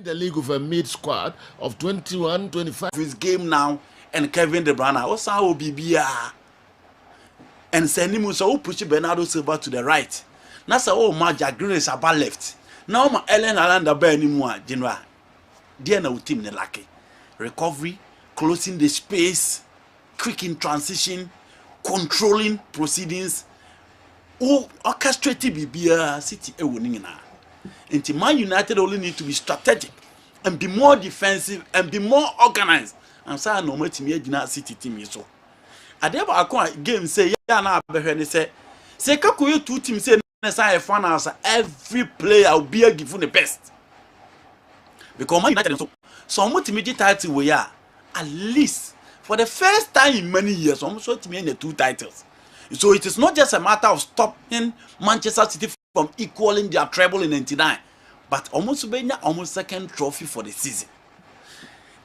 the league with a mid squad of 21, 25. His game now and Kevin De Bruyne. What's how BBA and send him so push Bernardo Silva to the right. Now say oh my Jack Green is about left. Now my Ellen Alanda bear anymore general. Dear no team the lucky recovery, closing the space, quick in transition, controlling proceedings. Oh, orchestrated BBA City a winning now. Until Man United only need to be strategic and be more defensive and be more organized. I'm saying no more team here City team so. Adeba akwa game say ya na abehwe say kakoyo two teams say na say fan house every player will be given the best. Because Man United so much team title we are at least for the first time in many years almost so team in the two titles. So it is not just a matter of stopping Manchester City from equaling their treble in 99, but almost second trophy for the season.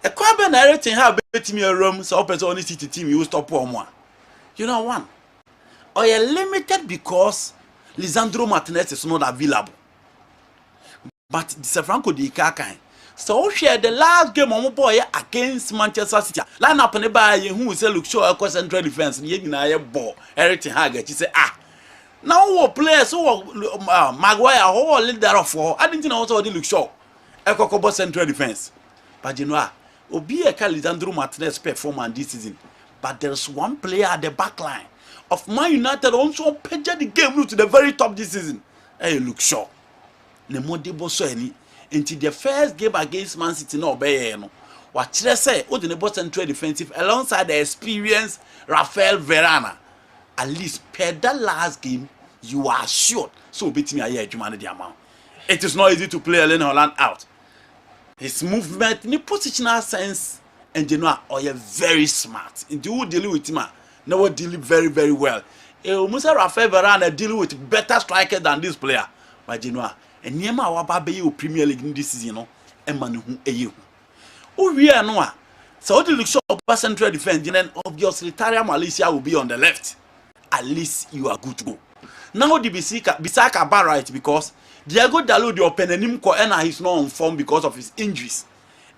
A crab narrating how bet me a room so only City team you stop one. You know one. Or you're limited because Lisandro Martinez is not available. But the Franco Di Kakai. So share the last game on boy against Manchester City. Line up on the bar who say look show a central defense. You know ball. Everything Haggett. She say now who players who Maguire who leader of four. I didn't know also look show. A central defense. But you know Obi Lisandro Martinez performance this season. But there's one player at the back line of Man United also pitched the game to the very top this season. Hey, look show. Le Modibo so any. Into the first game against Man City no obey no. What say o the nebo central defensive alongside the experienced Rafael Varane. At least per that last game you are sure so beat me here Jumani the amount. It is not easy to play Erling Haaland out. His movement, ni positional sense and you know are very smart. Into who deal with him now deal very very well. Musa Rafael Varane deal with better striker than this player. But you know and Niema Wababe you Premier League in this season, no, and man who a you. Oh, we are no. So the look shop central defense, then obviously Taria Malaysia will be on the left. At least you are good to go. Now the Bisaka bar right because Diego Dalot the open and him he's not on form because of his injuries.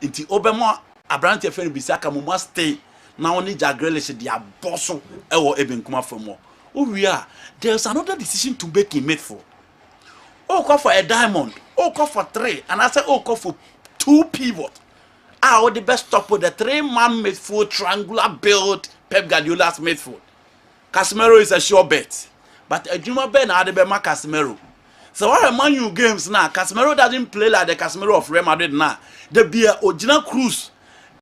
Until Obama Abrante Fen Bisaka must stay. Now only Jagrelish their boss or even come from more. Oh, we are. There's another decision to make in midfield. Oh, call for a diamond. Oh, call for three. And I said, oh, call for two pivot. Ah, the best stop with the 3-man midfield triangular build Pep Guardiola's midfield. Casemiro is a sure bet. But a Juma Ben had the Bema Casemiro. So what are Man U games now? Casemiro doesn't play like the Casemiro of Real Madrid now. There be a original Cruz.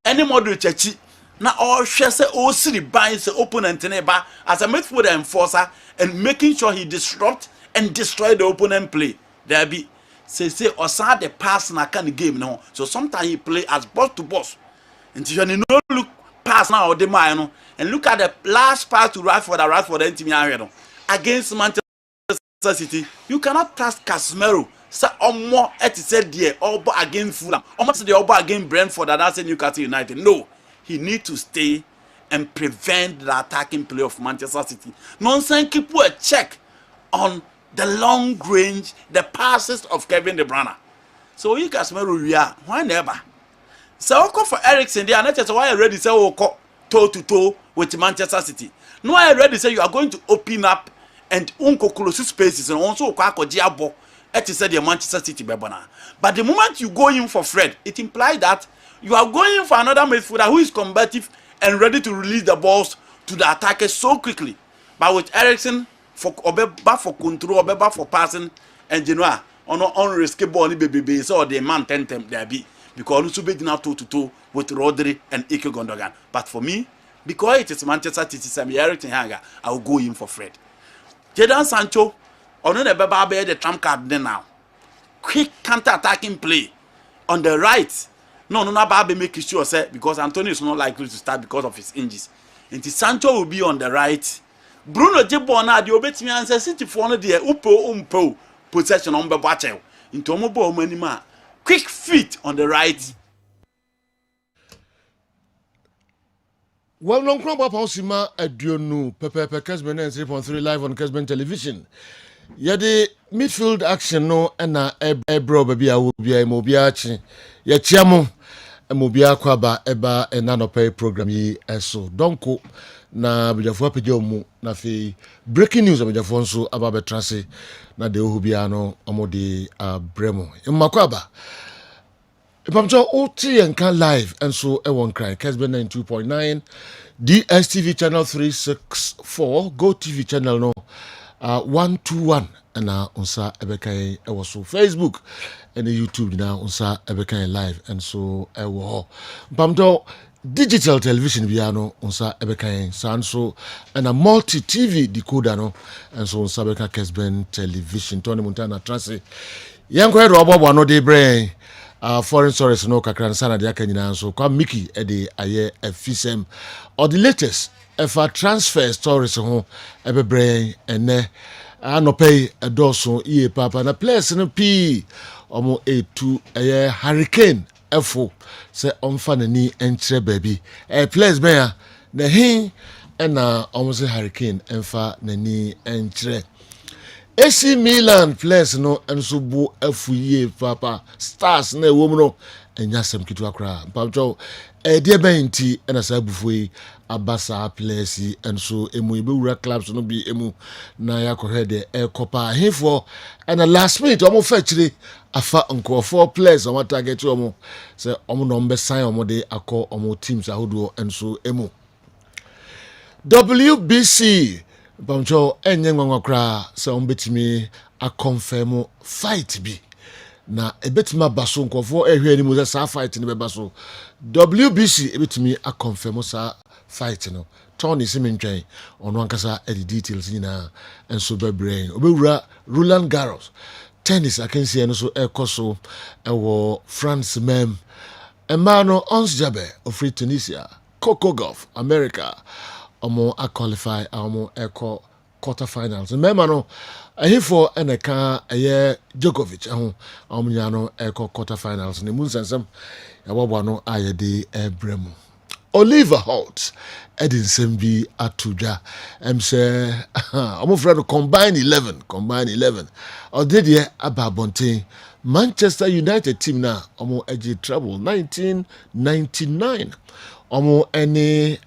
Any model chechi. Now all share say all city binds the opponent neighbor as a midfield enforcer and making sure he disrupt and destroy the opponent play. There be say Osa the pass na kind of game now. So sometimes he play as boss to boss. Until you no look pass now or the man and look at the last pass to Rashford team area against Manchester City. You cannot trust Casemiro. Say more said there all against Fulham. Almost the all against Brentford and that's Newcastle United. No, he need to stay and prevent the attacking play of Manchester City. Nonsense keep a check on the long range, the passes of Kevin De Bruyne. So you Casemiro we are whenever. So call for Eriksen there, not just why I already say toe to toe with Manchester City. No, I already say you are going to open up and close spaces and also Diabo said the Manchester City bebona. But the moment you go in for Fred, it implies that you are going for another midfielder who is combative and ready to release the balls to the attackers so quickly. But with Eriksen for obeba for control, obeba for passing, and you know, on risky ball, baby, so the man 10 there be because also be now toe to toe with Rodri and Ike Gundogan. But for me, because it is Manchester City, I'm Eriksen Hanger, I will go in for Fred. Jadon Sancho, on the Baba the trump card then now. Quick counter-attacking play on the right. No, Babe make sure say because Antonio is not likely to start because of his injuries. And Sancho will be on the right. Bruno Jibona the obetimi answer City for no there umpo possession on Bebache into Omobo Manima. Quick feet on the right. Well, non crop up Osima Aduonu, Pepe Kessben 3.3 live on Kessben television. Yɛde midfield action no ɛna ɛbrɛ baabi a wobia mu obia akye yɛkyia mo mobia kwaba ɛba ɛnanɔpɛ program yi ɛso donko na bidafo apagya mu na fe breaking news abidafo nso aba betrase na de ohubia no ɔmode abrɛ mo mmakwaba Ipamcho OT and can live and so one cry. Kessben 92.9, DSTV channel 364, Go TV channel no 121 and now unsa ebeka so Facebook and the YouTube now unsa ebeka live and so Ipamcho digital television piano unsa ebeka sanso and a multi TV decoder no and so unsa ebeka Kessben television Tony Montana Trance Yankwe Robo no de brain foreign stories no kakran sana de aka nyina so kwa Mickey e de aye afisem or the latest efa transfer stories ho ebebre ene anopay edoso iye papa na players no p omo etu aye hurricane efo se omfa nani enkyere baby players be ya na hin na omo se hurricane emfa nani enkyere AC Milan players no enso bu afuye papa stars na ewo mu no enya sem kitu akra pamcho de benti na sa bufuyi abasa players enso emu ibewura clubs no bi emu na yakohwe de ekopa hifo and last minute omo fa chire afa nkofo players omo target omo se omo no mbe sign omo de akọ omo teams ahodo enso emu WBC Bamcho enye ngwangwakra se ombetimi a confirm fight bi na ebetima baso nkofo ehwe ni mo sa fight ni be baso WBC ebetimi a confirm sa fight no Tony Simintwen ono ankasa e details nyina enso bebrain obewura Roland Garros tennis akensi eno so ekoso ewo France mem Emano Onsjabe of Tunisia Coco Golf America omo a qualify omo echo quarterfinals remember no ahifo eneka eye Djokovic omo nya no echo quarterfinals ne mun sensem yabobwa no ayede ebremu Oliver Holt Edin Sembi Atuja say omo friend combine 11 or did ye ababonte Manchester United team na omo eji trouble 1999 omo ene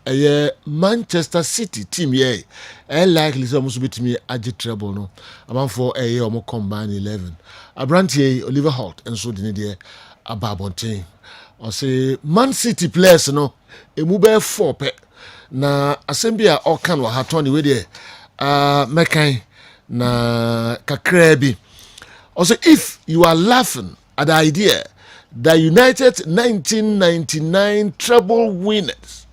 Manchester City team ye likely so must be me agi treble no amanfo omo combine 11 abrantie Oliver Holt enso de ne de ababonten o say Man City players no emu be 4 pe na asembia okan wa hatoni we de mekan na kakrabi also if you are laughing at the idea that United 1999 treble winners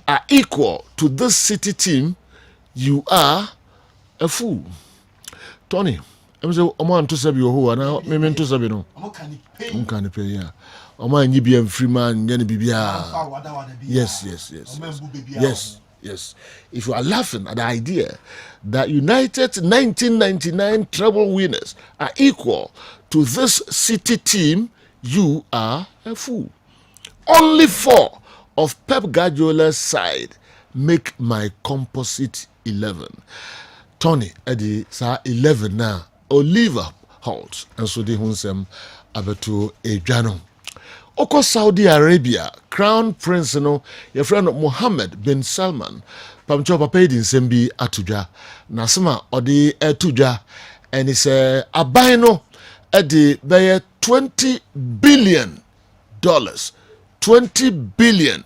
are equal to this City team, you are a fool. Tony, I'm saying, Oman to Sabi who are now, Memen to Sabi no. Can pay, yeah. Oman Yibian Freeman, Yanni Bibia. Yes. If you are laughing at the idea that United 1999 treble winners are equal to this City team, you are a fool. Only 4 of Pep Guardiola's side make my composite 11. Tony Eddie sa 11 now. Oliver Holt and so de hunsem abeto edwano. Oko Saudi Arabia, Crown Prince no, your friend Mohammed bin Salman, Pamcho Papa din sembi atuja. Nasema odi etuja and he say abino edi beye $20 billion. $20 billion.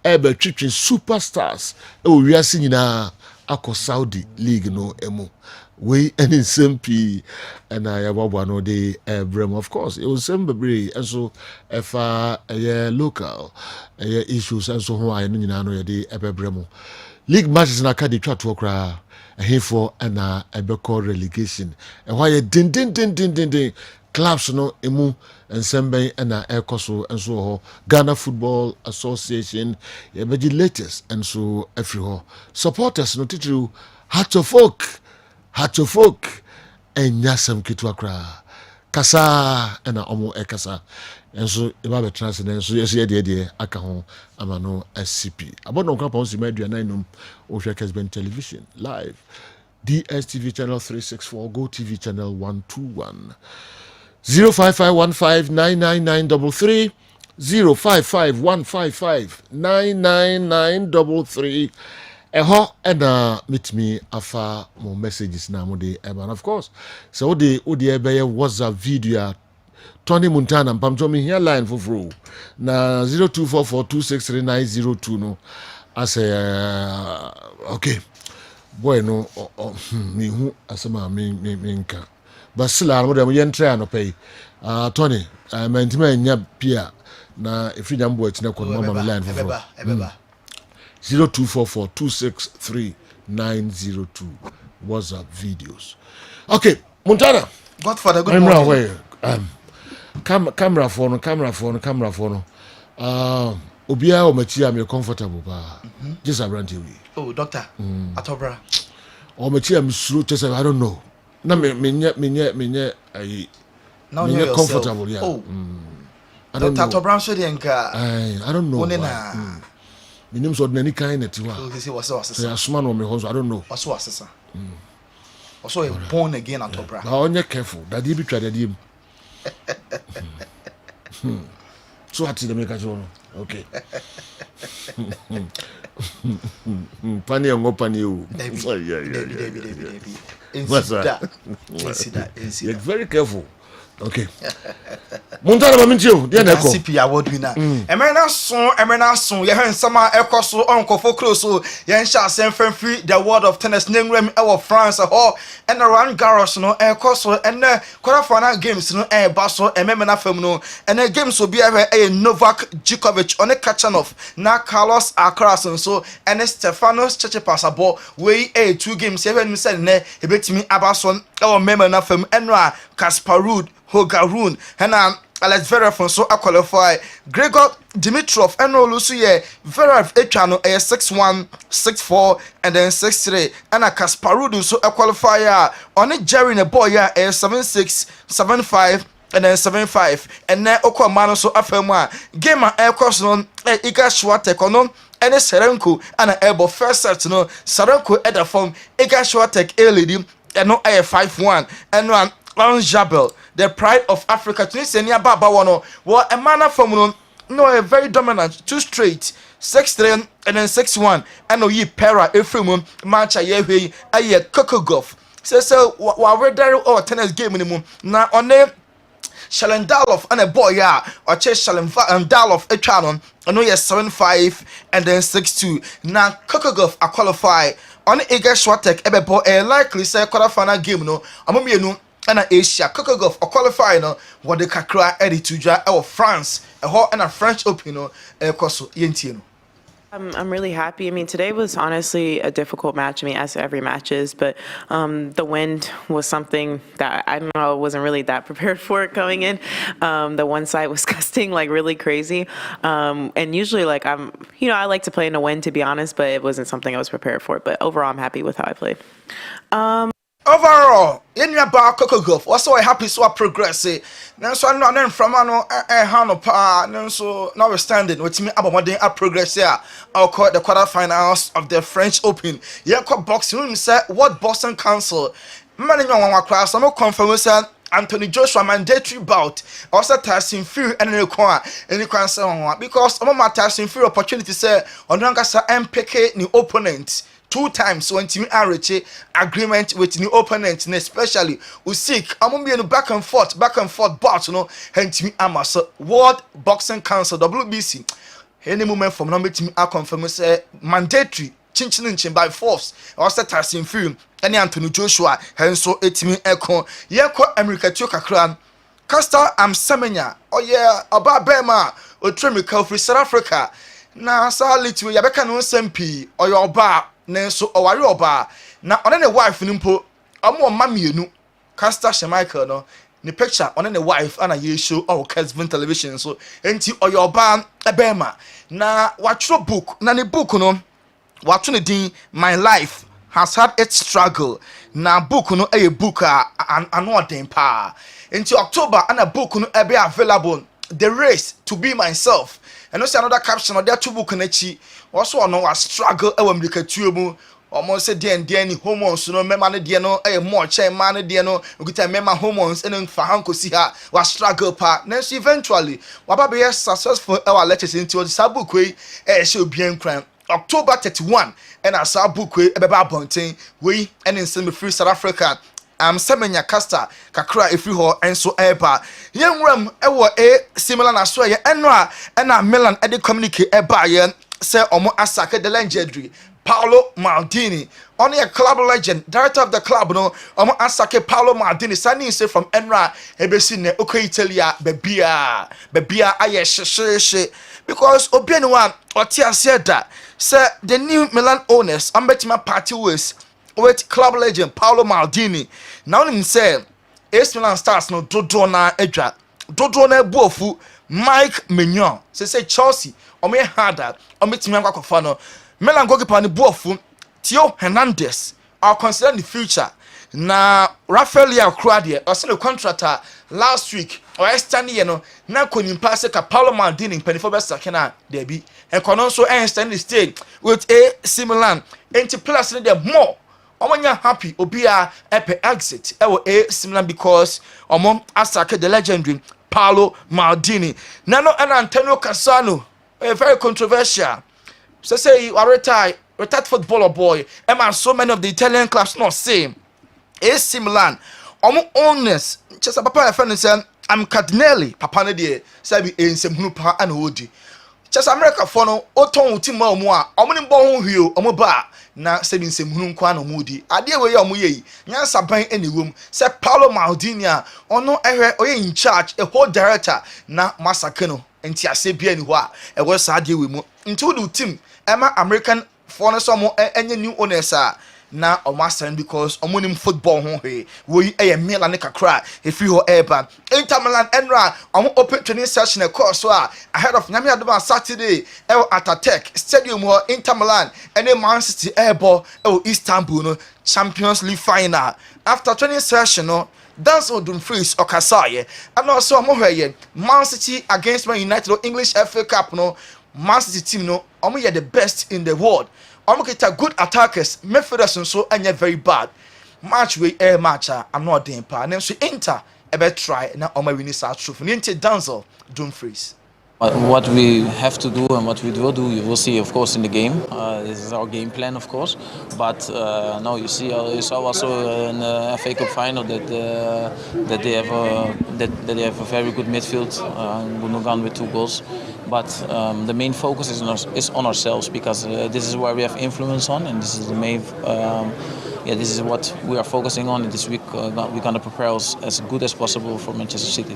Ebe twitwin superstars e wo wiase nyina akọ Saudi League no emu. We any SMP and I ababa no de brem of course it was sembebre and so if local issues and so ho aye no nyina no ye de ebebrem. League matches na ka de twa to kra ahefo na ebekọ relegation e ho aye din clubs no emu ensemben na ekoso enso ho Ghana Football Association ye be latest enso every ho supporters no titru Heart of folk enya sam kitu akra kasa na omo ekasa enso e ba be transfer enso ye de aka ho amano SCP abono kwa pa onsi media 9 o hwe Kessben television live DSTV channel 364, Go TV channel 121. 05515999933, 05515599933. And meet me afa more messages now. And of course, so the WhatsApp video. Tony Montana, Pamcho me here line for fru. Na 0244263902 no. I say okay. Boy no me who asema me nka. But still I would yen try no pay. Tony, I meant me nya pia na if you boy tina kwa mama line for fru. 0244263902 WhatsApp videos. Okay, Montana. Godfather, good morning. Camera phone. Obia o machi am comfortable ba. Just around you. Oh, doctor. Atobra. O machi am sure just I don't know. Na me Now you're comfortable, yeah. Oh. I don't Dr. know. Atobra so the I don't know. Onena. Me name so any kind of tiwa. Oh, this was so Say asman o me ho so I don't know. Also assessor. Also a born again Atobra. Ba onye careful. Daddy bi twa daddy. So at the make a okay. Pani and open you. Debbie. What's that? Insider. You're very careful. Okay. Montana Mamincho, dear Neko. CP award winner. Emena son, ye hen sama ekoso onko fo close so ye sha sen free the world of tennis name rem e France ho and around Garros no ekoso and quarterfinal games no e baso emena fam no and games will be e Novak Djokovic on Kachanov na Carlos Alcaraz so and Stefanos Tsitsipas abo we 2 games ye when say ne e betimi abaso e memena fam enra Kasparov Hogarun and Alex Zverev so a qualify Gregor Dimitrov and Olusu ye Zverev echano 6-1 6-4 and then 6-3 and a Kasparov so a qualifier on it Jerry a boy 7-6 7-5 and then 7-5 and then Okwamano so afemwa game air course non Iga Swiatek on and Serenko and a elbow first set no Serenko at the form Iga Swiatek a lady and no 5-1 and one Jabel, the pride of Africa. Tunisia Baba Wano, well, a manner from no, a very dominant, 2 straight, 6-3 and then 6-1. And no, ye para, Efremum, Mancha Yehe, a ye Coco Golf. So, while we're there, or tennis game minimum. Now, on name Shalendalov and a boy, or Chase Shalendalov, a channel, and no, yes, 7-5 and then 6-2. Now, Coco Golf, I qualify on Iga Swiatek, Ebebo, a likely say quarterfinal game, no, I'm and Asia Coco Golf or qualify no what the kakra Eddie Tuja or France a hot and a French Open no koso yentino. I'm really happy. I mean, today was honestly a difficult match. I mean, as every match is, but the wind was something that I don't know, I wasn't really that prepared for it coming in. The one side was gusting like really crazy. And usually like I like to play in the wind to be honest, but it wasn't something I was prepared for. But overall, I'm happy with how I played. Overall, in your bar Coco Golf, was so happy so progress. Now so I know from Hano Pa, no so notwithstanding with me about what they are progress here. I'll call the quarterfinals of the French Open. Yeah, called boxing room said what Boston Council. Many young class, I'm not confirming Anthony Joshua mandatory bout. Also Tyson Fury and the Kwan say because I'm my Tyson Fury opportunity say on Rankasa MPK new opponent. 2 times when team RH agreement with new opponent, and especially Usyk. I'm be back and forth bout, and team Amas World Boxing Council WBC. Any moment from number team I confirm say mandatory chin by force. Also Tyson Fury and Anthony Joshua, and so it me echo. Yeko America Kakran. Castor am Semenya. Oh yeah, about Bema or Tremical free South Africa. Na sa litu yabeka no sempi or your bar. Nenso oware oba na one ne wife nimpo omo mamienu Castor Schmeichel no ne picture one ne wife ana ye show or Kessben television so enti oyoba ebema na watro book na ne book no watro ne din My Life Has Had Its Struggle na book no a book ano den pa enti October ana book no be available The Race to Be Myself. And also another caption or there 2 book na chi also no was struggle e wa America tuo mu almost said dear ni hormones no mema ne dear no more chain man dear no ukuta mema hormones and fa hanko si ha was struggle pa then eventually waba be successful our lectures into the sabukwe show bien crime October 31 and our sabukwe ebeba bonten we and in some free South Africa semenya casta kakra efri ho enso eba yenwram ewo similar na so ye enra na Milan e de communicate eba ye say omo asake the legendary Paolo Maldini only a club legend director of the club no omo asake Paolo Maldini sani say from enra ebesi ne oko Italia bebia aye she because obiani one otia said that say the new Milan owners ambetima party ways with club legend Paolo Maldini. Now him say AC Milan stars no dodo na edwa. Dodo na ebuofu Mike Mignon. Say Chelsea o me harder o me timi akwakofa no. Milan goalkeeper ni buofu Theo Hernandez are considering the future. Na Rafael Leao o se no contract last week or extend ye no na konimpa se ka Paolo Maldini penifo be sakena debi. And kono so extend the stay with AC Milan. Enti plus ne dem more Omanya happy obia epe exit ewo similar because omom asake the legendary Paolo Maldini nano and Antonio Cassano very controversial say you are retired footballer boy and so many of the Italian clubs not same AC Milan omo owners just papa friend say I'm Cardinelli papa ne de say be ensem pa and odi just America for no oton team ma omo a omo ne bo ho hwio omo ba na sebi nsem nkwa no mudi ade we ye omo ye nyansa ban eniwom se Paolo Maldini a ono ehwe oye in charge a whole director na masake no enti ase bia ni ho a ewo sa ade we mu nti wo team ema American for no so mo enye new owners a na omasan because omonim football ho he we Milan ne kakra efi ho eba Inter Milan enra omo open training session e course so ahead of Nyame Adoma Saturday at Attack Stadium ho Inter Milan and Man City ebo Istanbul no Champions League final after training session no that's what Dumfries Okasaye and also omo hweye Man City against Man United or English FA Cup no Man City team no omo ye the best in the world. Omukita good attackers, midfielders so anya very bad. Match we air matcher, I'm not doing pa. Then so Inter ebe try na oma win sa trophy. Ninte Danzel Dumfries. What we have to do and what we will do, you will see, of course, in the game. This is our game plan, of course. But now you saw also in the FA Cup final that they have a very good midfield. Gundogan with 2 goals. But the main focus is on ourselves because this is where we have influence on, and this is the main. This is what we are focusing on. And this week we're gonna prepare us as good as possible for Manchester City.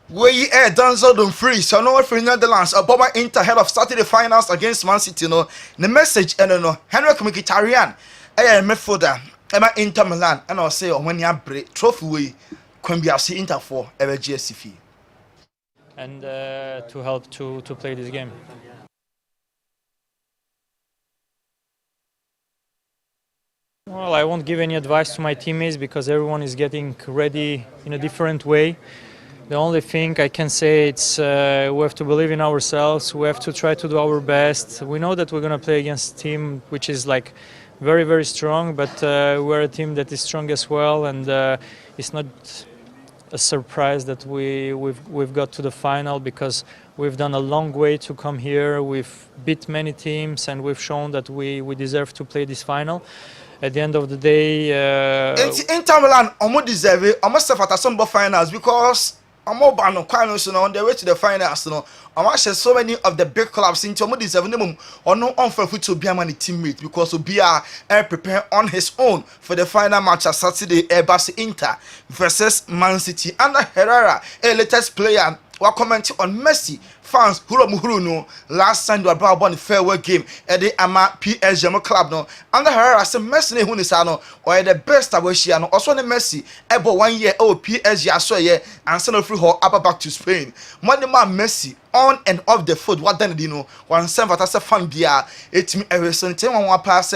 We Danzel Dumfries, so no for Netherlands, Obama Inter head of Saturday finals against Man City. No, the message no Henrik Mkhitaryan, midfielder, Emma Inter Milan, and I'll say when you break trophy we can be see Inter for GSC. And to help to play this game. Well, I won't give any advice to my teammates because everyone is getting ready in a different way. The only thing I can say is we have to believe in ourselves. We have to try to do our best. We know that we're going to play against a team which is like very, very strong, but we're a team that is strong as well, and it's not a surprise that we've got to the final because we've done a long way to come here. We've beat many teams and we've shown that we deserve to play this final. At the end of the day, Inter Milan almost deserve it. Almost have at some finals because almost on their way to the finals. Almost so many of the big clubs in almost deserve them or no unfair to be a man teammate because Obia prepare on his own for the final match on Saturday. Airbus Inter versus Man City. Under Herrera, a latest player, were commenting on Messi fans huru no last time they were about the farewell game at the Ama PSG club no. Under Herrera say Messi ne hu ni sa no or the best awashia no also ne Messi ebo 1 year PSG aso ye and send free her up back to Spain. Money man Messi on and off the field what then you know one sem that as fan bia etimi everything one pass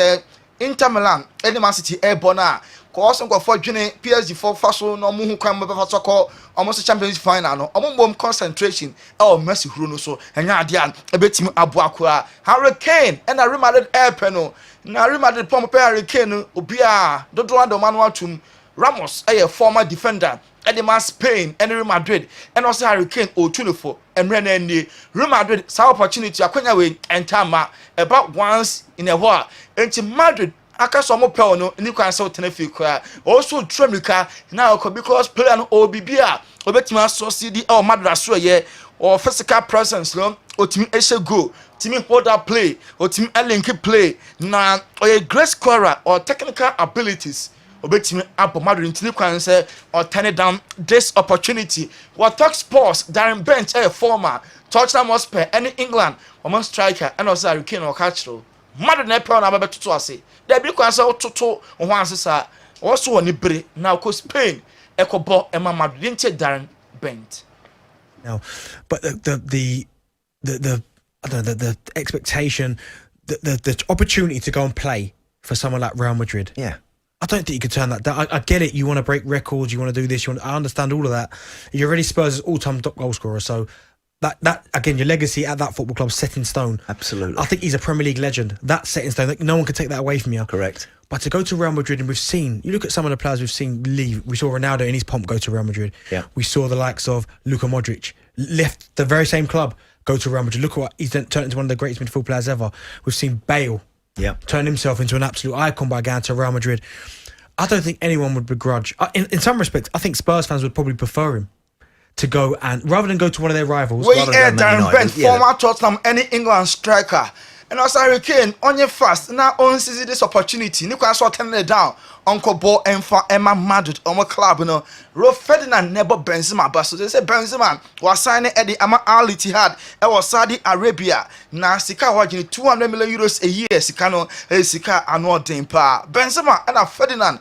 Inter Milan, any Man City airborne cause go for dwene PSG for faso no mo hu kwan mo be faso ko almost Champions final no omo concentration Messi huru no so enya ade a ebetimi aboakwa Hurricane and Real Madrid airpen no na Real Madrid pom pe Hurricane no obi a dodo adoma no atum Ramos a former defender Edema Spain and Real Madrid and also Hurricane O24 and Real Madrid sa opportunity akwanya we entama about once in a while enti Madrid aka so mo pel no ni kwan se otenafi kwa also tremika na because player no obibia obetima succeed Madrid aso ye or physical presence no otimi ehye go timi hold up play otimi link play na or great scorer or technical abilities obetimi up Madrid ntini kwan say or turn it down this opportunity what talk sports Darren Bench former Tottenham Hotspur any England or striker and also Hurricane or Castro Madrid na pe na bebetutu ase there be kwan say ototo ho ansesa also oni bere now ko Spain ekobo ema Madrid nche Darren Bench now but the I don't know the expectation the opportunity to go and play for someone like Real Madrid I don't think you could turn that down. I get it. You want to break records. You want to do this. I understand all of that. You're already Spurs' all-time top goal scorer. So that again, your legacy at that football club set in stone. Absolutely. I think he's a Premier League legend. That's set in stone. No one can take that away from you. Correct. But to go to Real Madrid, and we've seen, you look at some of the players we've seen leave. We saw Ronaldo in his pomp go to Real Madrid. Yeah. We saw the likes of Luka Modric left the very same club, go to Real Madrid. Look at what he's turned into one of the greatest midfield players ever. We've seen Bale turn himself into an absolute icon by going to Real Madrid. I don't think anyone would begrudge. In some respects, I think Spurs fans would probably prefer him to go and rather than go to one of their rivals. We Darren Bent, former Tottenham, any England striker. And also Hurricane on your fast now on seize this opportunity. Nico so turn it down. Uncle Bo and for Emma Madrid on my club, you know. Ro Ferdinand never Benzema, but so they say Benzema was signing Eddie Ama Al Ittihad. It was Saudi Arabia. Now Sika watching 200 million euros a year. Sikano Sika annual dempa. Benzema and Ferdinand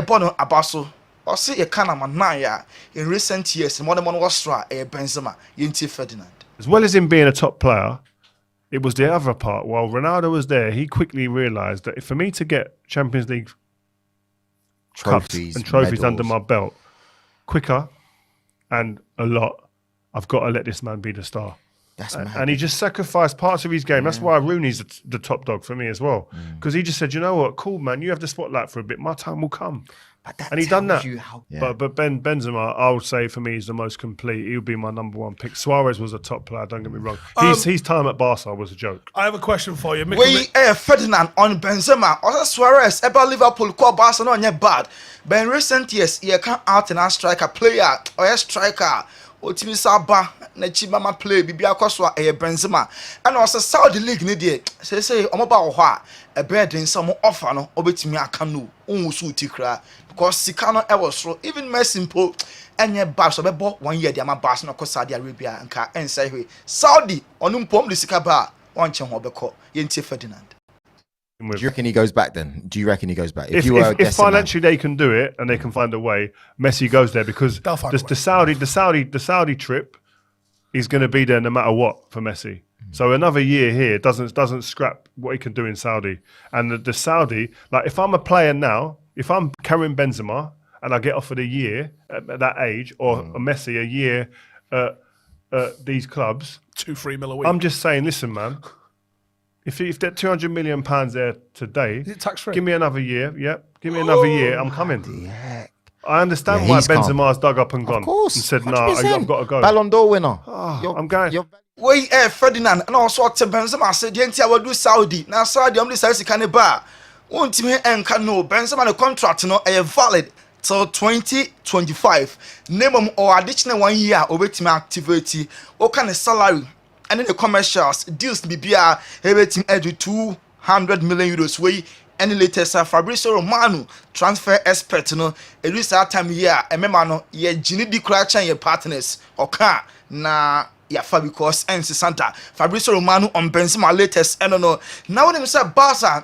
Bono Abaso. Or see a kind of manaya in recent years. More than one was Benzema. Yinti Ferdinand. As well as him being a top player, it was the other part. While Ronaldo was there, he quickly realised that for me to get Champions League trophies medals under my belt quicker and a lot, I've got to let this man be the star. That's and he just sacrificed parts of his game. That's why Rooney's the top dog for me as well. Because he just said, you know what, cool, man, you have the spotlight for a bit. My time will come. And he done that. But Benzema, I would say for me, is the most complete. He'll be my number one pick. Suarez was a top player, don't get me wrong. His time at Barca was a joke. I have a question for you. Ferdinand on Benzema. Also Suarez, about Liverpool, call Barcelona on your bad. But in recent years, he can't out and out striker player or a striker. Otimi Saba, Nechibama play, Bibia Koswa, Benzema. And also Saudi League, Nidia. Say, Omoba, a bed in some offer, no, Obetimi Akanu, Umusu Tikra. Because Sikano ever so even Messi simple and your bass of a 1 year, the Amabas no Saudi Arabia and car and say Saudi on Pom the Sikaba, one chum Hobeko, Yenti Ferdinand. Do you reckon he goes back then? Do you reckon he goes back? If financially they can do it and they can find a way, Messi goes there because the Saudi trip is going to be there no matter what for Messi. So another year here doesn't scrap what he can do in Saudi. And the Saudi, like if I'm a player now, if I'm Karim Benzema and I get offered a year at that age, or a Messi a year at these clubs, 2-3 mil a week. I'm just saying, listen, man. If they're £200 million there today, is it tax free? Give me another year. Yep, give me another year. I'm coming. I understand why Benzema's dug up and gone. Of course, and said, "No, I've got to go." Ballon d'Or winner. I'm going. Wait, Ferdinand, and also to Benzema said, "Yenti, I will do Saudi." Now Saudi, I'm this Saudi caneba. Won't me and can know Benzema the contract no valid till 2025. Name or additional 1 year over to me activity. What kind of salary? And then the commercials deals BBR everything edu 200 million euros way. Any latest Fabrizio Romano transfer expert no it is that time here remember no ye gini di cracha your partners oka na ya because NC Santa Fabrizio Romano on Benzema latest no now them say Barca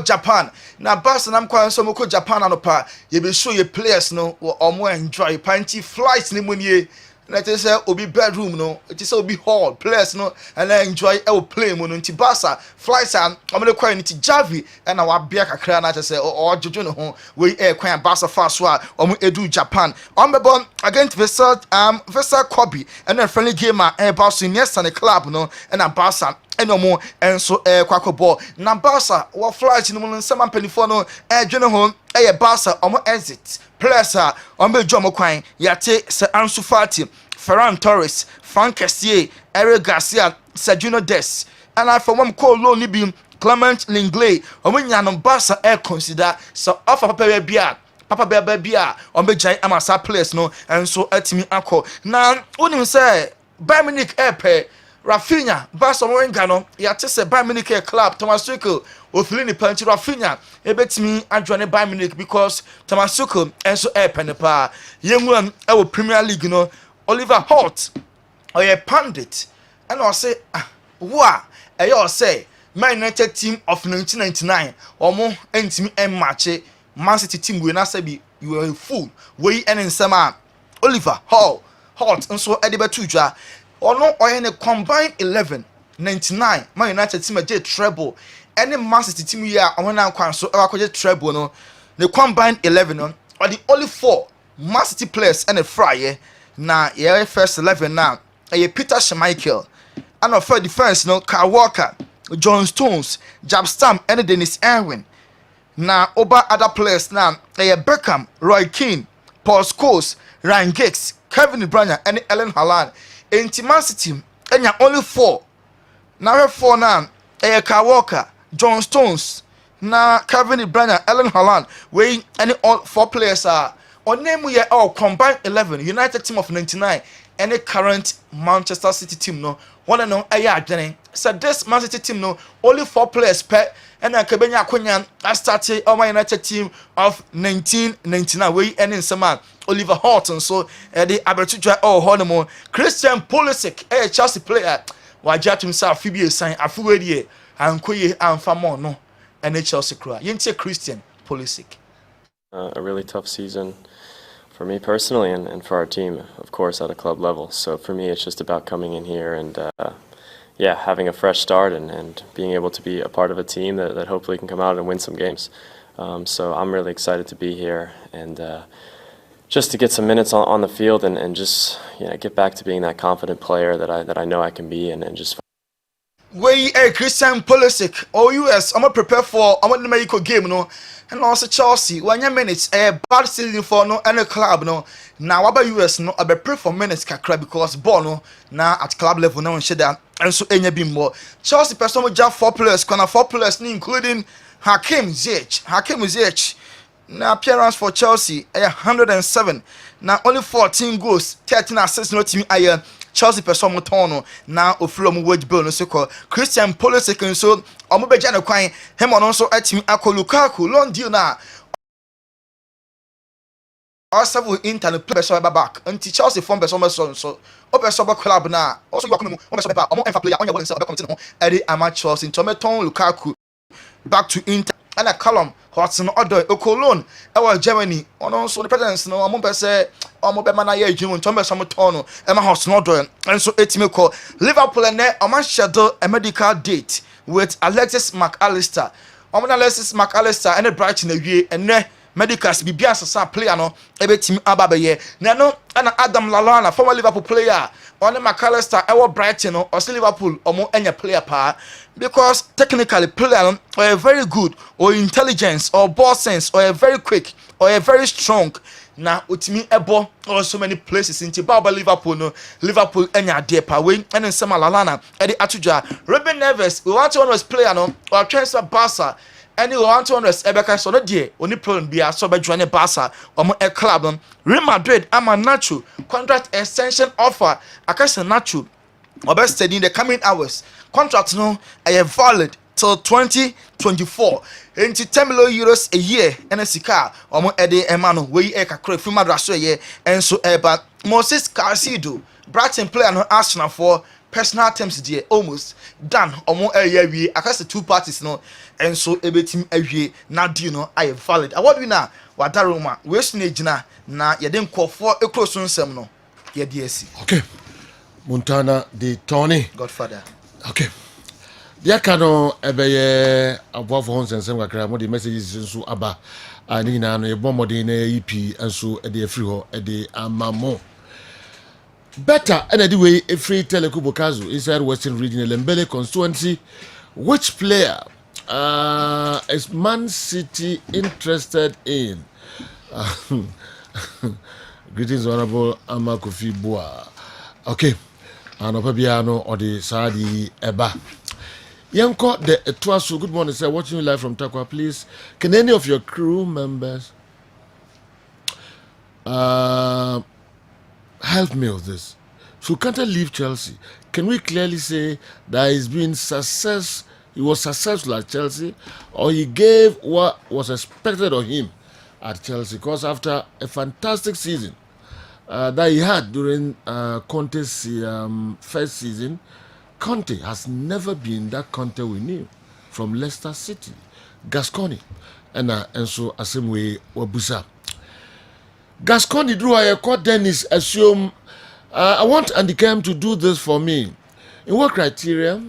Japan na Barca nam kwa so moko Japan no pa ye be show your players no or more enjoy panty flights ni money na te say obi bedroom no te say obi hall players no and enjoy e play mo no nti Barca flights am amele kwa nti Javi na wa bia kakra na te say o jojo no ho we kwan Barca fa so a edu Japan bebo against Vesa Kobe and then friendly game Barca next the club no and Barca eno mo enso kwakobɔ na Barca wa flight no mo nsema mpanifo no dwene ho Barca exit players be jomo kwan yate se Ansu Fati Ferran Torres Frank Kessié Eric Garcia Sergio Des and I from call loan ni bi Clement Lenglet nya no Barca consider so offer papa bia be jai amasa players no enso atimi akọ na unim say Bayern Munich Rafinha Barca Wenga no yate se Bayern Munich club Thomas Tuchel ofili ni panchi Rafinha ebetimi adwane Bayern Munich because Thomas Tuchel enso penepa yenwuam Premier League no Oliver Holt oye pundit and I say wa eyo say Man United team of 1999 omo entimi match Man City team we na say be you are a fool we en nsema Oliver Holt nso edebetu dwa ono oye ne combined 11 99 Man United team a treble any Man City team here na kwan so e wakoje treble no the combined 11 no or the only 4 Man City players and a fryer na yeah first 11 now Peter Schmeichel and of for defense no Kyle Walker John Stones Jabstam and Dennis Irwin na over other players now Beckham Roy Keane Paul Scholes Ryan Giggs Kevin De Bruyne and Ellen Haaland in Man City and only 4 now 4 now Kyle Walker John Stones na Kevin De Bruyne Ellen Haaland we any all 4 players are on name we are all combined 11 United team of 99 and the current Manchester City team no one and no so this Man City team no only 4 players per and then Kebenya Akonya I started on my United team of 1999 we ending some man Oliver Horton so the Abertudra Honemo Christian Pulisic Chelsea player waja himself Phoebe sign afuwedie ankoye amfamo no and Chelsea crew yente Christian Pulisic. A really tough season for me personally and for our team, of course, at a club level. So for me, it's just about coming in here and having a fresh start and being able to be a part of a team that hopefully can come out and win some games. So I'm really excited to be here and just to get some minutes on the field and just get back to being that confident player that I know I can be and just. We Christian Pulisic US I'm prepare for I'm the Mexico game no and also Chelsea 1 minutes bad season for no any club no now about US no I be pray for minutes kakra because ball no now at club level now share that and so enya be more Chelsea person we just 4 players corner 4 players including Hakim Ziyech now appearance for Chelsea 107 now only 14 goals 13 assists no team aye Chelsea person mo tono na ofuro mo wage bill no so call Christian Pulisic so omo beja na kwan him ono so atimi akọ Lukaku loan deal na Arsenal Inter play so back until Chelsea form person so o person club na also back mo person back omo enfa player on your ball inside committee no e dey amateurs in tometon Lukaku back to Inter and a column Hudson Odoi Okolon e Germany ono so the president no omo pese omo be mana ye adwum ntombe so motono e ma Hudson Odoi enso etime ko Liverpool and omo schedule a medical date with Alexis McAllister omo Alexis McAllister and Brighton awie ene medicals bibia sasa player no e betimi ababaye na no ana Adam Lallana former Liverpool player on McAllister e Brighton no or Liverpool omo enya player pa because technically player or very good or intelligence or ball sense or very quick or very strong na utimi ebo or so many places in Baba Liverpool no Liverpool enya de pa we and Nsema Lallana e de atuja Ruben Neves we want to was player no or transfer Barca any want to Ebeka so no die oni problem bia so be join Barca omo e club no Real Madrid ama Nacho contract extension offer akase Nacho obe steady in the coming hours contract no valid till 2024 into 10 million euros a year and a sika omo ede emano we kakra fi madraso ye enso eba Moses Caicedo Brighton player no Arsenal for personal terms there almost done omo wi akase 2 parties no enso ebetim awie na deal no valid award winner wadaroma we snagina na yede nkofo ekroso nsem no DSC. Okay. Montana de Tony. Godfather. Okay. Dia kano ebeye abo for hon sensem kakra mo the messages nso aba ani na no ebo modin na EP nso e de afri ho e de amamo. Better and the way a free Telekubokazu inside Western Region Lembele constituency. Which player is Man City interested in? Greetings, Honorable Amakofi Boa. Okay, and Opabiano or the Saadi Eba. Yanko the Etwasu, good morning, sir. Watching you live from Takwa, please. Can any of your crew members help me with this? Should Kante leave Chelsea? Can we clearly say that he's been success? He was successful at Chelsea, or he gave what was expected of him at Chelsea? Because after a fantastic season that he had during Conte's first season, Conte has never been that Conte we knew from Leicester City, Gascony, and so the same way Wabusa. Gascony drew a court. Dennis assume. I want Andy Kem to do this for me. In what criteria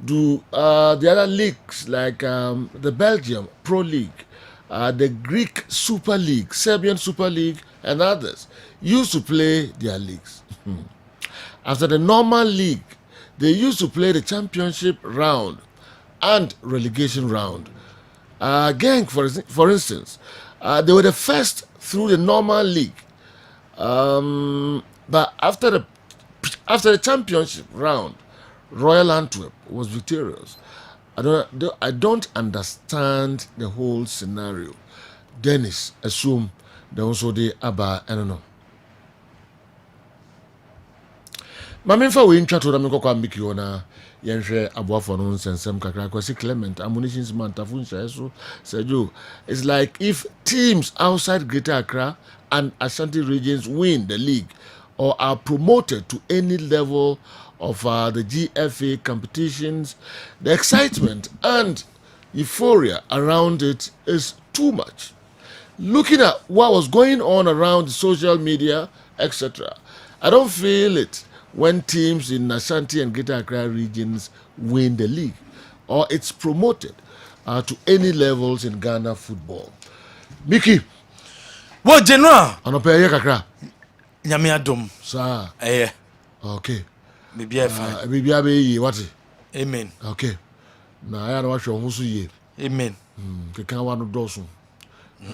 do the other leagues like the Belgium Pro League, the Greek Super League, Serbian Super League, and others used to play their leagues? After the normal league, they used to play the championship round and relegation round. Again, for instance, they were the first through the normal league. But after the championship round, Royal Antwerp was victorious. I don't understand the whole scenario. Dennis assume they also the Abba, I don't know. Mamimfa we intwa to na mekọ kwa mbiki ona yenhwe aboafo no nsensem kakra kwasi Clement ammunitions man tafunsha eso Sergio. It's like if teams outside Greater Accra and Ashanti regions win the league or are promoted to any level of the GFA competitions, the excitement and euphoria around it is too much. Looking at what was going on around social media, etc., I don't feel it when teams in Ashanti and Greater Accra regions win the league or it's promoted to any levels in Ghana football. Mickey, what general? Anopeye kakra. Nyame adom. Sir. Okay. Maybe I find. Maybe I be what? Amen. Okay. Na ya na wa hwe ho so ye. Amen. Keka wa no doso.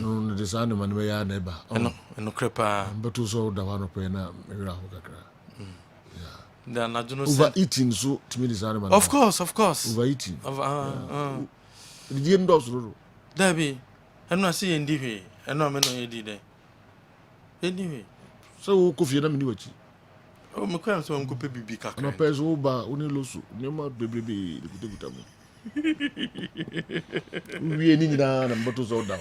No de sa no man me ya na ba. No crepa. Beto so da wa no pe na me wira ho kakra. Yeah. Na juno overeating so to me this animal. Of course. Overeating. The game doso. Dabi. Eno ase ndi hwe. Eno me no yedi de. Anyway. So Kofi na mini wachi. Oh, me kwa so nko pe bibi kakra. Na peso ba oni loso. Nyama bebrebe de mu. We ni nyina na mboto so down.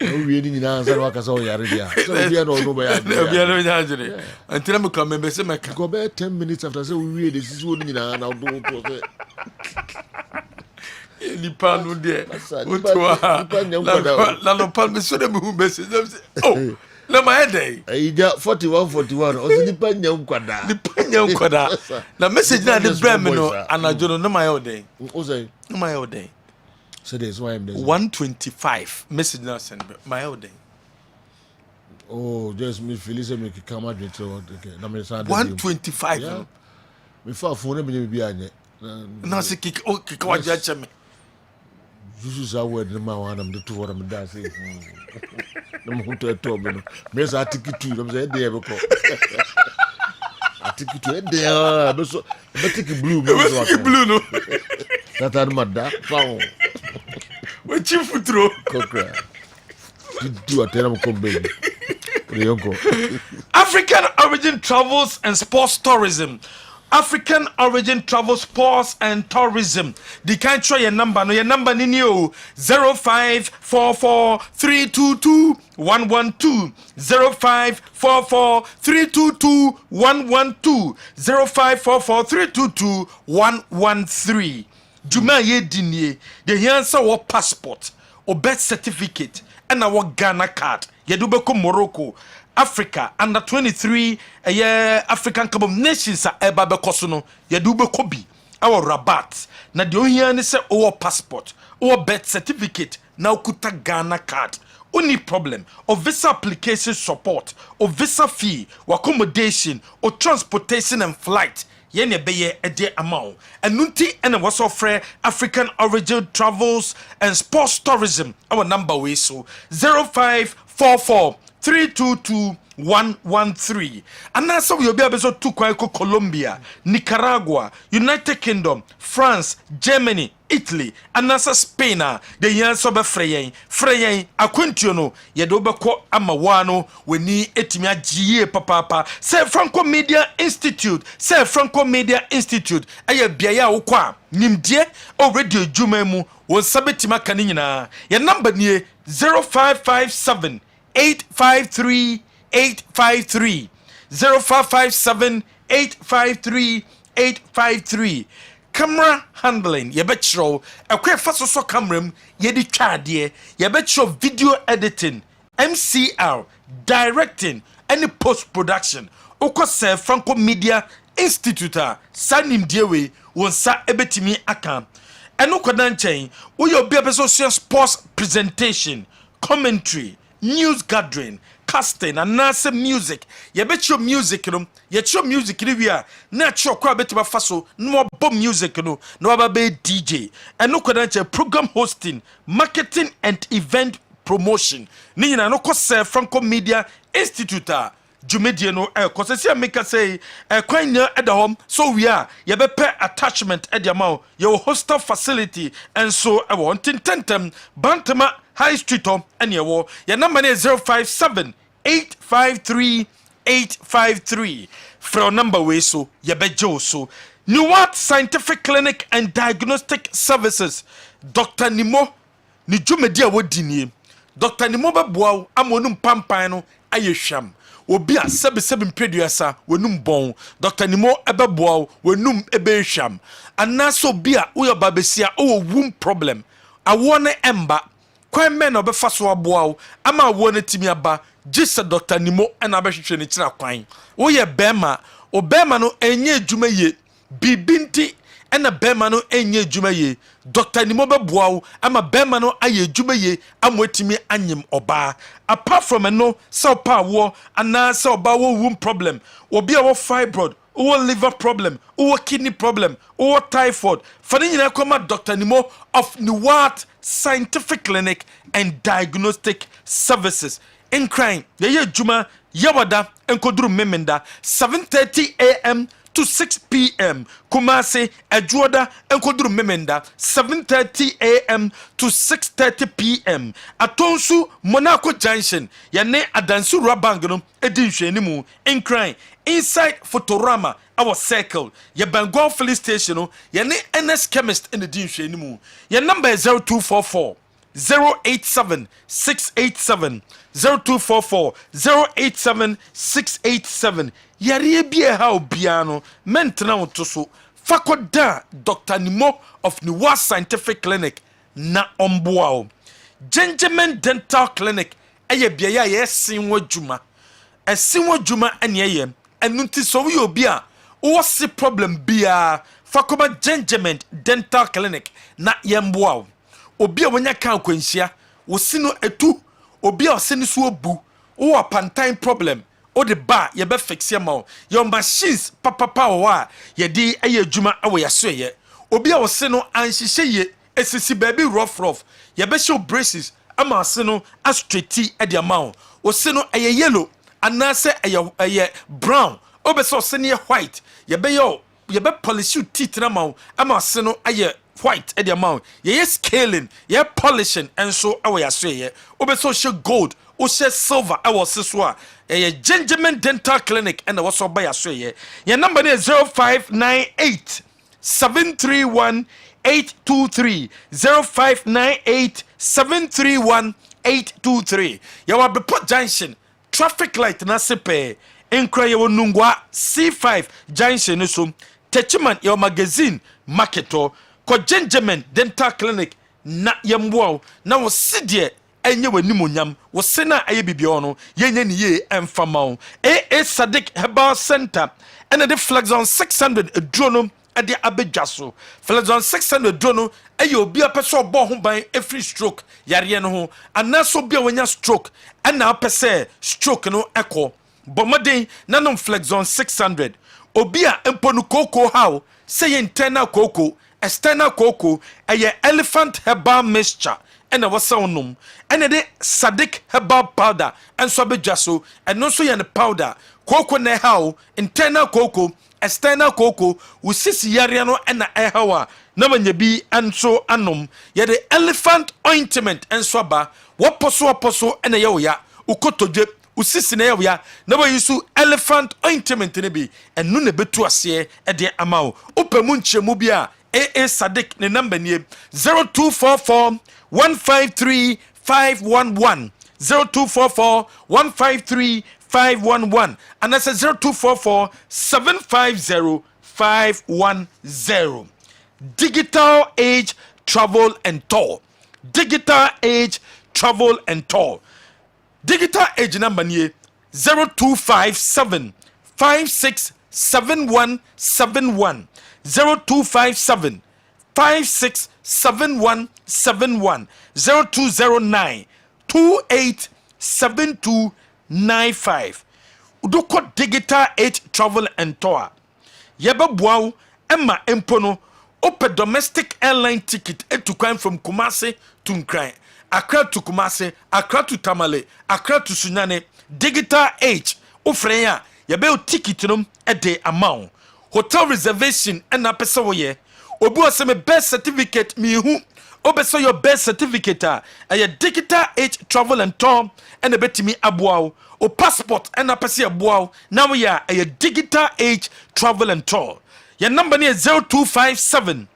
We ni nyina nsa waka so yare dia. So we no ba ya. We no ya jere. Antira me kwa membe se meka. Go be 10 minutes after say we dey sisi oni nyina na do to say. Nipa no de. La no palme so de mu be se. Oh. Na my day. Ija 41 o nipa nyam kwada. Na message na de bra me no anajo no na my day. O say na my day. So there's why I'm there. 125 message na send my day. Oh, just me Felice me come out with okay. Na me send 125. Yeah. Me fa phone me bi anye. Na se kick wa jache me. Juju za word na ma wana me to what I'm da say. Na mo to eto me no. Me za tikitu na me say dey be ko. Tikitu dey be so be tiki blue me so. Tiki blue no. Tata madda fa. We chifutro. Kokra. Do atena mo kombe. African origin travels and sports tourism. African origin travel sports and tourism. The can try your number. No, your number in you 0544322112 0544322112 0544322113. Juma ye dinye. The answer or passport or birth certificate and our Ghana card. Yedubeko Morocco, Africa under 23 African Cup of Nations eba bekoso no yedubeko bi our Rabat. Na de ohia ne se our passport, our birth certificate, na ukuta Ghana card. Only problem or visa application support or visa fee or accommodation or transportation and flight. Yene beye a day amount. And nunti and was offer African origin travels and sports tourism. Our number we so 0544 322 113. And that's how you'll be able to Colombia, Nicaragua, United Kingdom, France, Germany, Italy, and that's Spain. The years of Freyen, Aquintiono, Yadobako Amawano, we need Etimia GA Papa, Sir Franco Media Institute, Sir Franco Media Institute, Aya Biaya Okwa, Nimdie, or Radio Jumemu, was Sabetima Canina, your number near 0557 853 853 0557 853 853. Camera handling yebetro ekwe faso so camera yedi twade yebetro video editing MCR directing any post production okose Franco Media Institute sanim diewe wonsa ebetimi aka eno kodan chen wo yo bia beso sports presentation commentary news gathering casting and nasa music yebetro music no yetro music ni wi a na tro kwa betima faso no bomb music no no ba be DJ eno kodanche program hosting marketing and event promotion ni nyina no kose Franco Media Institute Jumedie no kose make say kwanya edahom so we are yebepe attachment ediamao your hostel facility and so I want in tentem bantama High Street and your number is 057 853 853. From number way so yabejo so Newart Scientific Clinic and Diagnostic Services. Dr. Nimo ni Jumedia wodini. Dr. Nimo babuau amonum pampano ayesham. Obi a 77 peduasa wenum bon. Dr. Nimo ebabuau wenum ebesham. Anaso bia uya babesia o womb problem. I want ember. Kwa men obefa so aboa ama wo na timi aba gisa Dr. Nimo na abehwehwe ne kira kwan wo ye bema obema no enye adwuma ye bibinti na bema no enye adwuma ye Dr. Nimo beboa ama bema no aye adwuma ye amwetimi anyem oba apart from no so pa wo ana so oba wo womb problem obi a wo fibroid or liver problem, or kidney problem, or typhoid. Fanina Koma Dr. Nimo of Newart Scientific Clinic and Diagnostic Services. In crime, Yaya Juma, Yawada, and Kodru Memenda, 7:30 a.m. to 6 p.m. Kumasi, Ajuada, and Kodru Memenda, 7:30 a.m. to 6:30 p.m. Atonsu, Monaco Junction, Yane Adansu Rabangano, Edin Shenimu, in crime. Inside Fotorama, our circle, your Bangor Police Station, your NS Chemist in the Dinshe anymore. Your number is 0244 087 687 0244 087 687. Yari bia how biano, mentana to so. Fakoda, Dr. Nimo of Newart Scientific Clinic, na omboao. Gentleman Dental Clinic, aye bia yes, sinwo juma. A sinwo juma and ye. And nunti so we obia what's the problem bia Fakoma Gentleman Dental Clinic na yemboa obia wonya kan kwanhia wo sino etu obia oseni so obu wo pantan problem o de ba ye be fix ye ma your machines papa wa ye di aye adwuma awo yaso ye obia wo sino anhihye ye esisi baby rough ye be show braces ama sino a straighty e de ma wo sino aye yellow anase aye brown obeso senior white ye be polish you teeth na ma ama se no aye white e de ma ye scaling ye polishing and so awe ya so ye obeso she gold o she silver e was so a ye Gentleman Dental Clinic and was so by ya so ye your number is 0598 731 823 0598 731 823. Yawa Bepot Junction traffic light na sepe enkra ye wonungwa C5 Junction so Techiman your magazine marketo ko Gentleman Dental Clinic na yemwo na wo sidie enye wanimonyam wo se na aye bibio no yenye ne ye emfama wo AA Sadiq Herbal Center ene de Flexon 600 edrono ade abedwa so Flexon 600 drono aye obi apeso obo ho ban every stroke yare no ho anaso bia wanya stroke ana apese stroke no eko bomoden nanom Flexon 600 obi a emponu koko how say internal koko external koko aye elephant herbal mixture ena wasa onum ena de Sadiq herbal powder enso abedwa so eno so ye ne powder koko na how internal koko external koko usisi yare no ena ehawa na manyabi enso anom ye de elephant ointment enso ba woposo ena ye oya ukotodwe usisi na ya na ba yisu elephant ointment ne bi enu ne betu ase e de amawo opemu nchemu bi a AA Sadiq ne number nie 0244 153 511 0244 153 511 and that's 0244 750 510. Digital Age Travel and Tour. Digital Age Travel and Tour. Digital Age number nie 0257 567171 0257 567171 0209 287295 udoko Digital Age Travel and Tour yeba buaw emma empono ope domestic airline ticket etukwan from Kumasi to Nkran Accra to Kumasi Accra to Tamale Accra to Sunyane Digital Age ofrenya yebe o ticket no ede amount hotel reservation and apesa woye obi o se me birth certificate mi hu obeso your birth certificate a Digital Age Travel and Tour and betimi aboa o passport and apesa aboa now we are a Digital Age Travel and Tour your number is 0257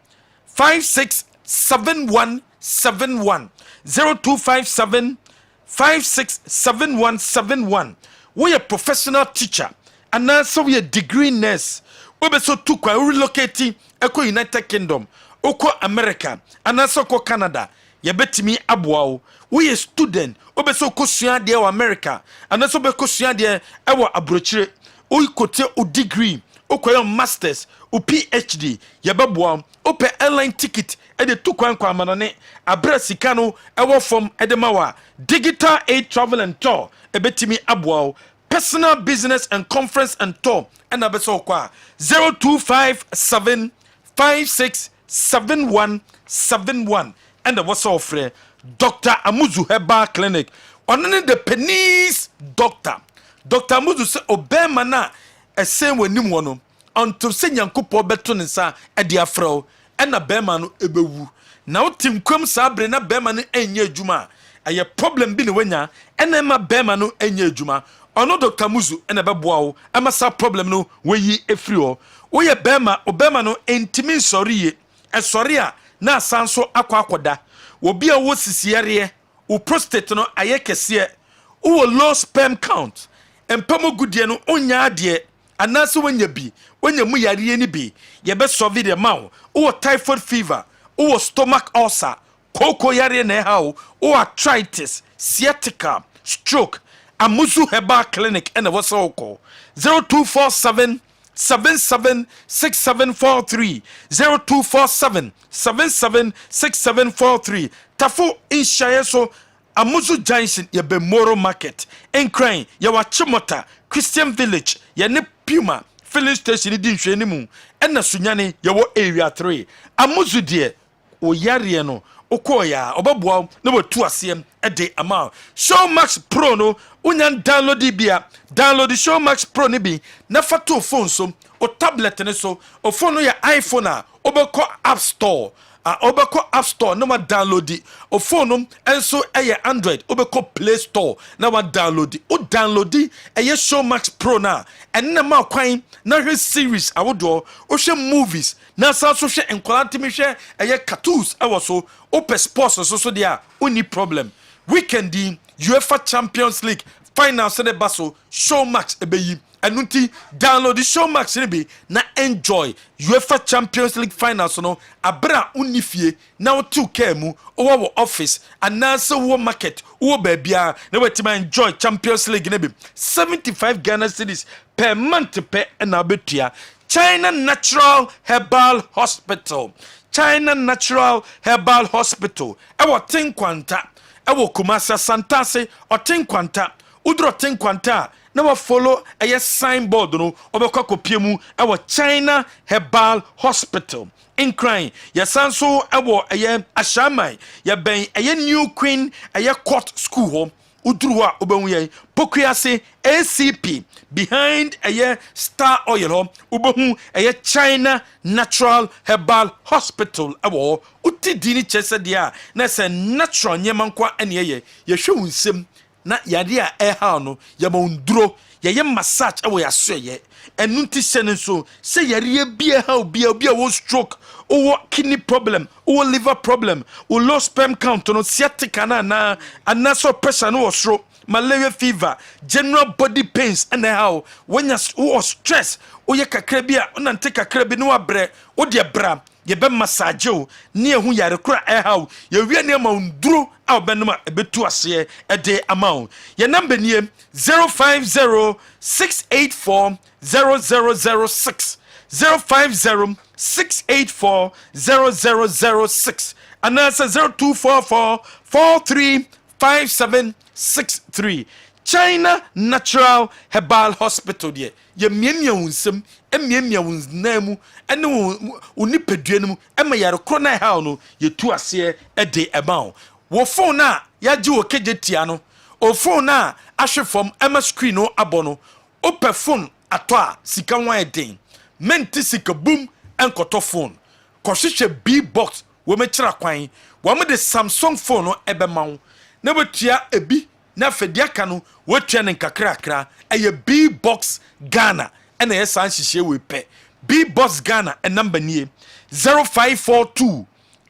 567171 0257 567171 we a professional teacher and now so we a degree nurse we be so too kwa relocate eko United Kingdom oko America and also ko Canada ye betimi aboa we a student we be so ko sua de America and also be ko sua de ewo abrochire o kote o degree okoyo masters o PhD ye beboa o pe airline ticket e de tukwan kwa manone abra sika no ewo from edemawa Digital Aid Travel and Tour e betimi aboa personal business and conference and tour and abeso kwa 0257 567171 and the was offer Dr. Amuzu Herbal Clinic onene the penis Dr. Amuzu se obema na esen wanim wono onto se nyankopo beto ne sa e de afro na bema no ebewu na wotim kwam sa bre na bema no enye adwuma aye problem bi ne wanya ena ma bema no enye adwuma ono Dr. Amuzu ena beboa wo ama sa problem no weyi efri ho wo ye bema obema no entimi soriye esori a na sanso akwakoda wo bia wo sisiere wo prostate no aye kese wo low sperm count empamo gudie no onya ade anase wonya bi wonya mu yare ni bi ye be solve the maw wo typhoid fever wo stomach ulcer koko yare na ha wo arthritis sciatica stroke Amuzu Herbal Clinic and what's all call 0247 776743 0247 776743 Tafo Inshayeso Amuzu Junction ye be Moro Market Enkran ye wa Chimota Christian Village ye ne Puma filling station di nhwe mu ena Sunyane ye wo area 3 Amuzu de o yare no okoya obaboa na watu asem e de ama Showmax Pro no unyan download bia download Showmax Pro ni bi na fato phone so o tablet ne so o phone no ya iPhone a obeko App Store App Store na ma download o phone enso eye Android obeko Play Store na ma download o download eye Showmax Pro na enne ma kwan na hwe series awodo o hwe movies na sa so hwe enkwalantimi hwe eye cartoons awoso o sports so dia oni problem weekend UEFA Champions League final se de baso Showmax ebeyi Enunti download the Showmax ni bi na enjoy UEFA Champions League finals no abra unifie na otu kemu wo office anase wo market wo baabia na wetima enjoy Champions League ni bi 75 Ghana cedis per month per na betua. China Natural Herbal Hospital. China Natural Herbal Hospital. Ewo Tinkwanta. Ewo Kumasa Santase o Tinkwanta. Udro Tinkwanta. Na wa follow a signboard no obekwa kopie mu ewo China Herbal Hospital. In crying, ya sanso ewo ashamai ya ben New Queen court school home. Udruwa obenye Pokuase ACP behind Star Oil home ubohu China Natural Herbal Hospital awo uti dini chese dia na se natural nyemankwa ene ye hwe unsem na yade a ha no ya monduro ye massage awo ya so ye enunti sene so se yare bia ha bia wo stroke or kidney problem or liver problem or low sperm count no sciatica na anaso pressure no stroke malaria fever general body pains and how when you stress or ye kakra bia unante kakra bi no abre o de bra ye be massage o ne ehu yare kura how ye wi ne ma nduro a benuma ebetu ase e de amount ye number nie 050-684-0006 050-684-0006 and that's 0244-435763 China Natural Herbal Hospital ye miemia unsem emiemia unnemu ene unipeduenemu ema yare krona ha no ye tu ase e de amount wo phone na ya ji wo kejetia no o phone na ahwe from ema screen no abono o pe phone ato a sika wan den menti sika boom enkoto phone kohwehwe B-box wo mechira kwan wo me de Samsung phone no ebema na betua ebi na fedia ka no wo tua ne kakrakra eye B-box Ghana ena ye san hihye we pe B-box Ghana e number nie 0542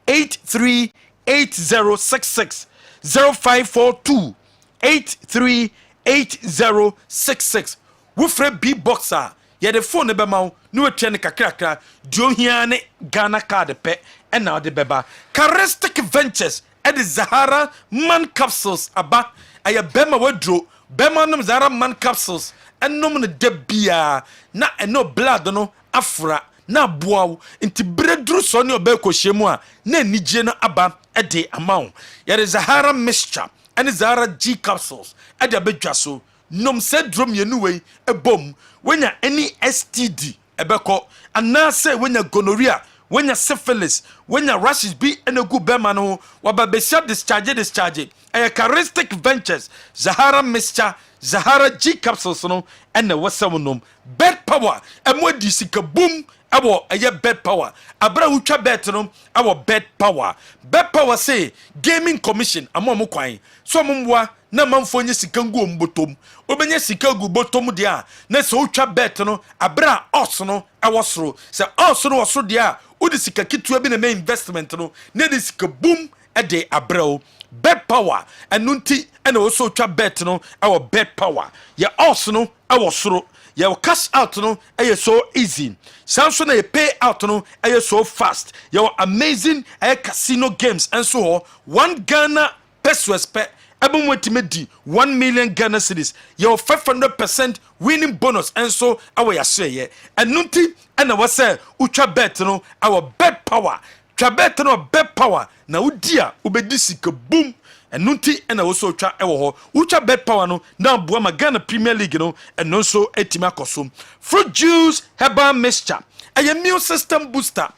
838066 0542 838066 wofre B-boxer ye de phone be ma no wetua ne kakrakra dio hia ne Ghana card pe ena de beba Charistic Ventures e de Zahara Man Capsules aba aya bema wadro bema no Zahara Man Capsules enom ne debia na eno blood no afra na boaw inti bredru so ne obeko hyemu a na nigye no aba e de amount ye de Zahara Mixture and Zahara G Capsules e de abedwa so nom syndrome yenu wei ebom wenya any STD ebeko anase wenya gonorrhea wenya syphilis wenya rashes bi enegu bema no wababesia discharge Charistic Ventures Zahara Mixture Zahara G Capsules no ene wasamunom bed power emodi sika boom awo bed power abra utwa bet no awo bed power say gaming commission amomo kwan so momwa na manfo nye sika ngu ombotom obenye sika gu botom dia na so utwa bet no abra os no awosoro se os no osoro dia udi sika kitua bi na investment no na di sika boom de abrao bed power enunti ena oso utwa bet no awo bed power ye os no awosoro your cash out no so easy sanso na pay out no so fast your amazing casino games and so 1 Ghana pesos per ebumwetimedi 1 million Ghana cedis your 500% winning bonus and so our yaseye enunti ena wase utwa bet no our bet power twa bet no bet power na udia ubedi sika boom enunti ena woso twa ewo ho ucha bet power no na boa ma Ghana Premier League no eno so etima akoso fruit juice herbal mixture immune system booster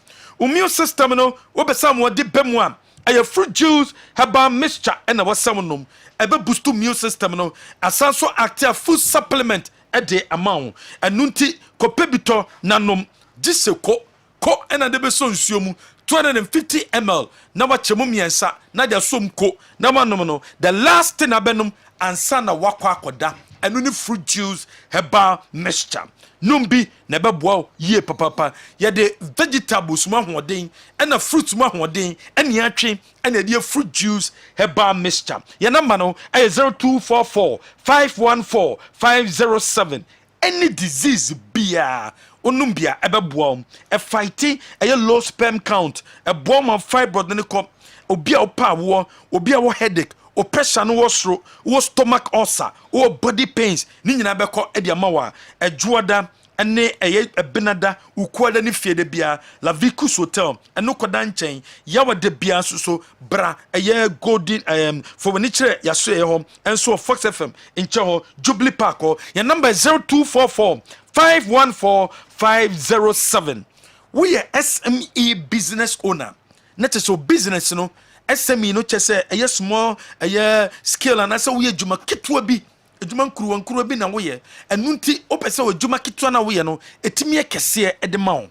immune system no wo besa mo de bemu a fruit juice herbal mixture ena wasam nom ebe boost immune system no asanso active food supplement e de amount enunti kopebito nanom giseko ko ena de beso nsuo mu 250 ml na wachemu miensa na dia som ko na wanom no the last thing abenum ansa na wakwa akoda enu ni fruit juice herbal mixture numbi na beboa ye papa ye de vegetables mo ahoden na fruits mo ahoden ene atwe ene de fruit juice herbal mixture ye number no 0244 514 507 any disease bia onum bia ebeboa e fighting a low sperm count a bomb of fibroid ne ko obi a opa wo obi a wo headache o pressure no wosro wo stomach ulcer wo body pains ni nyina beko e dia mawa adwoada ene eye benada ukuada ni fie de bia la vicus hotel eno koda nchen yawa de bia so bra eye golden for when chere yaso ye ho enso Fox FM inche ho Jubilee Park ho your number is 0244 514 507. We are SME business owner. Not so business no SME no chese eye small eye scale and asa we adwuma ketwa bi adwuma nkuru bi na wo ye enu nti opese adwuma ketwa na wo ye no etimi ekese e de ma wo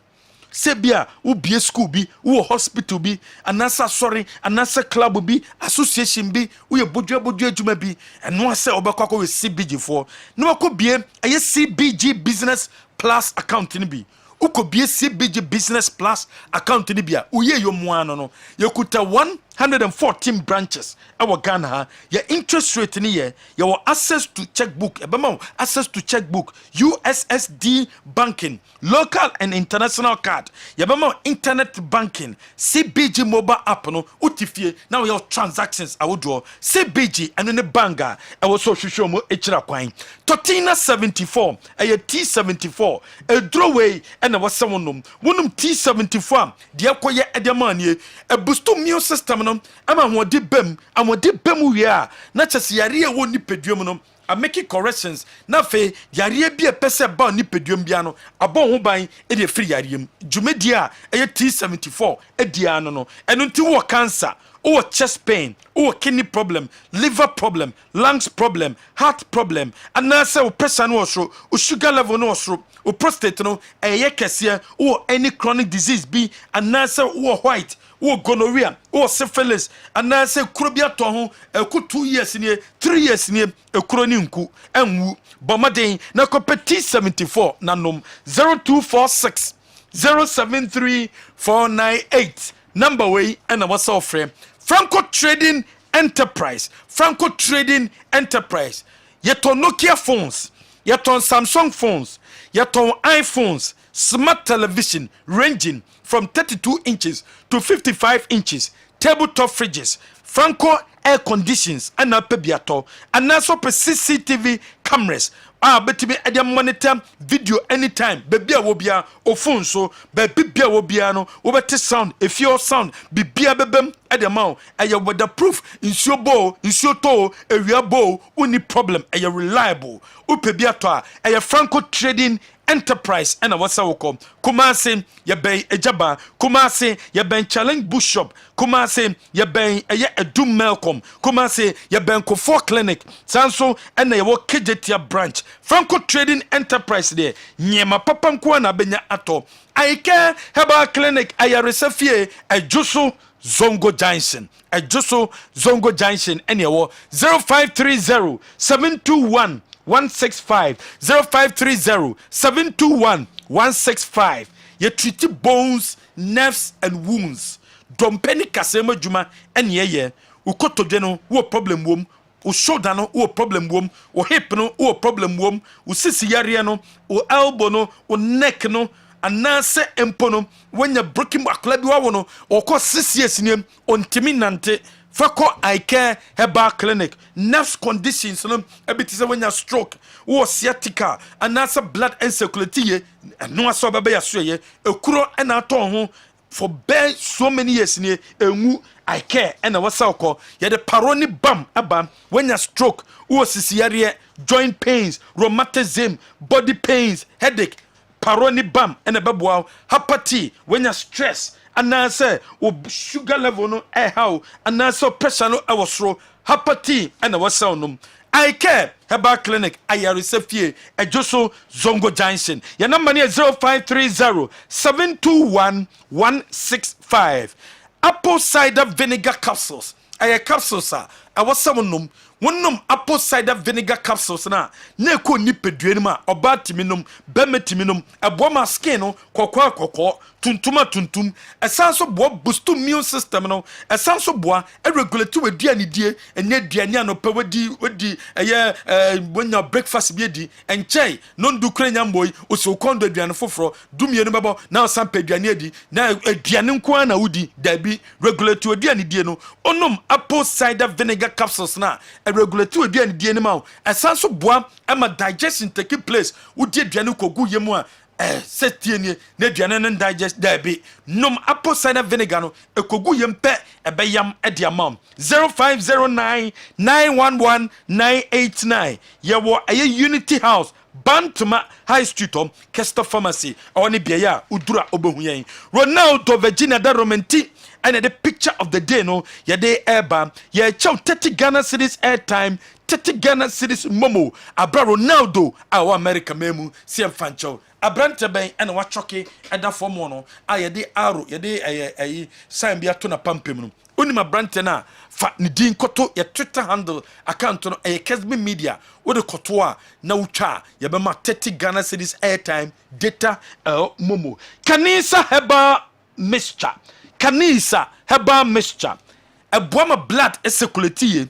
sebia wo bie school bi wo hospital bi anasa sorry anasa club bi association bi wo ye bodua adwuma bi enu ase obekwa we CBG for no akọ bie eye CBG business plus account ni bi uko bie CBG business plus account ni bia uye yo muano no yekuta 114 branches our Ghana ha your interest rate ni ye your access to checkbook ebema access to checkbook USSD banking local and international card yebema internet banking CBG mobile app no utifie now your transactions awodo CBG and ne banga e wo so hwehwe mo echira kwan Totina 74 eye T74 e droway na wasawonom wonum T74 de akoye edemanie e boost immune system no ama hodi bem amodi bem wie a na chese yare e woni peduom no a making corrections na fe yare bi e pese ba ni peduom bia no abon ho ban e de free yare djumedi a eye T74 e dia no eno nti wo cancer or chest pain, or kidney problem, liver problem, lungs problem, heart problem, and now say pressure no so, or sugar level no so, or prostate no, a yekesia, or any chronic disease be, and now say or white, or gonorrhea, or syphilis, and now say crobia tohu, a good 2 years in here, 3 years in here, a chroninku, and woo, Bomadane, na competi 74, nanum 0246 073 498. Number way and what's our frame. Franco Trading Enterprise. Franco Trading Enterprise. Yeton Nokia phones. Yeton Samsung phones. Yeton iPhones. Smart television ranging from 32 inches to 55 inches. Tabletop fridges. Franco air conditions. And a pebiato. And also CCTV cameras. Betimi e monitor video anytime baby wobia o phone so baby bia wobia no wo beti sound if your sound bibia bebem e de ma e ye weatherproof insuo bo insuo to ewia bo uni problem e ye reliable upebia to a ye Franco Trading Enterprise and whatsa woko Kumasi ye ben ejaba Kumasi ye ben challenge bush shop Kumasi ye ben eye edum melcom Kumasi ye ben Kofo clinic sanso and ye wo Kejetia branch Franco Trading Enterprise there nyema papa nko na benya ato aike heba clinic ayaresafie ejuso Zongo Junction ejuso Zongo Junction and ye wo 0530 721 165 0530 721 165. You treat bones, nerves, and wounds. Dompeni kasema juma and ye ukoto deno wo problem wom o shoulder no wo problem wom o hip no wo problem wom o sisi yare no o elbow no o neck no anase empo no when you broken akla bi wa no o ko sisi esinem ontimi nante Fako I care Herbal Clinic. Nerves conditions, no, ebiti when you stroke, or sciatica, and answer blood and circulatory, and no so baby a kuro and a ton for bear so many years near I care and a wasako. Yet the paroni bum abam when you stroke, or siciaria, joint pains, rheumatism, body pains, headache, paroni bum and a babuau, hapati when you stress. And I say, sugar level no how, and I saw pressure no I was through hapati and I was sound. I care Herbal Clinic, I receive a Joso Zongo Junction. Your number is 0530 721 165. Apple cider vinegar capsules. I capsules, sir. I was someone wonom apple cider vinegar capsules na ko nipadua nim a oba timinom bema timinom ebo ma skin no kokko tuntuma tuntum esanso bo boost immune system no esanso bo regulate waduane die enye aduane anopa wadi wonya breakfast bi di enchei non du krenya mboy oso kondo aduane foforo dumie no bebo na osampa aduane adi na aduane nko na wudi dabi regulate waduane die no onom apple cider vinegar capsules na regulate waduane die no ma esanso bo ama digestion take place wudi aduane kogu yemu a setienie na aduane no digest dabi nom apple cider vinegar no ekogu yempe ebeyam ediamam 0509911989 yewo Unity House Bantuma High Street Kessben Pharmacy oni biya udura obehuyen Ronaldo Virginia da romanti and the picture of the day no ye de airban ye chow 30 Ghana cedis airtime 30 Ghana cedis momo abra Ronaldo our America memu siem fancho abrante ben ena wachoke eda form no ayede aro yede sign bia to na pampem no oni abrante na fa ni din koto ye Twitter handle account no Kessben media wo de koto a na utwa ye be ma 30 Ghana cedis airtime data momo kanisa heba mixture kanisa heba mixture eboama blood circulate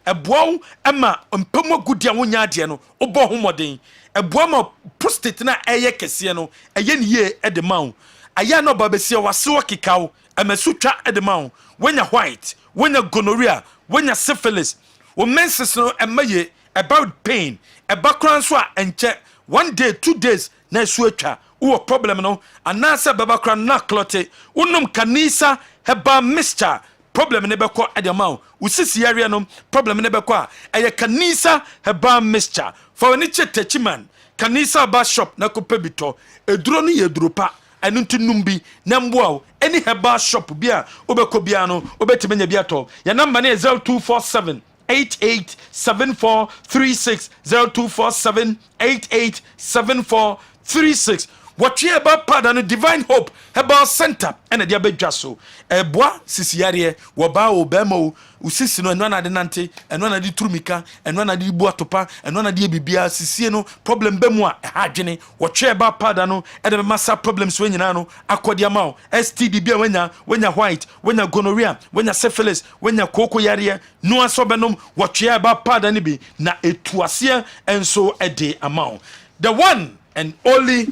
eboa ema mpemo gudia wonya ade no obo homoden eboama prostate na eye kese no eye niye edemawo aya no babesia wasewo kekawo emesutwa edemawo wenya white wenya gonorrhea wenya syphilis wo menses no emaye about pain ebakran so a enche 1 day 2 days na esu atwa wo problem no anase babakran na clote unum kanisa heba mixture problem ne beko edemawo usisi area no problem ne beko a eye kanisa heba mixture for ni chetachiman kanisa ba shop na kopa bito eduro no ye duropa enu ntinumbi na mboa any herbal shop bia obeko bia no obetimenya bia to ya number na 0247 887436 0247887436 what you about pardon divine hope herbal center and the abedwa so eboa sisiare wo ba obemo usisi no enwa na de nante enwa na de turumika enwa na de ibu atopa enwa na de bibia sisie no problem bemu a hadwene wo twa ba pada no e de massa problems we nyina no akodi ama STD bia wenya white wenya gonorrhea wenya syphilis wenya koko yare no asobenom wo twa ba pada ni bi na etuase enso ede ama the one and only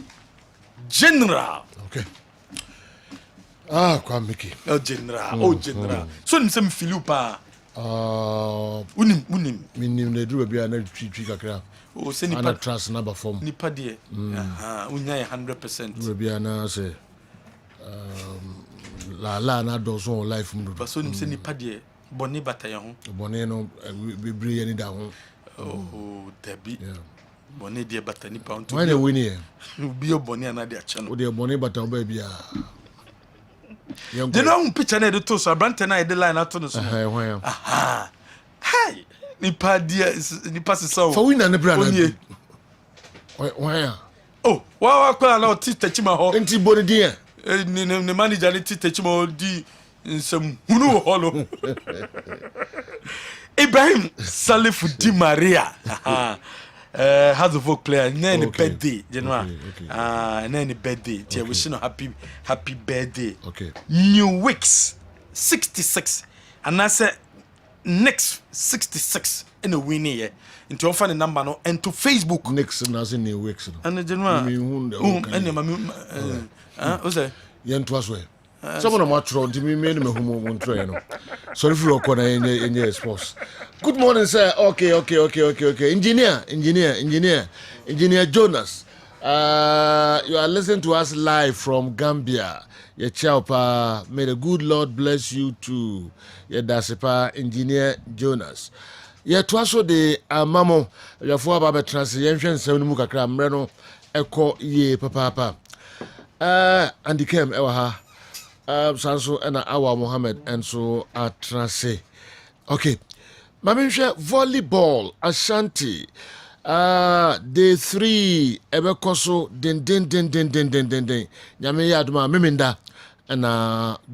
general. Okay. Kwa Mickey. Oh general, general. So nim sem Philipa. Unim. Minim na duru bia na twi kakra. Oh se nipa ana trust number form. Nipa de. Unya 100%. Duru bia na say la na do so life mu. But so nim se nipa de boni bataya ho. Boni no bebre ani da ho. Oh Debbie. Yeah. Boni de batani pa on to. When you win here. Bi o boni ana de acha no. O de boni bata ba bia. They know picture na de to so abrante na de line ato no so. Aha. Hey, nipa dia nipa se so. For win na bra na. Why? Oh, wa kwa na ti tachima ho. Enti boni dia. Ni manager ni ti tachima ho di nsem hunu ho lo. Ibrahim Salifu Di Maria. Has a folk player, any birthday, January. Any birthday. We wish you happy birthday. Okay. New Weeks 66, and I said next 66 in a winning year. Into offer the number no and to Facebook. Next and as in New Weeks. And the January. What's that? Yen twas way. Someone of my throne to me made me whom train. Sorry for your corner in your sports. Good morning, sir. Okay. Engineer Jonas. You are listening to us live from Gambia. Your chaupa. May the good Lord bless you too. Your dasipa, Engineer Jonas. Your twaso de mamo. Your four baba translation 7 mukakra mreno. Eko ye papa. And the came ewa. Sanso and Awa Mohammed and so Atrase. Okay. Mamisha volleyball Ashanti. Day 3 Ebekoso den. Nyame yaduma meminda and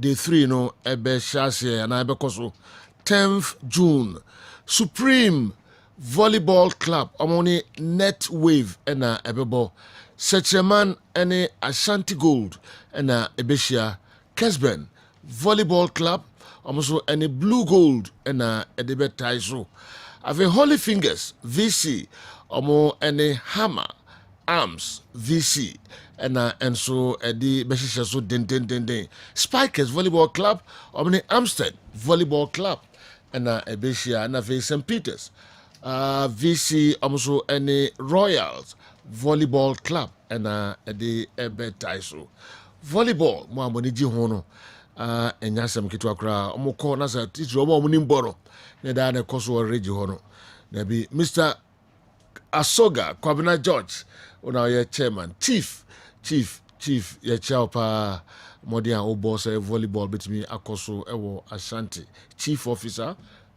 day 3 no Ebe Shase and Ebekoso 10th June Supreme Volleyball Club omoni Net Wave ena ebebo Secheman ene Ashanti Gold ena ebeshia Kessben Volleyball Club omoso ene Blue Gold ena edebe taiso ave Holy Fingers VC omo ene Hammer Arms VC ena enso edi beshisha so den Spikers Volleyball Club omni Amstead Volleyball Club ena ebeshia na ve St. Peters VC almost any Royals Volleyball Club ena edi ebe taiso volleyball mo amoni ji hono enyasem kitu akra omukọ na sa titro mo amuni mboro ne da na koso reji hono na bi Mr. Asoga Kwabena George una ye chairman chief ye chapa modern obo say volleyball betimi akoso ewo Ashanti chief officer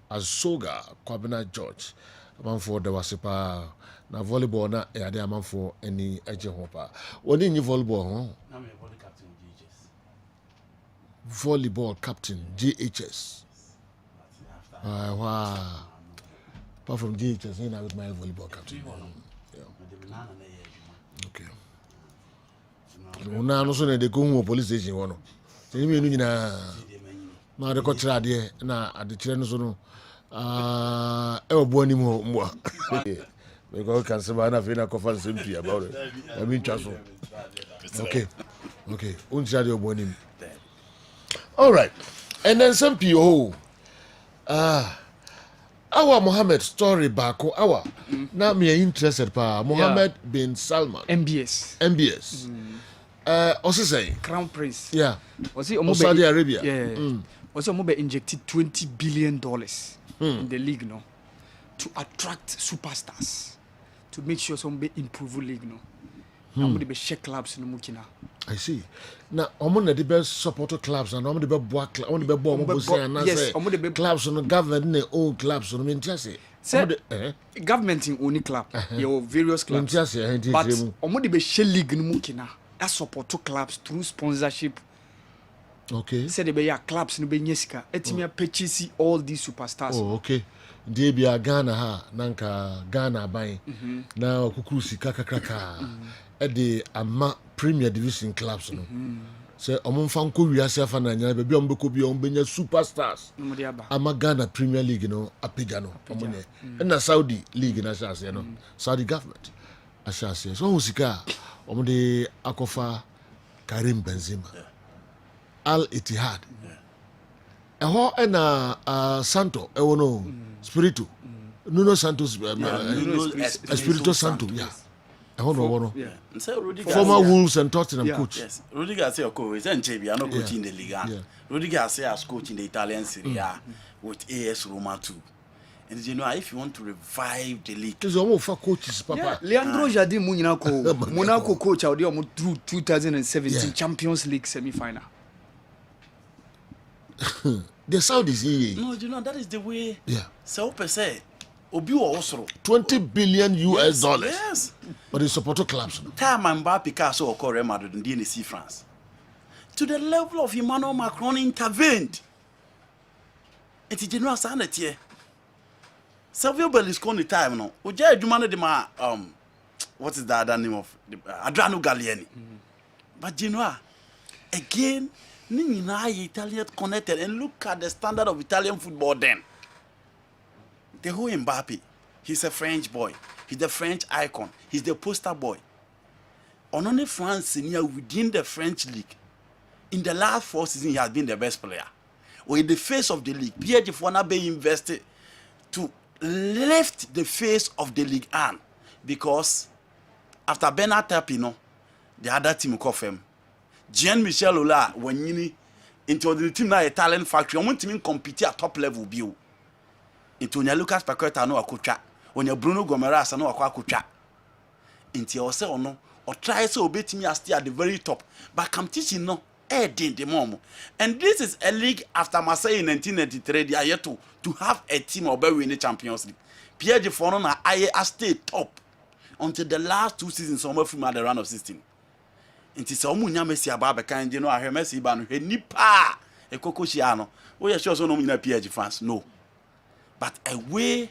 Asoga Kwabena George amanfo da wasepa na volleyball na yade amanfo eni eje ho pa woni nyi volleyball ho na me volley captain GHS volleyball captain GHS wow apart from GHS you know with my volleyball captain okay una no so na de ko hu police station wono teni me nu nyina na de ko kira de na ade kire no so no e obo ani mo mwa because can say na fe na conference MP about it I mean chaso okay unja de obo ani all right and then some people our Mohammed story back our now me interested pa Mohammed bin Salman MBS also say Crown Prince yeah was he Saudi Arabia was he injected $20 billion in the league no to attract superstars to make sure some be improve league no I'm be share clubs no mukina I see now omo na the best support clubs and omo the best boy club omo the best boy omo say and say clubs no government ne own clubs no mean say government in only club your various clubs but omo the be share league no mukina that support clubs through sponsorship. Okay. Said the clubs no be nyesika. Etimi purchase all these superstars. Oh, okay. Dey be Ghana ha nanka Ghana ban. Na kukuru sika kakraka. E de ama Premier Division clubs no. Say omomfa nko wiase afa na nya be ombe ko bi ombenya superstars. Ama Ghana Premier League no apega no. Omone. Na Saudi League na chance no. Saudi government. A chance. So sika omode akofa Karim Benzema. Al Ittihad. Eho ena Santo ewono Spiritu. Nuno Santos Espirito Santo. Yeah. Eho no wono. Former Wolves and Tottenham coach. Yes. Rudiger say coach is Nchebi, I no coach in the Liga. Rudiger say as coach in the Italian Serie A with AS Roma too. And you know if you want to revive the league. There's almost four coaches papa. Leandro Jardim Monaco coach out there through 2017 Champions League semi-final. The Saudis here. No, you know that is the way. Yeah. So per se, Obi also $20 billion US. Yes. But they support clubs. Time Mbappe Picasso or Real Madrid in DNC France. To the level of Emmanuel Macron intervened. It is general sanity. Silvio Berlusconi time no. Oja Edumane de ma what is the other name of Adriano Gallieni. But you know again Italian connected and look at the standard of Italian football then. The whole Mbappe, he's a French boy. He's the French icon. He's the poster boy. Only France senior within the French league. In the last 4 seasons, he has been the best player. Or in the face of the league, Pierre Gifwana be invested to lift the face of the league on. Because after Bernard Tapino, the other team called him. Jean-Michel Ola when yini into the team na a talent factory on team compete at top level bio into nya Lucas Paqueta no akotwa onya Bruno Gomes no akotwa into o se ono or try so obetimi as stay at the very top but competition no din the mom and this is a league after Marseille in 1993 they are yet to have a team or be win the Champions League Pierre Gifwana na aye stay top until the last 2 seasons somewhere from at the round of 16. Inti se omu nya Messi aba be kan je no ahwe Messi ba no hwe nipa ekoko hia no wo ye sure so no mu na PSG fans no but a way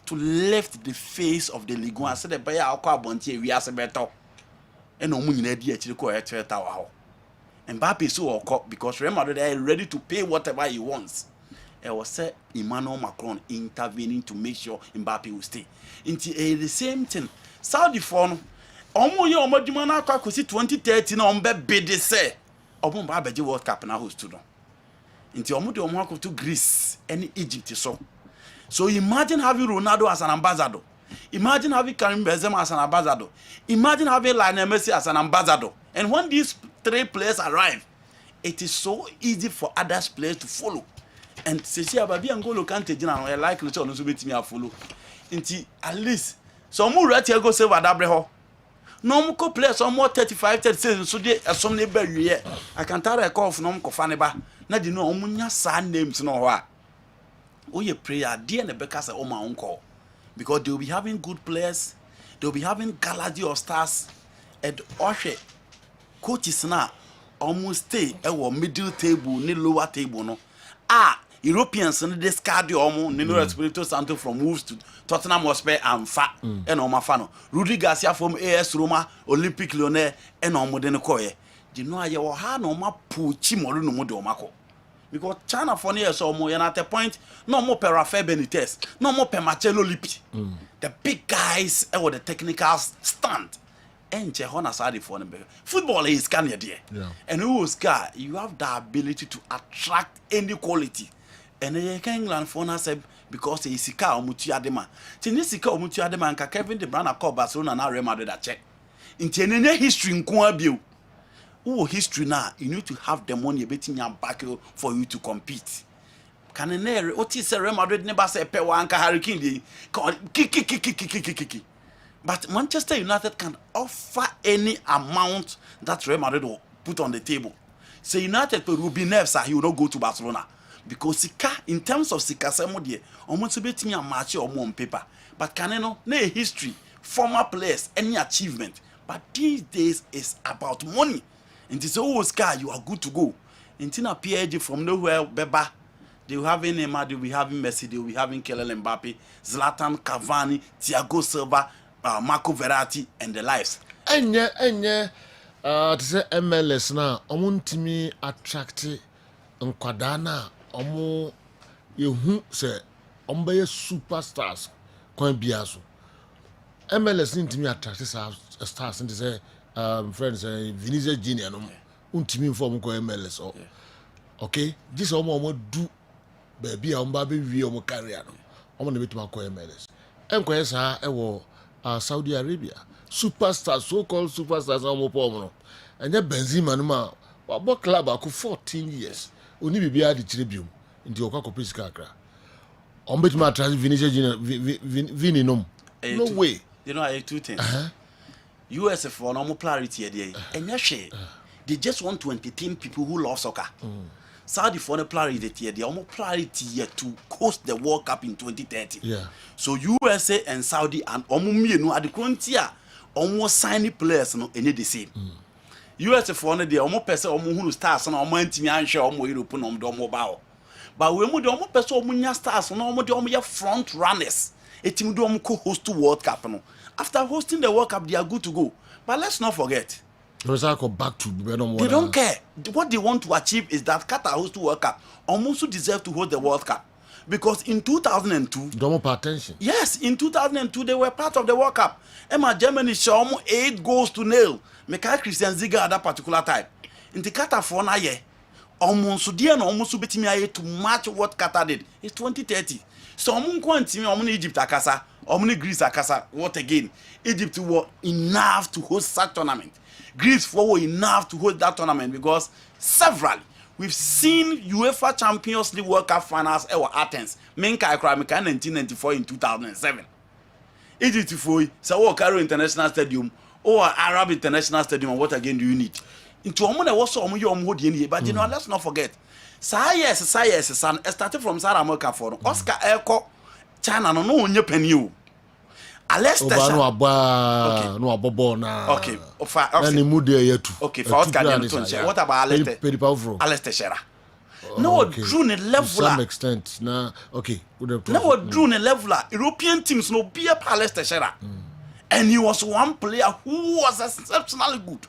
to lift the face of the league. I said the buyer alcohol bonti we as a better. And no money di actually ko e tower. Mbappe so okọ because Real Madrid are ready to pay whatever he wants. It was said Emmanuel Macron intervening to make sure Mbappe will stay. Into the same thing. Saudi phone omo ye omo dwuma na akwa kosi 2030 na ombe bede say omo ba beje World Cup na host no. Into omo de omo akwa to Greece and Egypt so imagine having Ronaldo as an ambassador. Imagine having Karim Benzema as an ambassador. Imagine having Lionel Messi as an ambassador. And when these three players arrive, it is so easy for other players to follow. And Sisi Ababi Angolo Kante Jina no likely to no bit me follow. Inti at least some more right here go save Adabreho. No more players some more 35 36 so dey some neighbor here. I can tell a call for no ko faneba. Na di no omunya sa names no ho a. Oye prayer dear Nebeka say my uncle. Because they will be having good players, they will be having galaxy of stars, and Oshe coaches now almost stay at middle table, ni lower table no. Europeans and discard the Nino Espirito Santo from Wolves to Tottenham Hotspur and Fa and Omafano. Rudy Garcia from AS Roma, Olympic Lyonnais, and Omodene Koye. Do you know I will have no more puchi moru no modo mako. Because China for years or more, and at a point, no more per Rafael Benitez, no more per Marcelo Lippi. The big guys with the technical stand. And Jehona Sadi for them. Football is Canada. And who is guy, you have the ability to attract any quality. And you can England for us because he is Sika or Mutiadema. Tinisika or Mutiadema and Kevin De Bruyne called Barcelona and Real Madrid a check. In any history in Kuabio. History now, you need to have the money betting your back for you to compete. Can a what is a Real Madrid never say pe one hurricane? But Manchester United can offer any amount that Real Madrid will put on the table. So United will be nerves he will not go to Barcelona. Because Sika, in terms of Sika Semodie, almost betting your match or more on paper. But can you know, no history, former players, any achievement. But these days is about money. And it's always car, you are good to go. And Tina PSG from nowhere, Beba, they will have Neymar, they will be having Messi, they will be having Kylian Mbappe, Zlatan, Cavani, Thiago Silva, Marco Verratti, and the lives. To say MLS now, omuntimi attracted nkwadana omu yehu say ombaye superstars kwan biaso. MLS ntimi attracted stars and say friends Vinicius Junior no untimi form ko MLS okay this omo do baby a omba be wi omo career no omo na betima ko MLS enko esa ewo Saudi Arabia superstars so called superstars omo pom no enye Benzema no ma wa club ako 14 years oni bibia de kire biom nti okwa ko pesika akra omo betima attract Vinicius Junior Vini no way you know I two things US for normal clarity there. And they just want to entertain people who love soccer. Saudi for the clarity they almost clarity to host the World Cup in 2030. So USA and Saudi and Omumi at the frontier almost signing players no any the same. US for the almost person who stars on almost team and show almost European on the mobile. But we mu the almost person who stars on almost the front runners. A team do co-host to World Cup no. After hosting the World Cup, they are good to go. But let's not forget. Back to they don't care. What they want to achieve is that Qatar hosts the World Cup almost deserve to host the World Cup. Because in 2002... Don't pay attention. Yes, in 2002, they were part of the World Cup. Emma Germany shot almost 8-0. Michael Christian Ziga at that particular time. In the Qatar for an year, almost to match what Qatar did. It's 2030. So I'm going to Egypt akasa, Greece akasa. What again? Egypt were enough to host that tournament. Greece were enough to host that tournament because several we've seen UEFA Champions League World Cup finals at Athens. Menka Akramika 1994 in 2007. Egypt for so Cairo International Stadium or Arab International Stadium. What again do you need? Into Omona was so but you know, let's not forget. Science, son, started from South America for Oscar Elko, China, no onye penny. Alesta okay. Okay, for Oscar, what about Alesta Shera? Now drew ne to level. some extent. Now, okay. Now drew ne level. European teams no be a Palace Teixeira. And he was one player who was exceptionally good.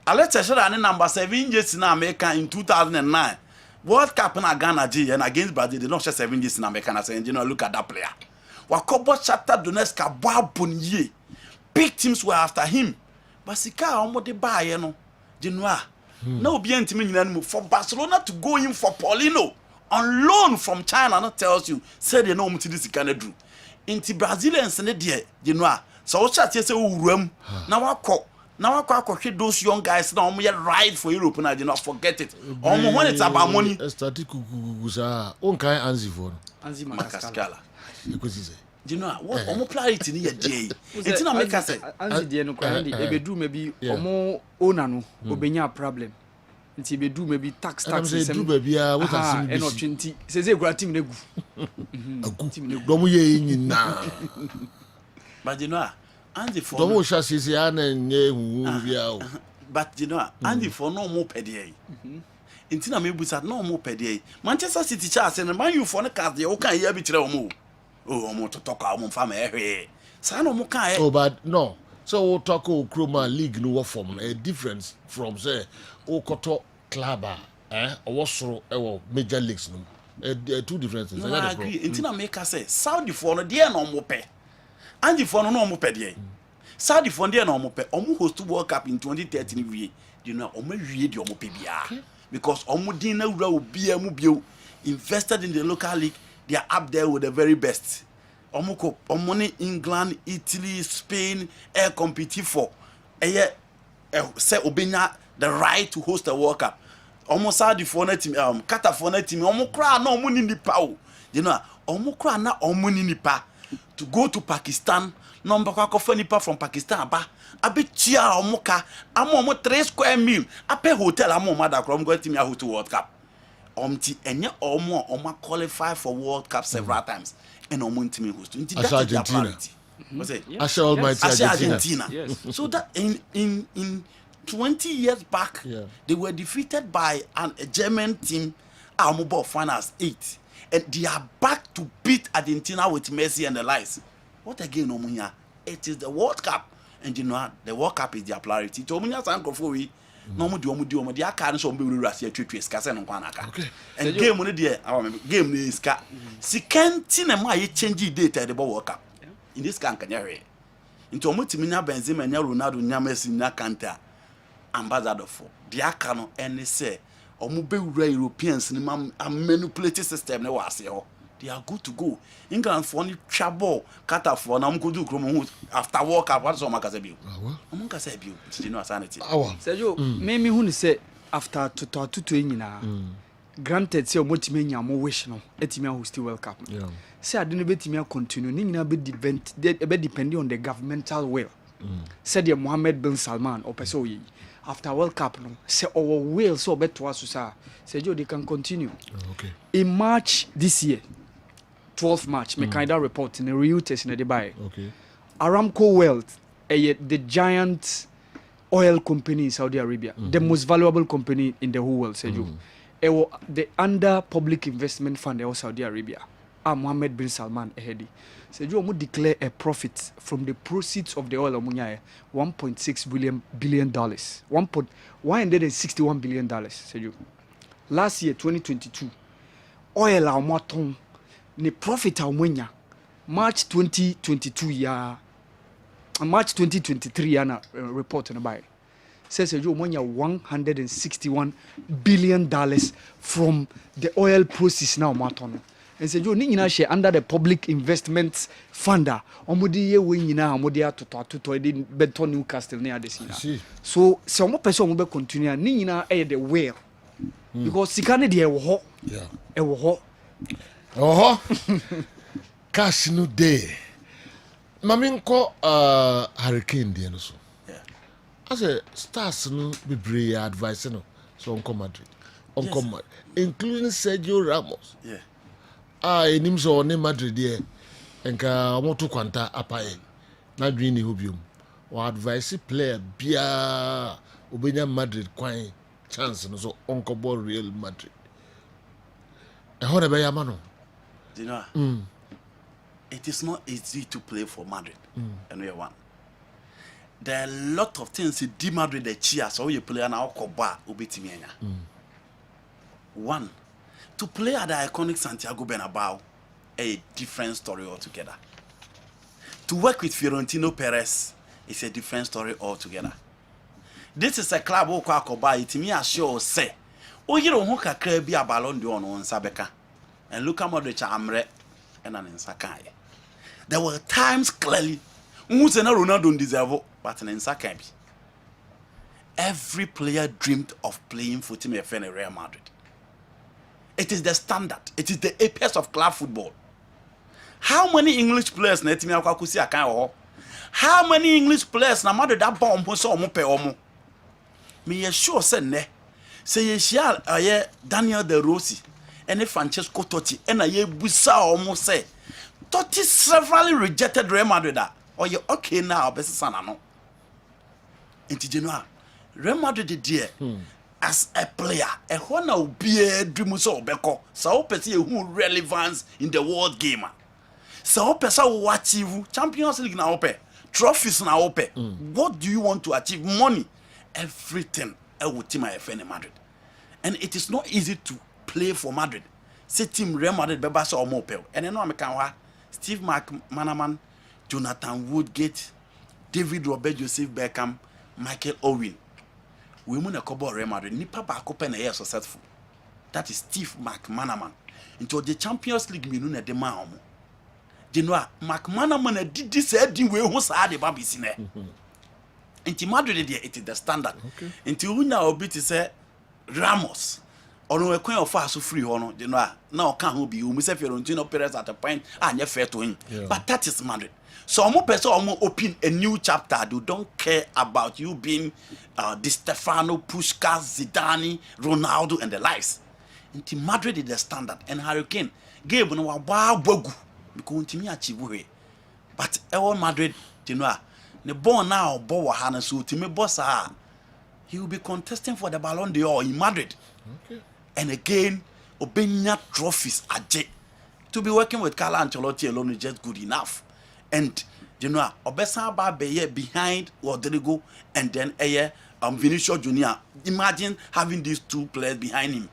Alex Teixeira and number 7 years in America in 2009. World Cup in Ghana G and against Brazil, they don't share 7 years in America. I said, look at that player. Wakobo Shakhtar Donetsk Babunye. Big teams were after him. But Sika almost buy, you know. Now be intimidating for Barcelona to go in for Paulino on loan from China. Not tells you, said they know what this can do. Into Brazilians and the so chat yes room. Now I hit those young guys now ride for Europe and I did not forget it. When it's about money. Static kukuza. Onkai Anzi for. Anzi Makaskala. Because you know what? Omo play it in here day. It's not make us say. Anzi dey no kwa dey ebedu maybe omo owner no obenya problem. Nti ebedu maybe tax do baby what has been 20 say gura team na gu. Team na gu. Domo ye nyina. But you know Andy for Domo sha sisi ana nye hu bia o. But you know Andy for no more pedie. Nti na me busa no more pedie. Manchester City cha say na Man U for no cast dey o kan here bi kire omo. Oh, I'm to talk about family. Oh, but no. So we'll talk about Chroma League no form a difference from say Okoto club or also major leagues no. Two differences. No, I agree. Until I make us say Saudi for no dear no more pay. And for no more pay. Saudi for dear no more pay. Omu host to World Cup in 2013 we. You know, omu read your pay because omu dina will be a invested in the local league. They are up there with the very best. Omoni England, Italy, Spain, compete for. Say Obenya the right to host a World Cup. Almost Saudi for net team, Qatar for net team. Omukra no money ni pa. You know, Omukra na omuni ni pa to go to Pakistan. Number kwa kofa ni pa from Pakistan ba. Abi chia omuka. Amo 3 square meal. Ape hotel amo mada krom go team ya host World Cup. Enye omo qualify for World Cup several times and omo team host. That's Argentina. What's it? Asha Almighty Argentina. So that in 20 years back, they were defeated by a German team at finals 8, and they are back to beat Argentina with Messi and the likes. What again, Omunya? It is the World Cup, and you know the World Cup is their priority. To Omunya Sankofu. No mo di omo dia ka no so mbe wura ase atwetwe ska se no kwan aka and game no dia game no ska sikanti na ma ye change data de World Cup in this kan kanya hwe nti omo timi nya Benzema nya Ronaldo nya Messi nya Kante ambassador for dia ka no ene se omo be wura Europeans ni manipulate system na wase ho. They are good to go. England for any trouble, Qatar for na mko do kromo after World Cup what so maka say bio. Omo say bio. You know sanity. Sergio, me hu ni say after tutu nyina. Granted say omotime nya mo wish no etime host World Cup. Say ade no betime continue ni nyina be depending on the governmental will. Said the Mohammed bin Salman or person yi. After World Cup no say our will so beto aso sa. Sergio they can continue. Okay. In March this year 12th March, me kind of report in a Reuters in the Dubai. Okay. Aramco Wealth, the giant oil company in Saudi Arabia, the most valuable company in the whole world, Sergio. The under public investment fund of Saudi Arabia, Mohammed bin Salman Ehedi. Sergio, we declare a profit from the proceeds of the oil of $1.6 billion. $161 billion, Sergio. Last year, 2022, oil amaton. The profit awanya March 2022 ya March 2023 yana report na buy says you money $161 billion from the oil proceeds now maton and say you ni share under the public investment fund omudi ye we nyina omudi atoto e beto Newcastle na adesina so omo person omo be continue ni nyina the way because sikane de e wo ho cash no day. Maminko hurricane dia no so. As a stars no be advice no so on Madrid. On including Sergio Ramos. Enim so on Madrid there. Enka omoto kwanta apae. Na dream ni hobium. Or advice player bia obenya Madrid kwan chance no so on Real Madrid. ɛhɔ na ɛbɛyɛ ama no. You know, it is not easy to play for Madrid. And we are one. There are a lot of things in Di Madrid the cheer, so you play an alcoba ubitimiana. One, to play at the iconic Santiago Bernabeu, a different story altogether. To work with Fiorentino Perez is a different story altogether. This is a club who alcoba it me assure say, oh you don't hook a crab be a Ballon d'Or on Sabeka, and look at Modric Amre and an Sakai. There were times clearly Ronaldo don't deserve, but in Sakai. Every player dreamed of playing for Team FN in Real Madrid. It is the standard. It is the apex of club football. How many English players na Team Akwakusi akan ho? How many English players na Madrid that bomb so omo pe omo? Me sure say ne. Say yeshia aye Daniel De Rossi and Francesco Totti and aye busa omo say Totti severally rejected Real Madrid that. Or you okay now, best son no. Inti Genoa, Real Madrid did as a player, a honor will be a dream so beko. So pesi who relevance in the world game. So pesa what you Champions League na ope, trophies na ope. What do you want to achieve? Money, everything. I would team my FN Madrid, and it is not easy to play for Madrid. Say team Real Madrid beba so omo and then no mekanwa Steve McManaman, Jonathan Woodgate, David Robert Joseph Beckham, Michael Owen. Women a couple Real Madrid, nipa back open a year successful. That is Steve McManaman. Into the Champions League, me no de ma omo. You know, McManaman did this heading way who saw the baby sine. Into Madrid, it is the standard. Into who now be to say Ramos. Or no queen of fast so free honor, you know, now can't be you, Mr. Fiorentino Perez at a point, and you're fair to him. But that is Madrid. So more person open a new chapter. They don't care about you being Di Stefano, Puskás, Zidane, Ronaldo, and the likes. Into Madrid is the standard, and Hurricane gave no wow bogu because to me achieve way. But all Madrid, you know, the born now, Bowa Hana, so to me, boss, he will be contesting for the Ballon d'Or in Madrid. Okay. And again, Obenya trophies are to be working with Carlo Ancelotti alone is just good enough. And you know, Obesa Babe behind Rodrigo and then Vinicius Junior. Imagine having these two players behind him.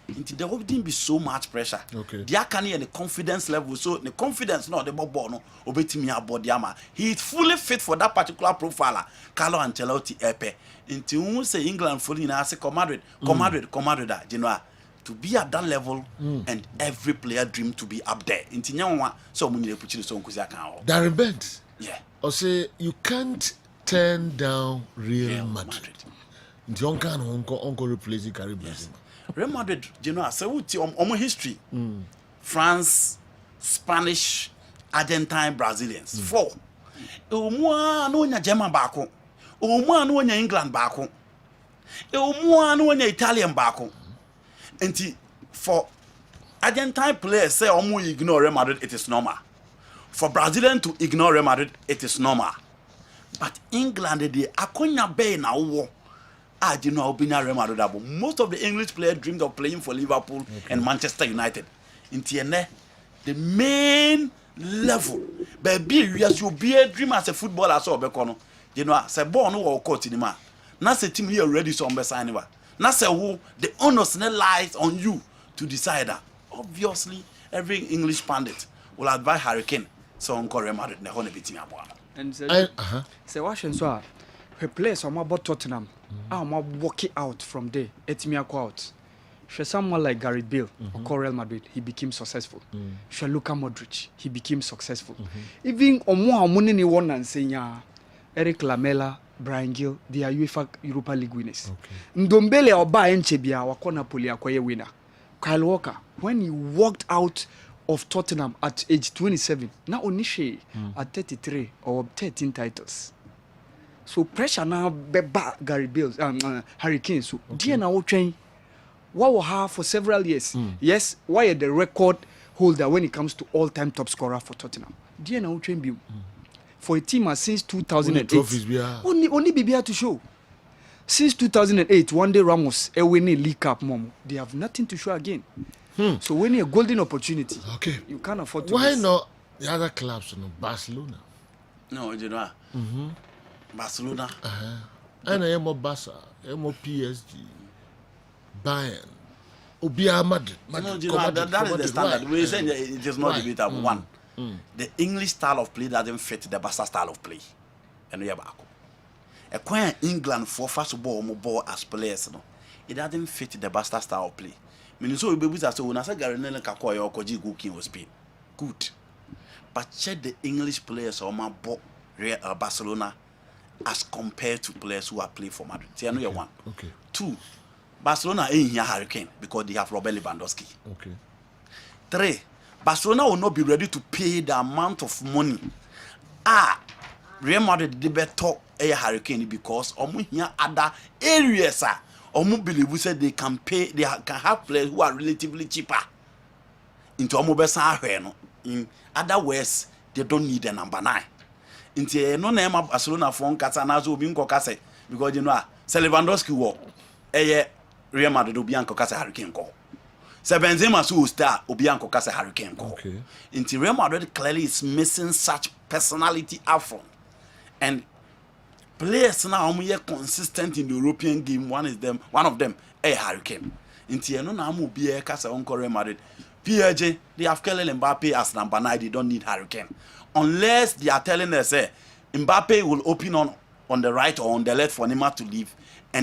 There wouldn't be so much pressure. Okay. The Akani and the confidence level. So the confidence, no, the Bobono, Obetimi Abodiama. He is fully fit for that particular profiler. Carlo Ancelotti Epe. Until we say England fully in say Madrid, you know. To be at that level and every player dream to be up there. Inti nyanwa so muni de puchi so nkuzi akan. Darren Bent. Yeah. Or say you can't turn down Real Madrid. Inti onka no onko replace Karim Benzema. Real Madrid, you know, say uti omo history. France, Spanish, Argentine, Brazilians. 4. Omo no nya German baako. Omo no nya England baako. Omo no nya Italian baako. And for Argentine players say omo ignore Real Madrid, it is normal. For Brazilian to ignore Real Madrid, it is normal. But England they akonya bay na wo. You know Real Madrid. Most of the English players dreamed of playing for Liverpool and Manchester United. In TNA, the main level, baby, yes, you be a dream as a footballer so bekono. You know, say born no court in ma. Na say team here already so sign anyway. Now say who the onus lies on you to decide that. Obviously, every English pundit will advise Hurricane so on Real Madrid ne hone beating aboa. And say what so her players are about Tottenham. I'm walking out from there. Etimi out. She someone like Gareth Bale or Real Madrid, he became successful. She Luka Modric, he became successful. Even Omo Amuni ni one and saying Eric Lamela, Brian Gill, they are UEFA Europa League winners. Ndombele oba enchebia wako Napoli akwaye winner. Kyle Walker, when he walked out of Tottenham at age 27, now Onishe at 33 or 13 titles. So pressure now beba Gary Bales, Hurricanes. So dear now train what will have for several years. Yes, why are the record holder when it comes to all-time top scorer for Tottenham? Dear now train bill. For a team since 2008. Only BBR to show. Since 2008, one day Ramos winning League Cup, mom. They have nothing to show again. So when you a golden opportunity, Okay. you can't afford to Why miss. not the other clubs, Barcelona? No, you know. Barcelona. And I am a Barca, I am a PSG, Bayern, Obia Madrid. No, you know, that is the standard. We say it is not debatable. One, the English style of play doesn't fit the Barca style of play. And we are back. A quite England for first ball as players, no, it doesn't fit the Barca style of play. So we say when I say Gary Neville Kakoy or Koji Gukin was Spain, good. But check the English players or my Barcelona as compared to players who are playing for Madrid. See, I know you one. Okay. Two, Barcelona ain't here Hurricane because they have Robert Lewandowski. Okay. Three, Barcelona will not be ready to pay the amount of money. Real Madrid did better a Hurricane because here other areas believe we said they can pay, they can have players who are relatively cheaper. Into in other words, they don't need a number 9. Into no name of Barcelona phone Casanazo Binko Case because you know Lewandowski war Real Madrid Obianco Casa Hurricane call. Benzema so star Obianco Casa Hurricane call. Okay. Into Real Madrid clearly is missing such personality up front. And players now are consistent in the European game. One of them, a Hurricane. Into no na be a Casa on Real Madrid. PSG, they have Kylian Mbappe as number 9. They don't need Hurricane. Unless they are telling us, Mbappe will open on the right or on the left for Neymar to leave,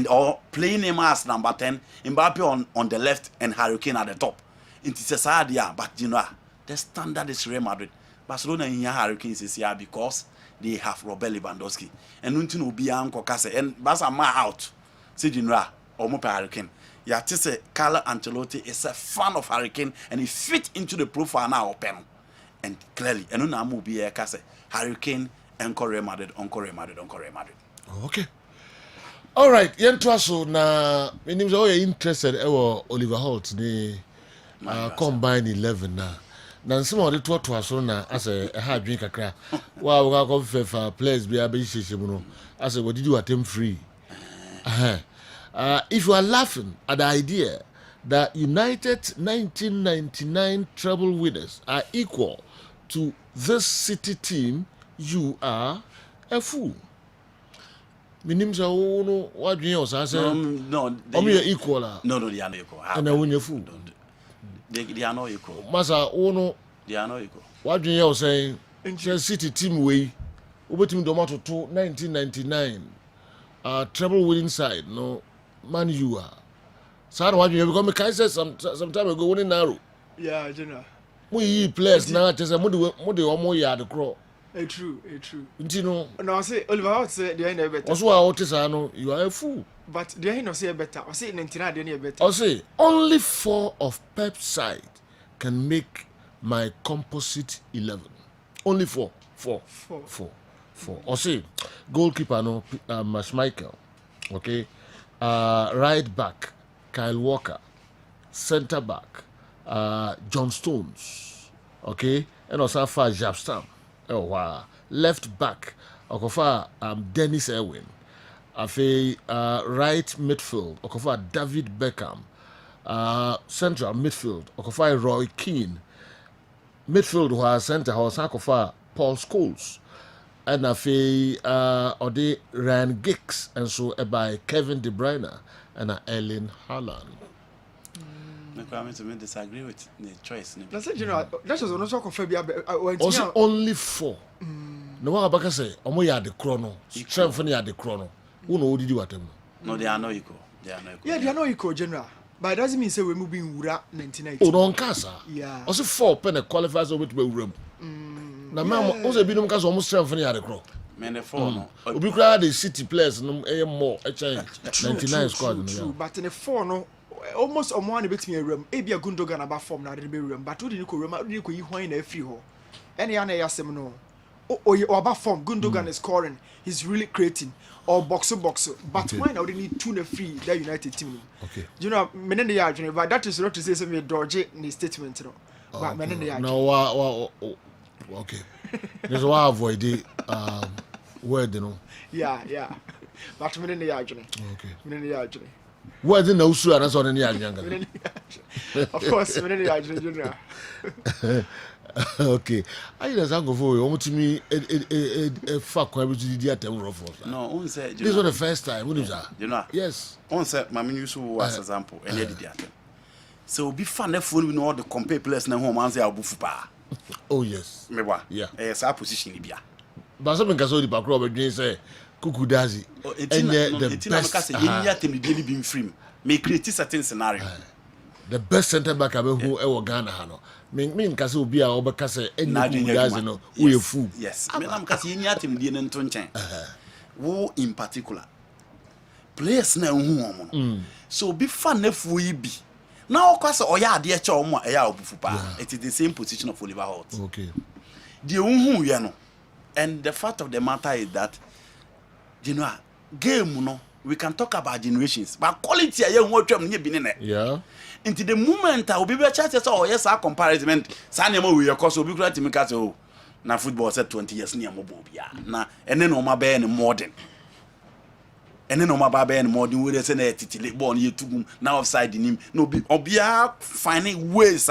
or play Neymar as number 10, Mbappe on the left and Hurricane at the top. It's a sad idea, but you know, the standard is Real Madrid. Barcelona in here Hurricanes is here because they have Robert Lewandowski. And Untin will be Uncle Casse and Barca out. See, you know, or more Hurricane. Yeah, to say Carlo Ancelotti is a fan of Hurricane and he fit into the profile now open. And clearly, and now will be a Casse Hurricane, Encore Real Madrid, Encore Real Madrid, Encore Real Madrid. Okay. All right. Yentraso na menim so you interested Oliver Holt the combine 11 na. Na nsema ode to aso na as a hard drink kakra. Wa we go for players be abishishim no. As a did you attempt free. If you are laughing at the idea that United 1999 treble winners are equal to this City team, you are a fool. Minim say no what you say no they are equal. No, they are not equal. And I win your fool. They are not equal. Masa no they are not equal. What you saying? City team way over team Domato to 1999 treble winning side no man you are. So what you become a say some time ago winning narrow. Yeah, general. We players now just a mode or yard crow. True. You know, No, I say Oliver Hart say they ain't better. also what is I know you are a fool. But they ain't no say better. I say 99 they ain't better. I say only 4 of Pep's side can make my composite 11. Only 4. I say goalkeeper no Schmeichel. Okay. Right back Kyle Walker. Center back John Stones. Okay. And also for Jabstam. Oh wow. Left back Okofa Dennis Irwin. Right midfield Okofa David Beckham. Central midfield Okofa Roy Keane. Midfield was center was Okofa Paul Scholes. And Ode Ryan Giggs and so by Kevin De Bruyne and Erling Haaland. I disagree with the choice. That's it, general. That's just also confirm. Also only 4. No one about say omo ya the chrono. Strength ya the chrono. Who know did you at them? No, they are not equal. Yeah, they are not equal, general. But it doesn't mean say we're moving Ura 1990. Oh, don't casa. Yeah. Also 4 pen qualifies over to be room. Na man also be no case almost strength ya the chrono. Men the 4 no. Obi cry the City players no more a change. 99 squad. True. But in the 4 no almost on one bit me a room. Ebi a Gundogan about form na the room. But we didn't go room. We didn't go in free ho. Any other yasem no. Or about form Gundogan is scoring. He's really creating. Or boxer. But why now they need 2 free that United team. Okay. You know, menen the yard, but that is not to say some dodgy in the statement. But menen the yard. No, okay. There's why avoid the word, you know. Yeah. But menen the yard. Okay. Menen the yard. Where the no sure and that's on the yard younger. Of course, we need to junior. Okay. I just go for you. Want me a fuck where we did at the rough. No, on say This was the first time. What is that? You know. Yes. On say my use as example and did that. So be fan the phone we know the compare players na home answer abufu pa. Oh yes. Me wa. Yeah. Sa position ni bia. But some can so the back row be say Kuku Dazi. And the best yenya temidie bi mfrim. Me create certain scenario. The best center back who ever Ghana ha no. Me nka se obi a obeka se enyi Kuku Dazi no we a fool. Yes. Me na mka se yenya temidie ne nto nchen. Wo in particular players na hu omo no. So be fan na fu yi bi. Now, of course, Oya ade eche omo eya obufu pa. It is the same position of Oliver Holt. Okay. The unhu you know. And the fact of the matter is that you know game no we can talk about generations but quality aye hu atwam nye bi ne. Yeah. Into the moment obi be chat say oh yes our comparison sa na we cause obi kura timi ka say oh na football said 20 years ne mo bo bia. Na ene no ma be ne modern. And then on my baby and more than we say na titile ball ye tugum now offside him no be obia finding ways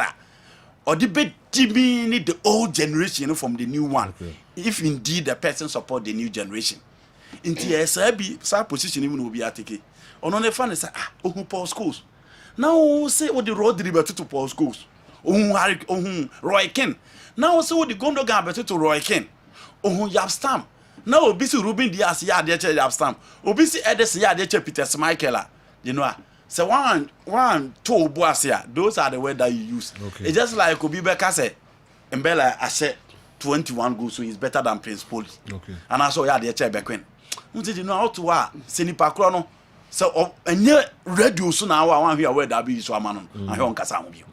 or the bit Jimmy need the old generation from the new one. Okay. If indeed the person support the new generation into SIB side position even will be atake on the fan say Paul schools now say what the road river to Paul schools Harry Roy Ken now say what the Gondogan to Roy Ken Yabstam. Now obisi Ruben Diaz ya de che Abstam. Obisi Edes ya de che Peter Schmeichel. You know. So one two boasia. Those are the words that you use. Okay. It's just like Obi Beka say Mbella I said 21 goals so he's better than Prince Poli. Okay. And I saw ya de che Bekwen. You know how to wa senipa kro no. So enye radio so na wa hwe word that be so amano. And he on kasa mo bi.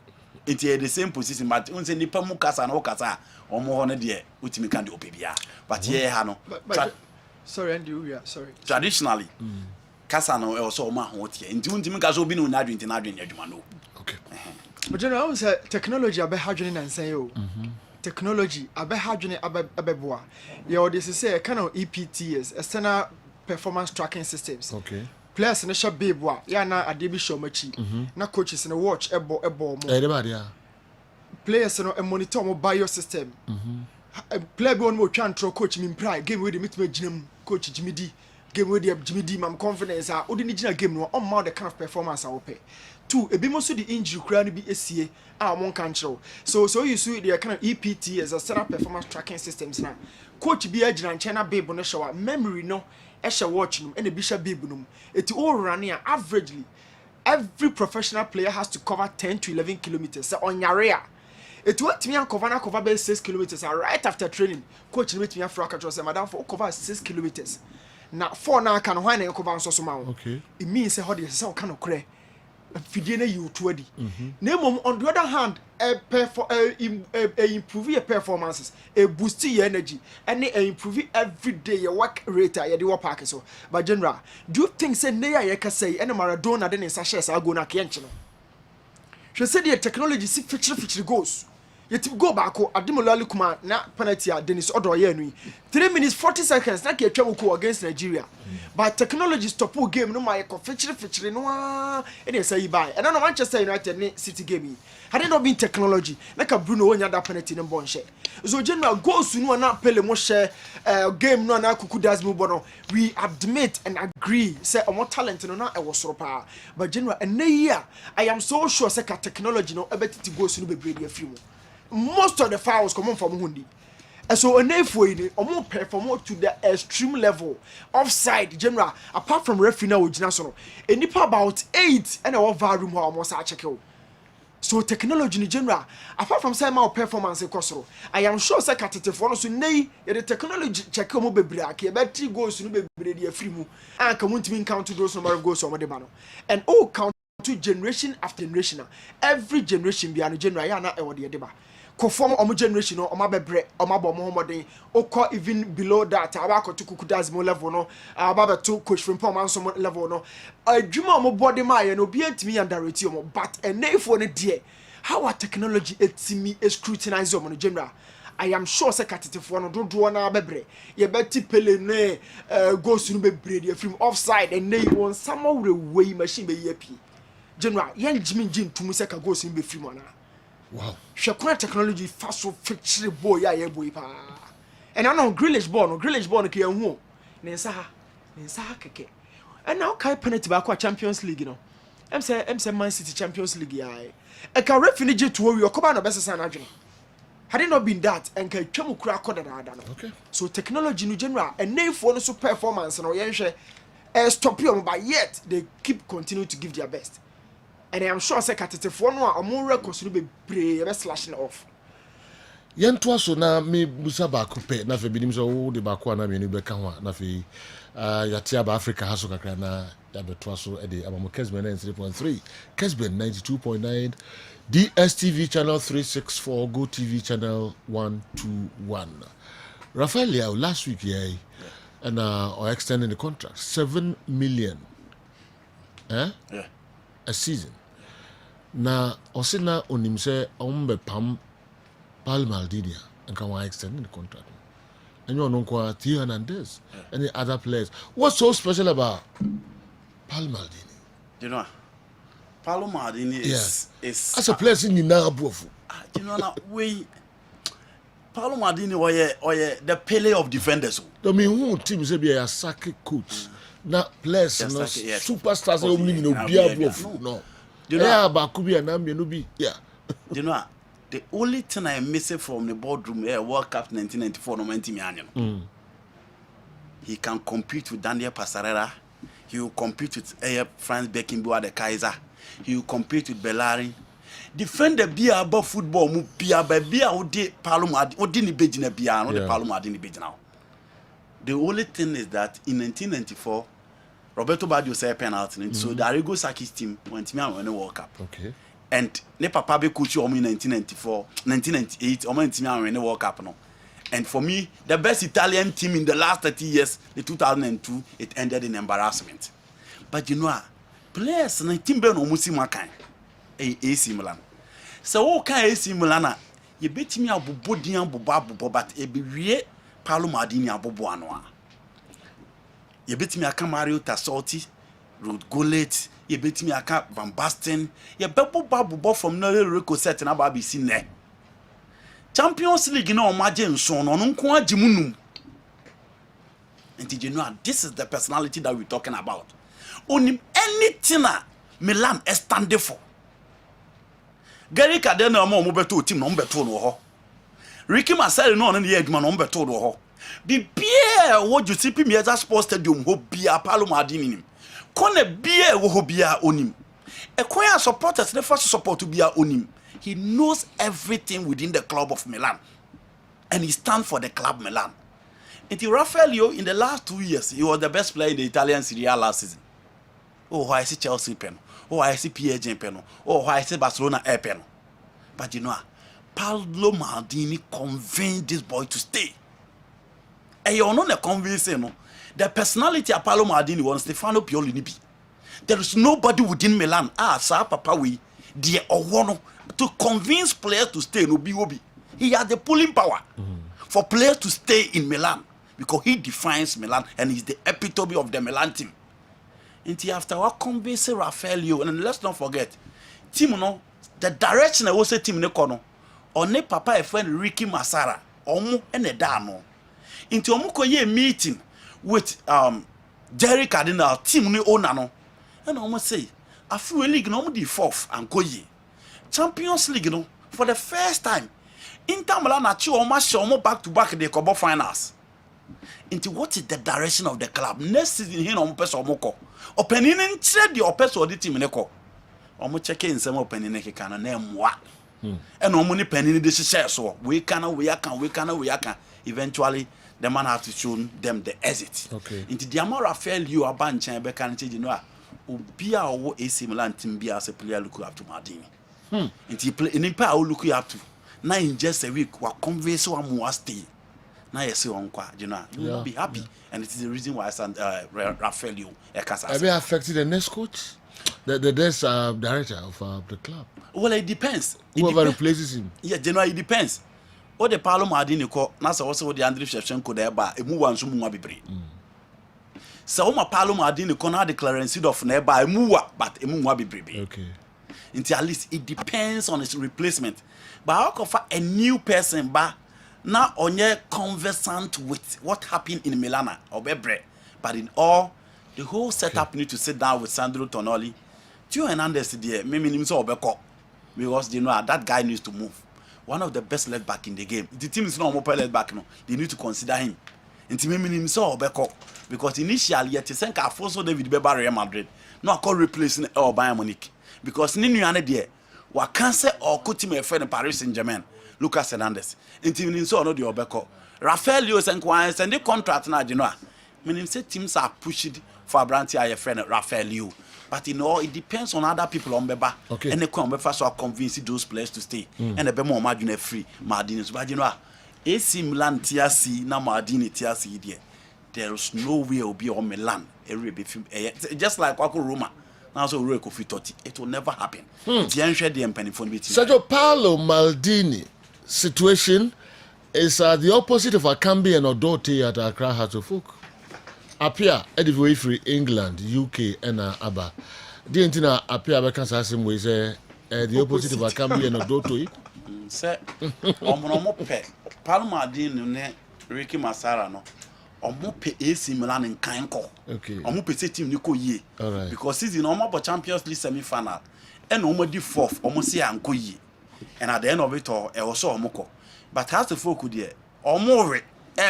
It's the same position but unse nipa mu kasa na o kasa omo ho ne de utimi kan de opebia but here ha no sorry and you sorry traditionally kasa no also ma ho tie nti untimi kasa obi no na adwenti na adwen adwuma no. Okay. But you know say technology abe hadwene nansan yo technology abe hadwene abeboa ye this say kind of EPTS external performance tracking systems. Okay. Players na sha babe wa ya na ade bi show machi na coaches na watch ebo mo everybody yeah. Players no monitor mo bio system player bi on mo twa ntro coach mi pride game we dey meet me ginam coach Jimmy D game we dey Jimmy D mam confidence a odi ni gina game no on ma the kind of performance a wo pe two ebi mo so the injury kura no bi esie a mo kan kiro so you see the kind of EPT as a standard performance tracking systems na coach bi agina nche na babe no show memory no esha watch no and ebisha babe no eti all run averagely every professional player has to cover 10 to 11 kilometers so on yarea it what me cover by 6 kilometers right after training coach me me afro control say madam for cover 6 kilometers na 4 na kan why na cover so ma okay it means say how dey say kan okre fidie na you to adi na mom on the other hand improve your performances boost your energy and improve every day your work rate ya dey work park so but general do you think say na ya ka say and Maradona dey in sachets go na kenche no she said the technology see feature goals yet go back Adimolali Kuma na penalty a Dennis Odoye no 3 minutes 40 seconds na ke atwa ko against Nigeria but technology stop game no my feature no e dey say buy and no Manchester United ni City game had it not been technology like a Bruno wonya that penalty no bon share so general goals no na Pele mo share game no na Kuku das mo bono we admit and agree say omo talent no na e was pa but general and year I am so sure say ka technology no ebetiti goals no be brady afimu most of the fouls come from Hundi. And so a nefwe omo perform to the extreme level offside general apart from referee na ojina so no enipa about 8 and our VAR room how almost check out. So technology in general apart from say my performance ekosoro I am sure say katetefo no so nei the technology check omo bebre aka be goals no bebre dey free mu anka muntimi count those number of goals omo de ba no and all count to generation after generation every generation be an general ya na e wo de ba conform omo generation no omo bebre omo bo mo homoden okọ even below that abako to Kuku das mo level no ababa to coach Frimpong man so level no adwuma omo body ma ye no bi antimi underrate omo but enefo no de how our technology etimi scrutinize omo no general I am sure say katetefo no dodo na bebre ye beti Pele ne goals no bebre de from offside and nei won some way machine be ye pi general yen jimin jin tumu se ka go sin be free mana wow hwe kuna technology fast so fetchire boy ya ye boy pa and I know grillage ball no ke hu ne nsa ha keke and now kai penalty ba kwa Champions League no em say Man City Champions League ya e ka referee je to wi okoba no besesa na adwene had it not been that and can twam kura koda da no okay so technology no general and name so performance no yen hwe stop you but yet they keep continue to give their best and I am sure say katetefo no a omo records no be brave be slashing off yɛntoa so na me busa baako pɛ na afei binim sɛ wode baako a na mmienu bɛka ho a na afei yɛte aba Africa ha so kakra na yɛabɛtoa so de aba mo Kessben 93.3 Kessben 92.9 DSTV channel 364 Go TV channel 121 Rafael Leao last week and or extending the contract 7 million a season na ɔsena onim sɛ ɔmbɛ pam Paul Maldini and can extend the contract. And you know, Theo Hernandez and the other players. What's so special about Paul Maldini? You know, Paul Maldini is as a player in now above. You know, Paul Maldini or the Pele of defenders. I mean, who team say be a Saki coach? Not players, no superstars. No. You know, Bakubi and Nambi, yeah. You know. The only thing I miss from the boardroom World Cup 1994 no Manti he can compete with Daniel Passarella. He will compete with Franz Beckenbauer the Kaiser. He will compete with Bellerin. Defend the beer above football mu beer by beer who did Paloma or didn't be in a beer, not the Paloma didn't be now. The only thing is that in 1994 Roberto Baggio said penalty, so the Arrigo Sacchi's team went to win the World Cup. Okay. And ne papa be coach in 1994, 1998, or in the World Cup no. And for me, the best Italian team in the last 30 years, the 2002, it ended in embarrassment. But you know, players na team be no musi makan. AC Milan. So what kind AC Milan? You bet me abubo dian bubo but e be wie Paolo Maldini abubo ano. You bet me aka Mario Tassotti, Ruud Gullit. You bet me aka Van Basten. You bebo babu from no Rico set na ba be seen there. Champions League no imagine so no nko agimunum. And did you know this is the personality that we're talking about? Only anything Milan is standing for. Gary Cadena mo beto team no beto no ho. Ricky Marcel no the edge man no beto no ho. Be beer what you see Premier Sports Stadium ho bia Paolo Maldini. Kone beer wo ho bia onim. E koya supporters the first support to bia onim. He knows everything within the club of Milan. And he stands for the club Milan. Until Rafael in the last 2 years, he was the best player in the Italian Serie A last season. Oh, I see Chelsea pen. Oh, I see PSG pen. Oh, I see Barcelona pen. But you know, Paolo Maldini convinced this boy to stay. And you're not convincing, the personality of Paolo Maldini was Stefano Pioli. There is nobody within Milan. Sir Papa we, dear Owono, to convince players to stay in Obi. He has the pulling power for players to stay in Milan because he defines Milan and he's the epitome of the Milan team. Until after what convince Rafael, and let's not forget, team the direction I was say team ne kono, or ne papa a friend Ricky Masara, omu and a dano. Into omuko ye meeting with Jerry Cardinal team ne onano, and almost say I feel league no the fourth and go ye. Champions League for the first time. Inter Milan achieve almost back to back the Copa finals. Into what is the direction of the club? Next season here on person omoko. Opening trade the person the team neko. Omo check in some opening can name what. And omo penny the share so we can. Eventually the man has to show them the exit. Okay. Into the amount Rafael you are ban chan be can you know Ubia or AC Milan team be as a player look up to Maldini. Into play in I will look you up to. Now in just a week, we convince one more stay. Now you see on you know, you will be happy, and it is the reason why I stand Rafael Have you affected the next coach, the next director of the club? Well, it depends. Whoever replaces him. Yeah, generally it depends. What the Paolo Maldini call, now also the Andriy Shevchenko there, but a move on some more be So my Paolo Maldini corner the clearance of nearby Mua, but Emua be brebe. Okay. Until at least it depends on his replacement. But how offer a new person but now on your conversant with what happened in Milana or Bebre. But in all, the whole setup need to sit down with Sandro Tonali. Tio Hernandez there, maybe so Obeko. Because they know that guy needs to move. One of the best left back in the game. The team is not more left back no. They need to consider him. Until maybe so Obeko. Because initially yet to send Alfonso David Beba Real Madrid. No I call replacing Bayern Munich. Because Ninu Yane there, wa cancel or cut him a friend in Paris Saint-Germain, Lucas Hernandez. Until so no the Obeko. Rafael Leo send the contract now, you know. Meaning say teams are pushed for a brand here, friend Rafael Leo. But you know, it depends on other people on Beba. Okay. And they come Beba so convince those players to stay. And the Bema margin free, Mardini. But you know, AC Milan TRC, now Mardini TRC there. There is no way it will be on Milan. Just like Wako Roma. Now so it will never happen. Sergio Paolo Maldini situation is the opposite of Akambi and Odote at Accra Hearts of Oak. Appear anyway free England, UK and Abba. The Intina appear because as him we say the opposite of Akambi and Odote. Say Omo Paolo Maldini ne Ricky Masara no. Omo pe AC Milan in Kanko. Okay. Omo pe team ni ko yie. All right. Because season omo for Champions League semi-final. And omo di fourth, omo say anko yie. And at the end of it all, e also omo ko. But has the folk there, omo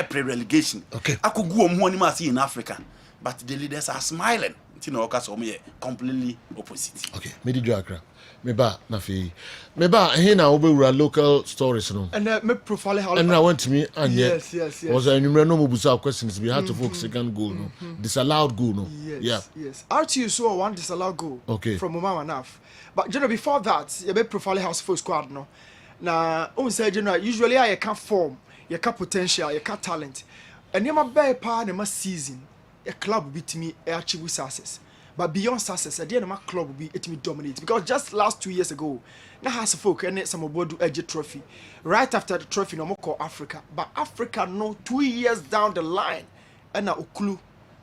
pre-relegation. Okay. I could go omo anima see in Africa. But the leaders are smiling. You know, because omo completely opposite. Okay. Me di Accra. Meba nafi. Meba here now we were local stories no. And me profile how. And I went to me and yes. was a numero no mubusa questions. We had to focus second goal no. Disallowed goal no. Yes. RTU saw one disallowed goal. Okay. From Mama Naf. But you know before that, you be profile house full squad no. Now, on say general usually I can form, you can potential, you can talent. And you ma be pa na season, a club beat me achieve success. But beyond success, at the end of my club will be it me dominate. Because just last 2 years ago, now has a folk and some about do edge trophy. Right after the trophy, no more call Africa. But Africa no 2 years down the line. And now Okulu,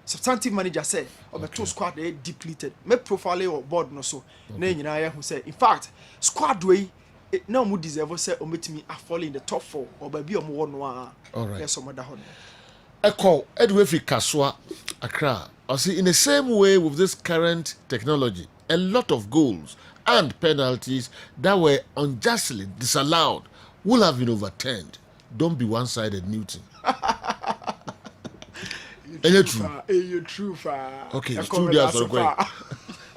substantive manager said, the two squad they depleted. Me profile or board no so. Then you know who said, in fact, squad way it no more deserve say or meet me I fall in the top 4 or baby or more no. All right. Yes, some other one. Echo Edwefi Kaswa Accra. I see in the same way with this current technology, a lot of goals and penalties that were unjustly disallowed will have been overturned. Don't be one-sided, Newton. You true. Okay, it's 2 days ago.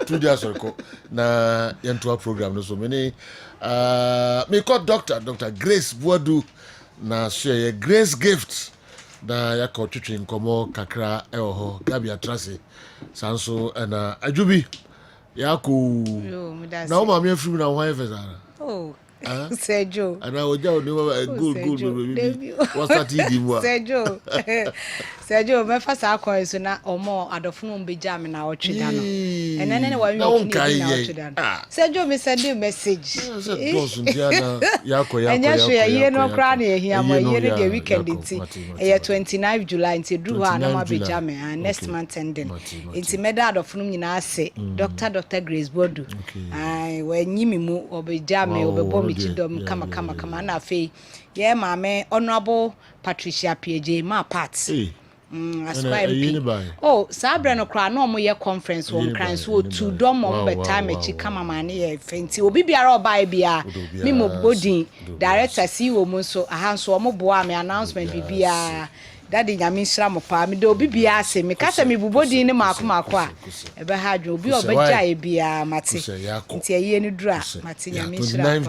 2 days ago. Na yantua program no so many. Me call Dr. Grace Boadu na share Grace Gift. Na ya ko twetwe nkomo kakra ewo ho Gabi Atrase sanso na Ajubi ya ko na o ma me afiri na ho efezara oh Sergio ana oja o ni good baby what's that di mo Sergio me fa sa akọ so na omo adofunu mbeja me na otweda no enene wa wi okini na otweda no Sergio me send you message enya so ye no kra na ehia mo ye the weekend ti e 29 July nti dru ha na ma beja me next month ending nti meda adofunu nyina ase Dr. Grace Bodu ai wa nyimi mu obeja me obebo me chidom kama na fe ye maame honorable Patricia PJ ma part oh sabre no kra no mo ye conference won kran so to dom mo beta mechi kama mane ye fenti obi biara obai bia me mo bodin director CEO mo so aha so mo boa me announcement bibia daddy nyame nhira mo pa me de obi bia se me kasa me bubodin ne mako a e be ha dwo obi obeja e bia mate nti aye ni dura mate nyame nhira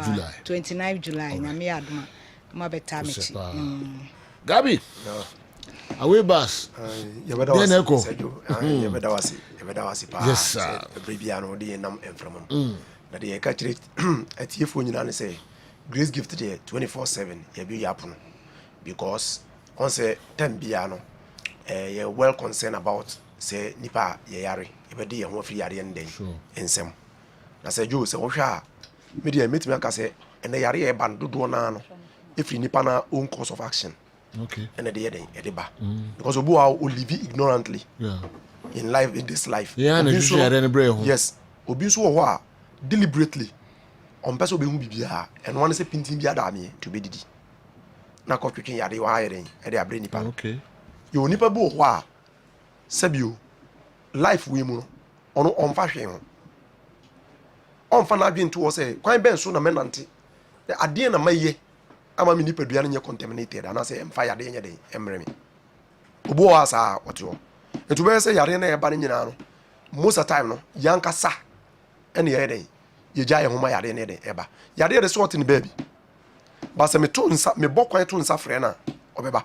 29 July nyame adoma mo beta mechi Gabi away bus you better was pa yes sir baby no dey nam enframa na dey ka kire atiefo nyina ne say Grace Gift dey 24/7 ya bi yapono because on say time bia no you well concerned about say nipa ye yare e be dey ho afiri yare nden ensem na say jo say wo hwa media metimi aka say ene yare e ban dodo na no efiri nipa na own course of action Okay. And the day ediba. Because obu a live ignorantly. Yeah. In life, in this life. Yeah, and yes. Obi so wa deliberately. On person be hu bibia and one say pintin bia da me to be didi. Na ko twetwen yade wa ayere e de abre nipa. Okay. Yo nipa bi ho a sabio life we mu no ono on fa hwe ho. On fa na adwen to say kwan ben so na menante. Ade na maye ama me nipa dua no nye contaminated ana say emfa yade nye den emre me. Obo wa sa oto. Etu be say yade na e ba nyina no most of time no yankasa ene ye den ye gya ye homa yade ne den eba. Yade de sort ni baby. But se me to nsa me bokwan to nsa frɛ na obeba.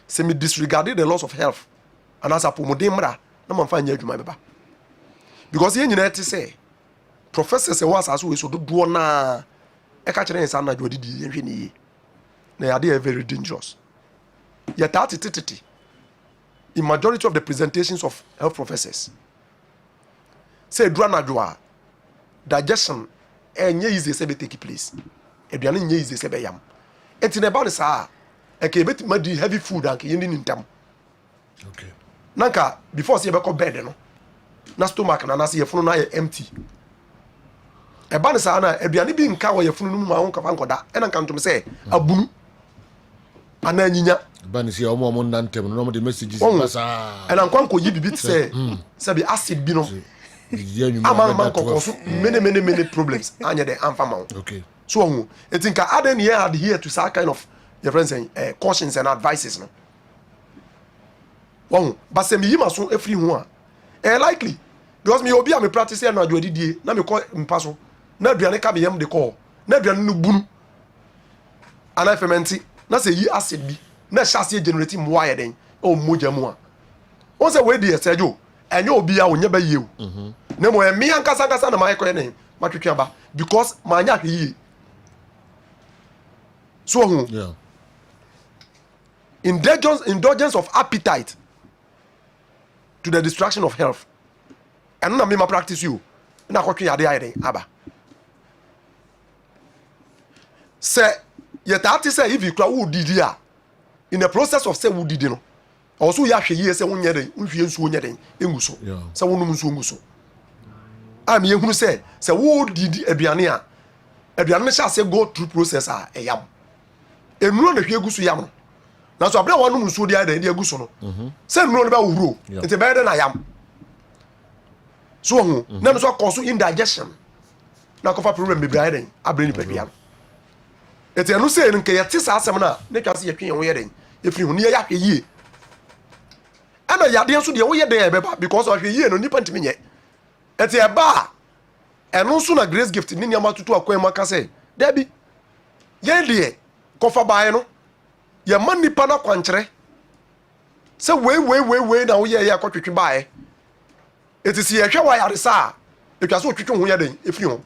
Se me disregarded the loss of health and as a pomodin mra na man fa nya adwuma beba. Because ye nyina te say professors e was aso we so do na e ka kire nsa na dwodidi ye hwe ni ye. Na yade very dangerous. Ye tati in majority of the presentations of health professors say dranadwa digestion enye easy say be take place eduane nye easy say be yam enti na ba ne saa e ka beti ma di heavy food anke yindi nintam. Okay. Nanka before say be ko bed no na stomach na say yefunu na empty e ba ne saa na eduane bi nka wo yefunu no mu ma won ka fa nkoda e na nka ntom say abunu ana nyinya bani si omo nantem no mo de messages basa and ankwan ko yi bibi say say be acid bi no ama man ko so many problems anya de amfa ma. Okay. So hu it think aden here had here to say kind of your friends saying cautions and advices no won but say me yima so efri hu a likely because me obi am practice na adwodidie na me ko mpa so na aduane ka be yam de call na aduane no bunu ana fermenti na say yi acid bi na chassis generate mo aye den o moja mu a on say we dey sejo enye obi a onye ba yie o na mo emi ankasa na mai ko ene ma twetwe aba because ma anya hwe so hu yeah indulgence of appetite to the distraction of health and na me ma practice you na ko twe ade aye den aba say yetati say if you kra wo didi a in the process of say wo didi no also ya hwe ye say wo nye den wo hwe nsuo nye den enguso say wo num nsuo nguso am ye hunu say wo didi aduane a aduane no sha say go through process a eyam enuro na hwe eguso yam no na so abra wo num nsuo dia den dia eguso no say enuro no ba wuro enti ba de na yam so hu na so cause indigestion na ko fa problem be bra den abra ni padua eti anu say nke yete sa asem na ne twa se yetwe yen wo yeden efiri hu ne ya hwe yie ana yade nso de wo yeden e beba because of hwe yie no nipa ntimi nye eti e ba enu nso na grace gift ni niam atutu akwan maka say dabi ye de ko fa bae no ye man nipa na kwankyere say we na wo ye ya kwatwetwe bae eti si ye hwe wa yare sa etwa se otwetwe hu yeden efiri hu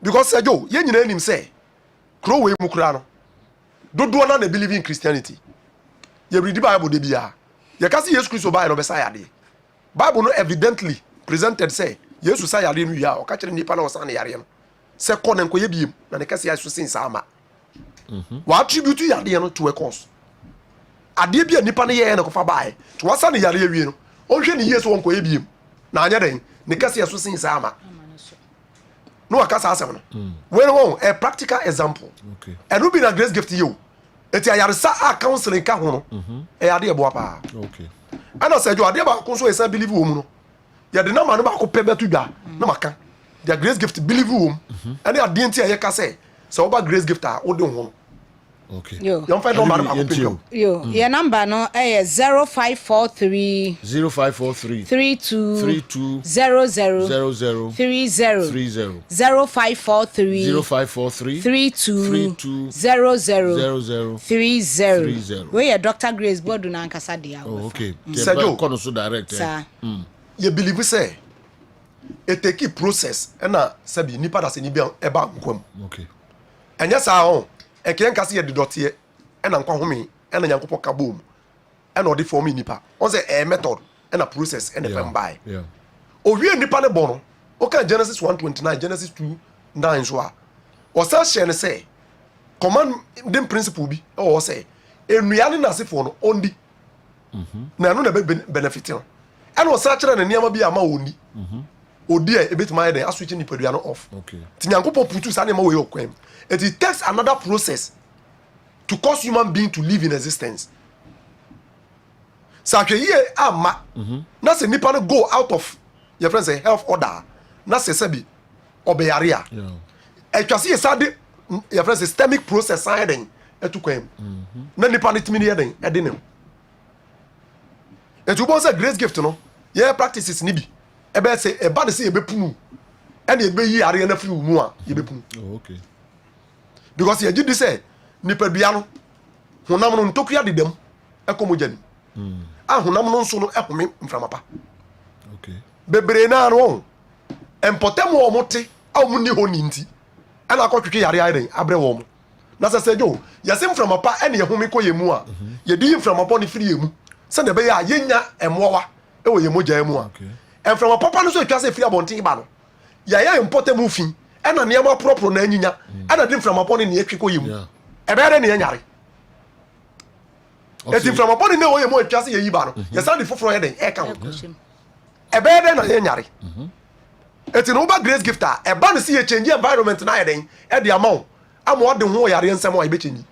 because Sergio, ye nyina nim say kro we mu kura no dodo na believe in Christianity ye read the Bible de bia ye ka say Jesus Christ oba no be say ade Bible no evidently presented say Jesus say ade no ya o ka kire nipa na o san yare no say ko na nko ye biem na ne ka say aso sin sa ama wa attribute yade no to a cause ade bia nipa na ye na ko fa bae to wasa ne yare wie no o hwe ne yeso won ko ye biem na anya den ne ka say aso sin sa ama no akasa asem no we no a practical example okay and we be na grace gift you eti ayaresa a counseling ka ho no e ade ebo apa okay ana say jo ade ba ko so esa believe wo mu no ya de na ma no ba ko pebetu dwa na maka the grace gift believe wo and ade enti aye ka say so oba grace gift a wo de ho okay yo you find number ba ko pick yo your number no 0543 32 00 30 0543 32 00 30 we are Dr. Grace Bodu na nkasa dia oh okay Sergio kono so direct you believe say it take process na sabi nipa da se ni bia e ba nkwam okay enya sa ho e ken kase ye didote e na nkwa home e na nyankopɔ ka bom e na odi form nipa on say a method e na process e na fam by yeah owie nipa ne bo no o ka Genesis 1:29 Genesis 2:9 so a o sa share ne say commanding principle bi o say enua ne nasefo no ondi na no na be benefit no and o sa kire na niam bi ama oni odi e betima den aswitch ni padua no off okay ti nyankopɔ putu sa na ma we okwam it takes another process to cause human being to live in existence sa hwe ye ama na se nipa no go out of your friends say health order na se bi obeyare a etwase ye sa de your friends systemic process sa den etukwam na nipa no timi ne den ede ne etubo say grace gift no ye practices ni bi ebe say e ba de say e bepunu ene e be yi are na free mu a ye bepunu okay because ye gidi say nipa bia no honam no ntokua dedam ekomoja ni honam no nso no ehome mframapa okay bebre na no empotem wo mote awu ni ho ni nti ana akotwetwe yare ayren abre wo mo na sese jo yase mframapa ene ehome ko yemu a ye di mframapa ni free yemu se na be ya yenya emwowa ewo yemoja emu a mframapa no so etwa free abonten ba no ya empotem fi ena niam propro na anyinya ena di mframapa ni etwe ko yemu ebere ne nyare eti mframapa ni ne wo yemu etwa se yeyi ba no yesa di foforo heden e ka ebere na ye nyare eti no ba grace gifter e ba no se ye change environment na heden e di amount amo de ho yare nsem a e be change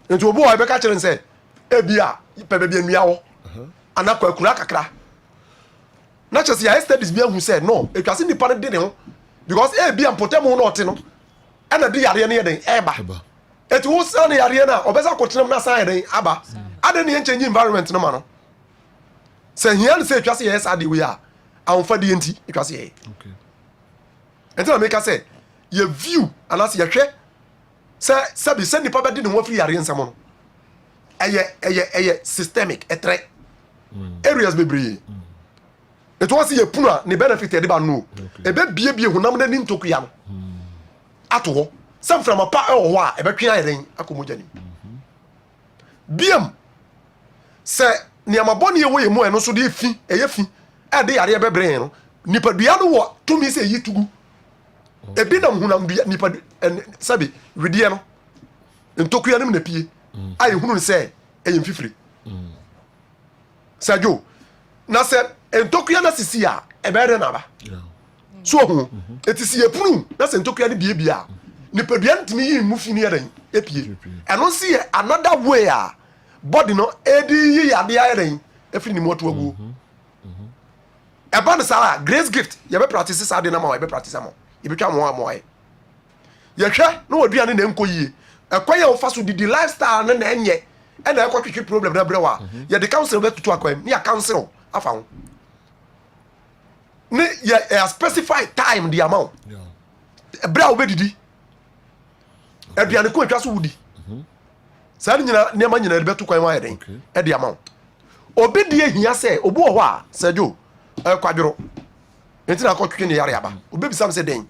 enti obo a e be ka kire nse e bia pe be bia nua wo anakwa akura kakra na chese ya studies bia hu say no etwa se nipa de ne ho because e bia mpotem no ote no ana de yare ne yeden e ba eti wo sa ne yare na obeza kotenam na sa yeden aba ade ne change environment no ma no se hian se etwa se yes ade we a amfa de enti etwa se ye okay enti na make say ye view anas ye hwe se bi se nipa be de ne ho afiri yare nsam no eye systemic etre areas bebree it was ye puna ne benefit e de ba no e be bie honam na ni ntokuya no ato ho sam from apa e ho a e be twen ayren akomoja ni biem se ne amabone ye wo ye mu e no so de fi eye fi e de yare bebree no nipa dua no wo to mi se yitugu e bi na honam dua nipa sabi widie no ntokuya nim na pie ayi hunu se eyin fifiri sajo na se entokuya na sisi a ebere na ba so hu etisi epunu na se entokuya ne biebia nipadua ntimi yi mu fini eren epie eno si another way a body no edi yi yade ayeren efiri ni moto agu eba no sara grace gift ye be practice sade na ma ye be practice am ye be twa mo amoy ye hwe no odua ne na enko yie ekwa ye ofa so didi lifestyle ne na enye e na ekotwetwe problem na brewa ye the council be tutu akwam ne ya council afa ho ne ye specify time the amount bra wo be didi aduane ko atwa so wudi sa nyina ne ma nyina be tu kwan wa yeden e the amount obi die hia se obu ho a sajo kwadworo enti na akotwetwe ne yare aba obi bisam se den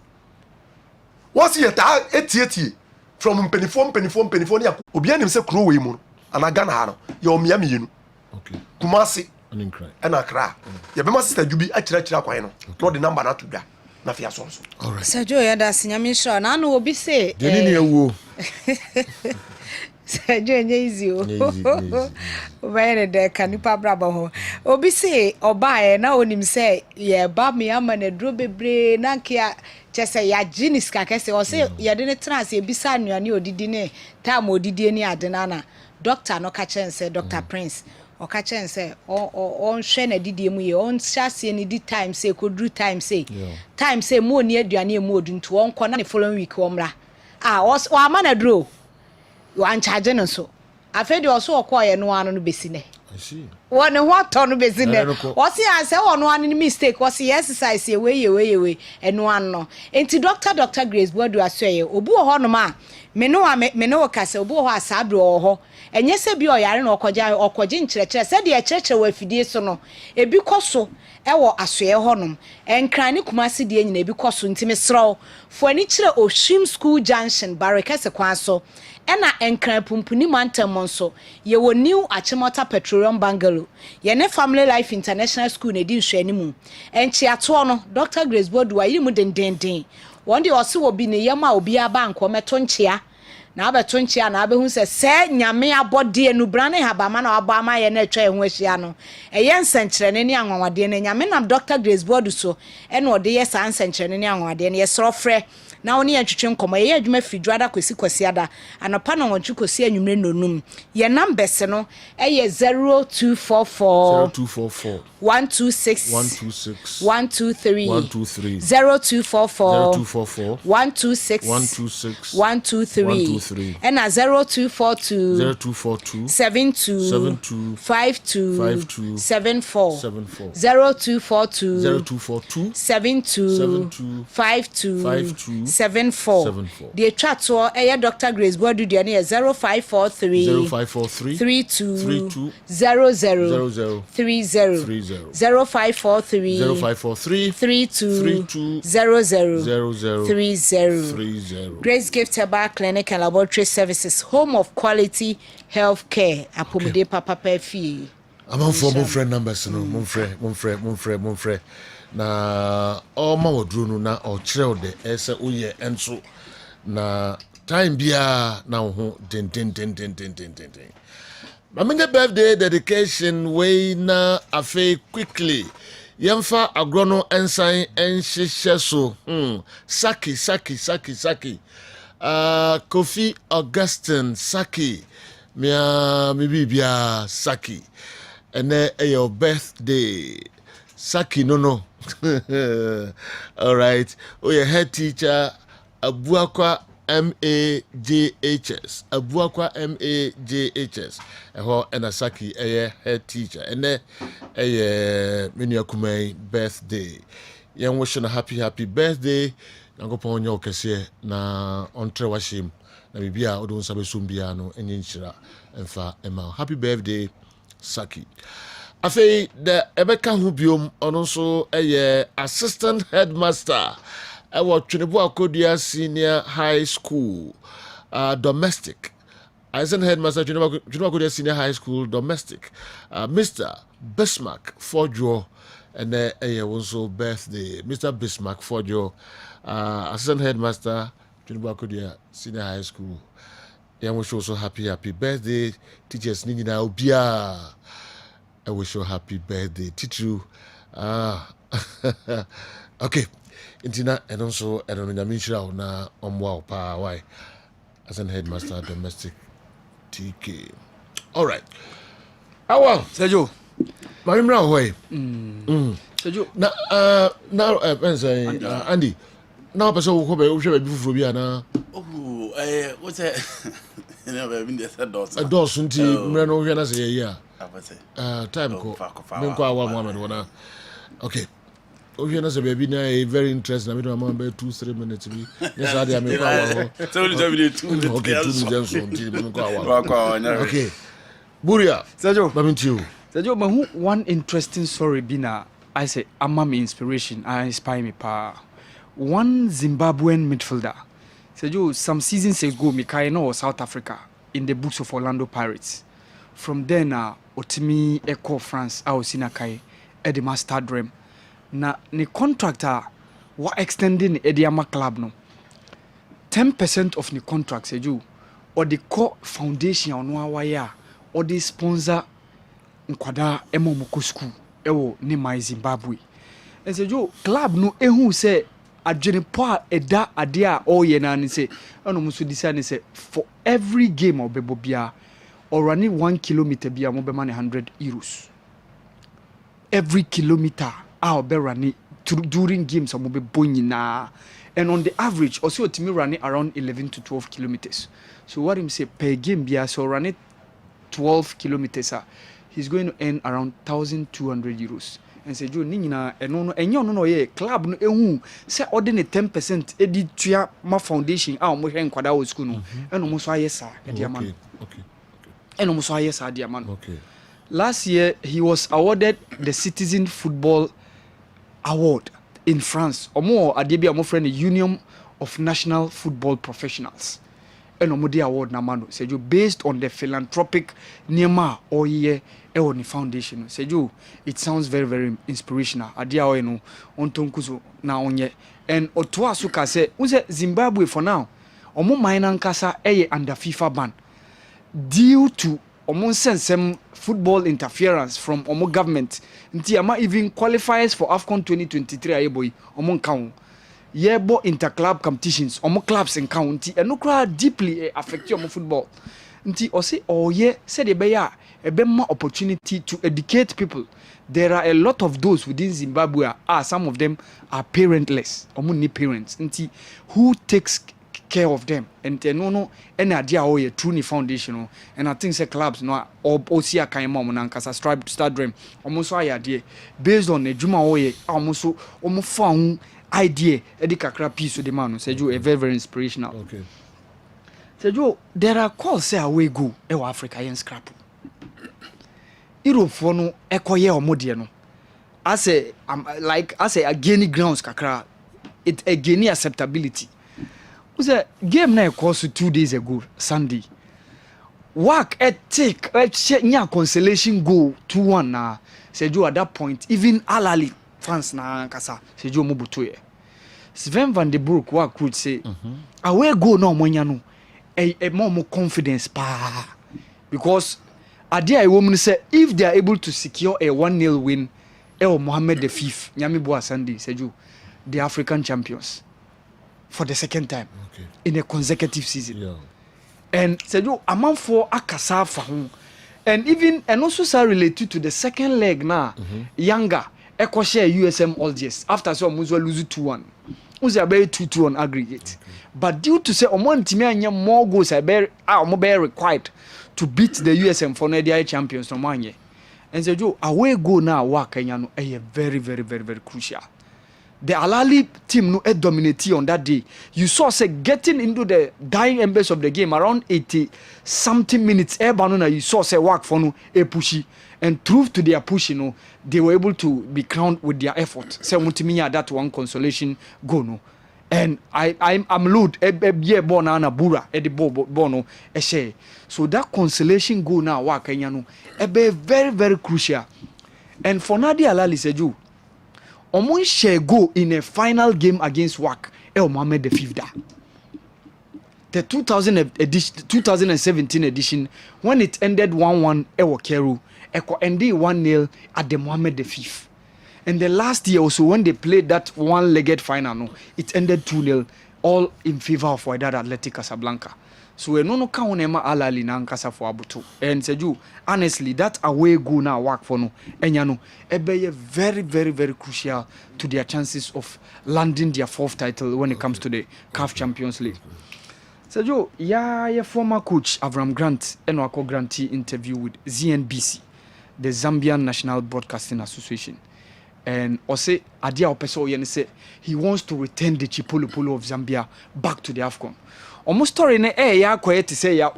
wasi ye ta etietie from mpenifo ne obi anim se kuro we mu ana Ghana ha no ye omia meyenu okay Kumasi aninkra ena kra ye be ma sister Jubi akira kwan no no the number na to da na fia so all right Sergio ya da sinyame sho na no obi se deni ne ewu Sergio nye easy o where de kanipa braba ho obi se oba e na onim se ye ba me ama na dro bebre na nkia chese ya jinis ka kese o se ye de ne trans e bisa anuane odidi ne time odidi ni ade na doctor no ka chense Dr Prince o ka chense on hwe na didi mu ye on hyase ni di time say kodru time say mo ni aduane mu oduntu on kɔ na ne following week o mra o ama na dro wan charge no so afedi o so okɔ ye no anu no besine I see won ho to no besine o si anse won no anu mistake o si exercise ye we enu anu enti Dr Grace Bodu asoye obu ho no ma me no ka se obu ho asabro ho enye se bi o yare na okoje nkyerɛkyerɛ se de kyerɛkyerɛ wa fidie so no ebi kɔso ɛwɔ asoye honom enkrane Kumasi de nyina ebi kɔso ntimi srɔw fo ani kyerɛ Oshim School Junction Barekese kwan so ena enkran pumpuni mantam nso ye wo new Achimota Petroleum Bungalow ye ne Family Life International School na di nhwani mu enchi ato no Dr Grace Bodu ayi mu dendenden wɔn de ɔse wɔ bi ne yam a obi aba nkɔ mɛto nkyea na abɛto nkyea na abɛhu sɛ nyame abɔdeɛ no brane habama na wabɔ ama yɛ na atwa ɛho ahyia no ɛyɛ nsɛnkyerɛne ne anwanwadeɛ no nyame nam Dr. Grace Board so ɛna ɔde yɛ saa nsɛnkyerɛne ne anwanwadeɛ no yɛsrɛ frɛ na oni yɛtwetwe nkɔmɔ yɛ adwuma fidwada kwasi ada anopa na wɔntwe kosi anwumre nonum yɛ numbers no ɛyɛ 0244 126 123 0244 126 123 ɛna 0242 72 52 74 0242 72 52 74 the chat to Dr. Grace Board do 0543 32 00 30 0543 32 00 30 Grace Gift Herbal Clinic and Laboratory Services, home of quality health care. Apomode papa pefi. I'm for mon friend numbers no, mon frère. Na all ma wodru na o kyerɛw de ɛsɛ woyɛ enso na time bia na wo ho den. Mamenye birthday dedication way na afe quickly. Yemfa agrono ensign enhyehyɛ so. Saki. Kofi Augustine Saki. Mia bibia Saki. Ene your birthday. Saki no. All right. Oh, your head teacher, Abuakwa MAJHS. Abuakwa MAJHS. And Saki, head teacher. And then Minyakume birthday. Young wishing a happy birthday. Nangopon yo kese na ontre washim. Na bibia odun sabe sumbiano enyinchira emfa ema. Happy birthday, Saki. Afei the Ebeka Hubium also a assistant headmaster at Trinidad Akodia Senior High School domestic. Assistant headmaster Trinidad Akodia Senior High School domestic. Mr. Bismarck Forjo and also birthday. Mr. Bismarck Forjo, assistant headmaster Trinidad Akodia Senior High School. Young wish also happy birthday. Teachers Nina Obia. I wish you happy birthday, Titu. Okay. Intina and also I don't know na omwa pa why as an headmaster domestic TK. All right. Awa Sergio. Marimra way. Sergio. Now Andy. Now person who be before be na. Oh, what's that? You know, I've been there a dozen until Mreno Hena say, yeah. Time go. Okay. Oviana say, baby, na very interesting. I mean, I'm about 2-3 minutes. Yes, I am. Okay. Buria. Sergio. Sergio, but one interesting story bina I say, I'm my inspiration. I inspire me pa. One Zimbabwean midfielder. Sergio, some seasons ago, Mikaino was South Africa in the books of Orlando Pirates. From then, Otimi Echo France, I was in Akai, Edema Stardrem. Na the contractor were extending the Ediama club no. 10% of the contract, Sergio, or the core foundation on Wawaya, or the sponsor Nkwada Emomoko School, Ewo Nema Zimbabwe. And Sergio, club no ehu say. Adwene po eda ade a oye na ne se ono muso disa ne se for every game obebo bia or running 1 kilometer bia mo be man €100 every kilometer a obe running during games mo be bonyina and on the average also otimi running around 11 to 12 kilometers. So what him say per game bia so running 12 kilometers he's going to earn around €1,200. And say, Joe, Nina, and no, yeah, club no, say, ordinary 10% edit to my foundation, our Mohan Quadao school, and almost yes, sir, Diamond. Okay. And almost yes, sir, Diamond. Okay. Last year, he was awarded the Citizen Football Award in France, or more, Adebia, my friend, the Union of National Football Professionals. ɛna ɔmo de award na ma no Sergio based on the philanthropic nneɛma a ɔyɛ ɛwɔ ne foundation no Sergio it sounds very very inspirational ade a ɔyɛ no ɔntɔnku so na ɔnyɛ and ɔtoa so ka sɛ wosɛ Zimbabwe for now ɔmo man nankasa ɛyɛ under FIFA ban due to ɔmo nsɛnsɛm football interference from ɔmo government nti ama even qualifiers for AFCON 2023 ayɛ boy ɔmo nka ho yɛbɔ interclub competitions ɔmo clubs nka ho nti ɛno koraa deeply affect ɔmo football nti ɔse ɔyɛ sɛdeɛ ɛbɛyɛ a ɛbɛma opportunity to educate people. There are a lot of those within Zimbabwe some of them are parentless ɔmo ni parents nti who takes care of them and no any idea how you truly foundation and I think say clubs no or see a kind mom and kasa start dream almost idea based on the juma oye almost found idea edi kakra piece of the man say you a very inspirational. Okay. Say you there are calls say away go e Africa yen scrap Europe for no ekoye omodie no as a again grounds kakra it again acceptability. Was a game na course 2 days ago Sunday. Work take nya consolation goal 2-1 na Sergio at that point even Alali fans na kasa Sergio Mobutoye. Sven van der Broek work could say away go no monya no a more confidence pa because idea a woman say if they are able to secure a 1-0 win Mohammed V Nyami Boa Sunday Sergio the African champions for the second time in a consecutive season. Yeah. And Sergio amount for akasa for home. And even and also sir related to the second leg now. Younger Echo share USM Algiers after so Muzo lose 2-1. Uzi abe 2-2 on aggregate. But due to say Omon Timia anya more goals are required to beat the USM for the champions no manye. And Sergio away go now work Kenyano very very crucial. The Alali team no dominated on that day. You saw say getting into the dying embers of the game around 80 something minutes. You saw say work for no a pushy and through to their push, they were able to be crowned with their effort. Say Mutimia that one consolation go no. And I'm load ye born ana bura e the bono e share. So that consolation go now work Kenyano be very crucial. And for Nadia Alali Seju Omon share go in a final game against WAC Mohammed V. The 2017 edition, when it ended 1-1 Keru, ended 1-0 at the Mohammed V. And the last year also, when they played that one-legged final, it ended 2-0, all in favor of Wydad Athletic Casablanca. So we no count Nema Alali na nkasa for Abuto. And Seju, honestly, that away go now work for no. Enyano, ebe very crucial to their chances of landing their 4th title when it comes to the CAF Champions League. Seju, ya former coach Avram Grant, Enwako Grantee interview with ZNBC, the Zambian National Broadcasting Association. And Ose Adia Opeso Yen say he wants to return the Chipolopolo of Zambia back to the AFCON. Almost story ne ya quiet to say ya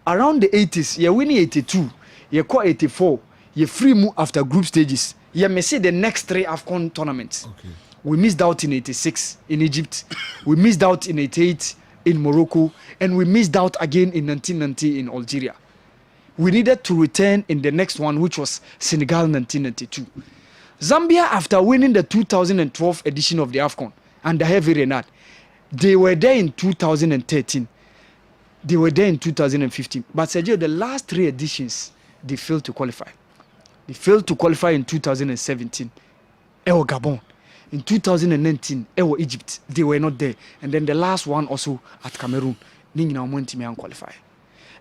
around the 80s you winning 82 you call 84 you free move after group stages you may say the next 3 AFCON tournaments. Okay. We missed out in 86 in Egypt, we missed out in 88 in Morocco, and we missed out again in 1990 in Algeria. We needed to return in the next one, which was Senegal 1992. Zambia, after winning the 2012 edition of the AFCON under Hervé Renard, they were there in 2013. They were there in 2015. But Sergio, the last 3 editions, they failed to qualify. They failed to qualify in 2017. Ewo Gabon. In 2019, Ewo Egypt. They were not there. And then the last one also at Cameroon. Ningina Montime qualify.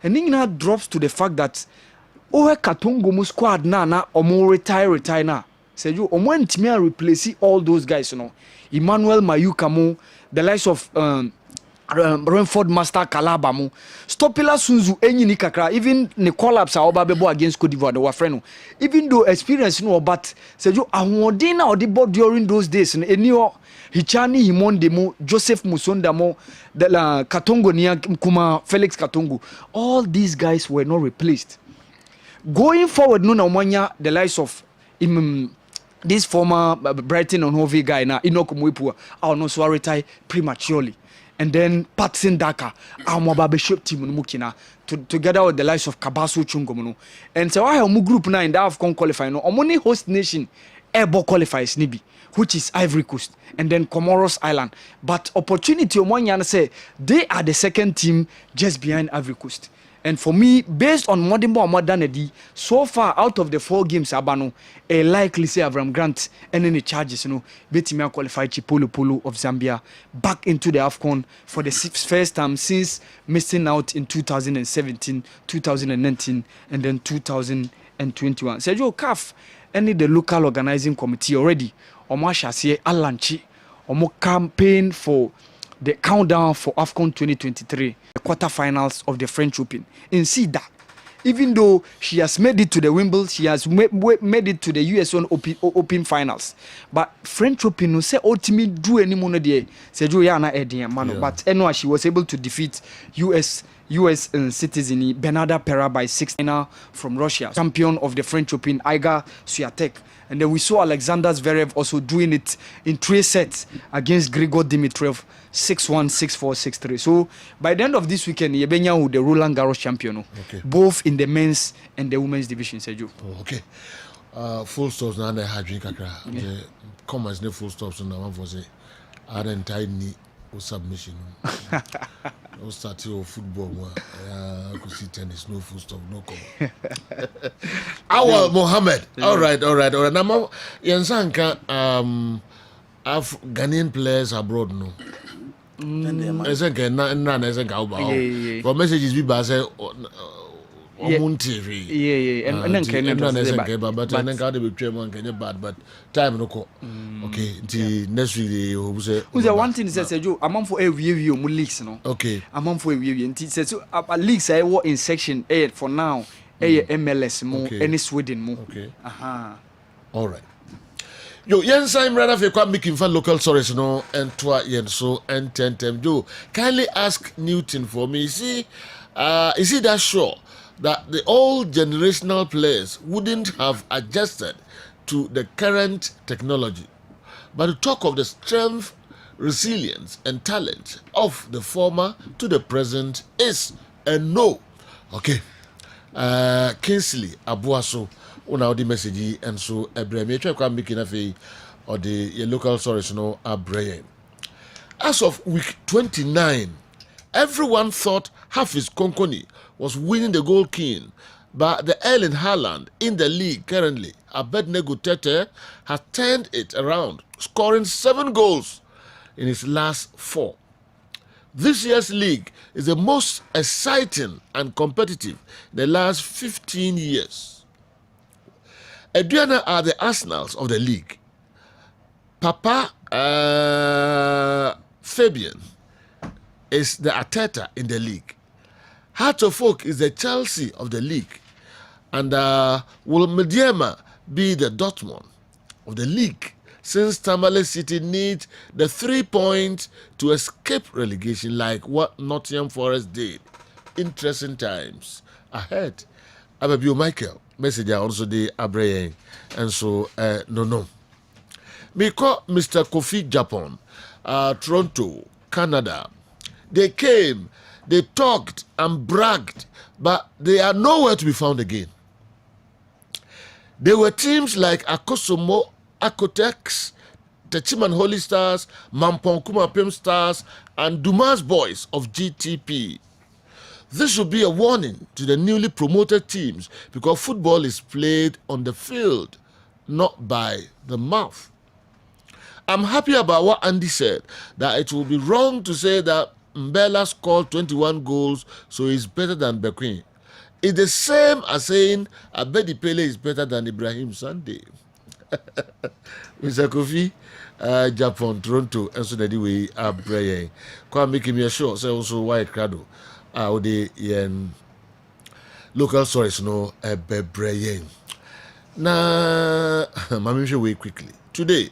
And Ningina drops to the fact that Owe Katongo mu squad na omo retire na. Sergio, omo ntime replace all those guys, Emmanuel Mayuka, the likes of Renford Master Kalaba, Stopila Sunzu, Enyini Kakra, even the collapse Obabebo against Cote d'Ivoire, the Wafreno. Even though experience, but Sergio, Awodina or the board during those days, and Hichani Himondemo, Joseph Musondamo, the Katongo Nia Kuma, Felix Katongo, all these guys were not replaced. Going forward, the likes of this former Brighton and Hove guy now, Enoch Mwipua, our no retire prematurely. and then Patson Daka, our Bishop team Mukina, together with the likes of Kabaso Chungomono. And so I have group 9 that AFCON qualifying. No, only host nation airborne qualifies Nibi, which is Ivory Coast, and then Comoros Island. But opportunity Omoyan say they are the second team just behind Ivory Coast. And for me, based on modern so far out of the 4 games, Abano, a likely say Avram Grant and any charges, Betimia qualified Chipolo Polo of Zambia back into the AFCON for the first time since missing out in 2017, 2019, and then 2021. Sergio CAF, any the local organizing committee already, Omo Shasiye Alanchi, Omo campaign for the countdown for AFCON 2023, the quarterfinals of the French Open. And see that, even though she has made it to the Wimbledon, she has made it to the US Open finals. But French Open, no say ultimate do any money there. Sergio Yana Eddie Mano. But anyway, she was able to defeat US citizen Bernarda Pera by 6-0 from Russia. Champion of the French Open, Iga Swiatek. And then we saw Alexander Zverev also doing it in 3 sets against Grigor Dimitrov, 6-1, 6-4, 6-3. So by the end of this weekend, Yebenya will the Roland Garros champion, both in the men's and the women's division, Sergio. Okay. Full stops now, they had drink kakra. Come as no full stops now, one for say, I don't tie ni o submission. No start your football, I could see tennis, no full stop, no come. Awal Mohammed. All right. Now, Yansanka, Ghanaian players abroad, no. I think none. I think about. But messages we base on TV. Yeah. And then can but then can be trained can bad, but time no ko. Okay. The next week who say. Who's the one thing says Sergio? I'm for a review mu leaks no. Okay. I'm for a review. And it says leaks I work in section 8 for now. MLS mo any Sweden mo. Okay. All right. Yo, yensa imrada fe kwa making fan local stories no and twa yenso and tentem. Yo, kindly ask Newton for me. Is he that sure that the old generational players wouldn't have adjusted to the current technology? But to talk of the strength, resilience, and talent of the former to the present is a no. Okay. Kingsley Abuaso. Una the message and so Abraham try to make enough or the local stories no Abraham. As of week 29, everyone thought Hafiz Konkoni was winning the goal king, but the Erling Haaland in the league currently, Abednego Tete, has turned it around, scoring 7 goals in his last 4. This year's league is the most exciting and competitive in the last 15 years. Adriana are the Arsenals of the league. Papa Fabian is the Arteta in the league. Heart of Oak is the Chelsea of the league. And will Mediema be the Dortmund of the league, since Tamale City needs the 3 points to escape relegation like what Nottingham Forest did. Interesting times ahead. Ababio Michael. Message also the Abraham and so no. Because Mr. Kofi Japan, Toronto, Canada, they came, they talked and bragged, but they are nowhere to be found again. There were teams like Akosomo, Akotex, Techiman Holy Stars, Mampong Kumapem Stars, and Dumas Boys of GTP. This should be a warning to the newly promoted teams because football is played on the field, not by the mouth. I'm happy about what Andy said, that it will be wrong to say that Mbella scored 21 goals, so he's better than Bequin. It's the same as saying Abedi Pele is better than Ibrahim Sunday. Mr. Kofi, Japan, Toronto, and so that way, Brian. Come making me sure, say also White Crado. The local stories no Brian. Now, I'm sure way quickly. Today,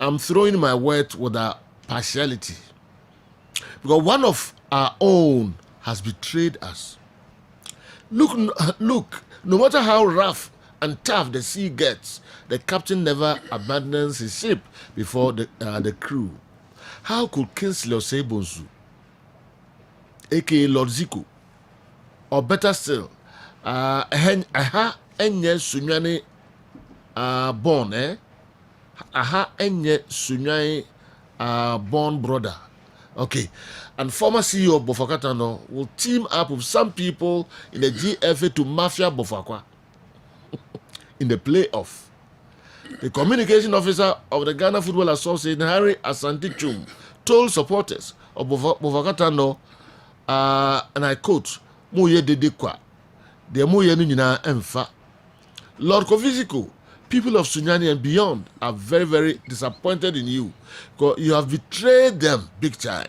I'm throwing my word with a partiality. Because one of our own has betrayed us. Look, no matter how rough and tough the sea gets, the captain never abandons his ship before the crew. How could Kingsley Osebonsu aka Lord Zico, or better still, aha enye sunyane born aha enye sunyane born brother. Okay, and former CEO of Bofakatano will team up with some people in the GFA to mafia Bofakwa in the playoff. The communication officer of the Ghana Football Association, Harry Asante Chum, told supporters of Bofakatano, and I quote, "Muye dedekwa, de muye nina emfa." Lord Koviziko, people of Sunyani and beyond are very, very disappointed in you because you have betrayed them big time.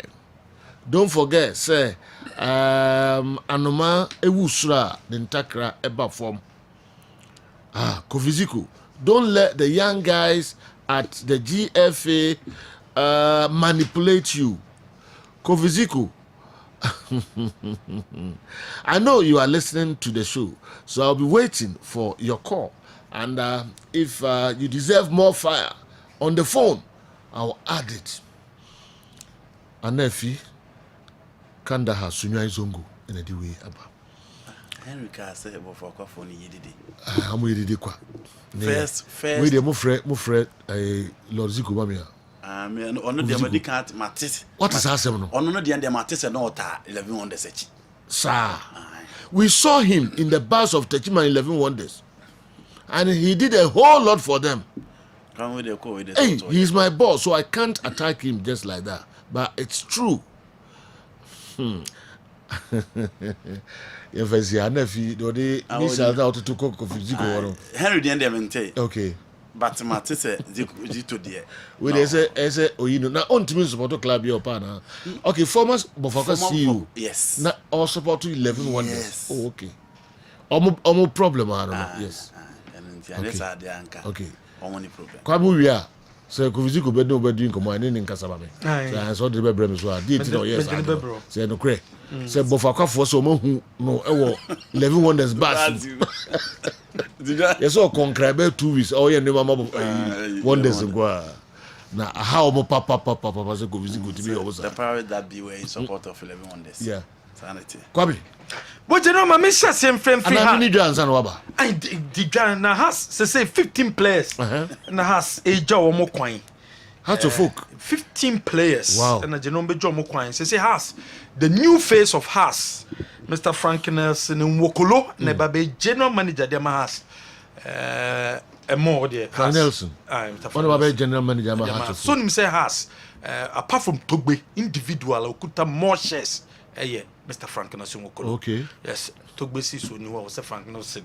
Don't forget, say, Anoma Ewusra, the Ntakra Eba form. Koviziko, don't let the young guys at the GFA manipulate you. Koviziko, I know you are listening to the show, so I'll be waiting for your call. And if you deserve more fire on the phone, I'll add it. Anefi, Kandahar, Sunya Zongo, in a way about. Henry can say for phone yedidi. I'm with kwa. First. We the Mufred, Lord Zico Bamia. On the medical matis. What is happening? On the end, the matis and not 11 wonders. Sir, we saw him in the bus of Techima 11 Wonders, and he did a whole lot for them. Hey, he's my boss, so I can't attack him just like that. But it's true. Okay. Henry the end, okay. But Matis Zito dear. We say, oh, you know, now on to me support club your partner. Okay, former Bofaka CEO. Yes. Now all support to 11 Wonders. Yes. Oh, okay. Almost problem, I don't know. Yes. Okay. Only problem. Kwamu we are. So Koviziko be no be doing come on in Kasaba me. So I saw the be so did no yes. Say no cre. Say Bofaka for so mo hu no e wo 11 Wonders bass. Yes, all concrete 2 weeks. Oh, yeah, never Wonders go. Now, how mo papa say Koviziko to be also. The power that be way in support of 11 Wonders. Yeah. Sanity. Kwabi. But you know, my mission same frame free. And I need you answer waba. I did na has say 15 players. Na has a job mo kwan. How to folk 15 players. Wow. And a genome job mo kwan. Say has the new face of Haas, Mr. Frank Nelson Nwokolo, never be general manager dem has. A more there. Frank Nelson. What about general manager Haas? So him say Haas apart from Togbe individual okuta more shares. Mr. Frank Nelson Nwokolo. Okay. Yes, Togbe si so ni was Frank Nelson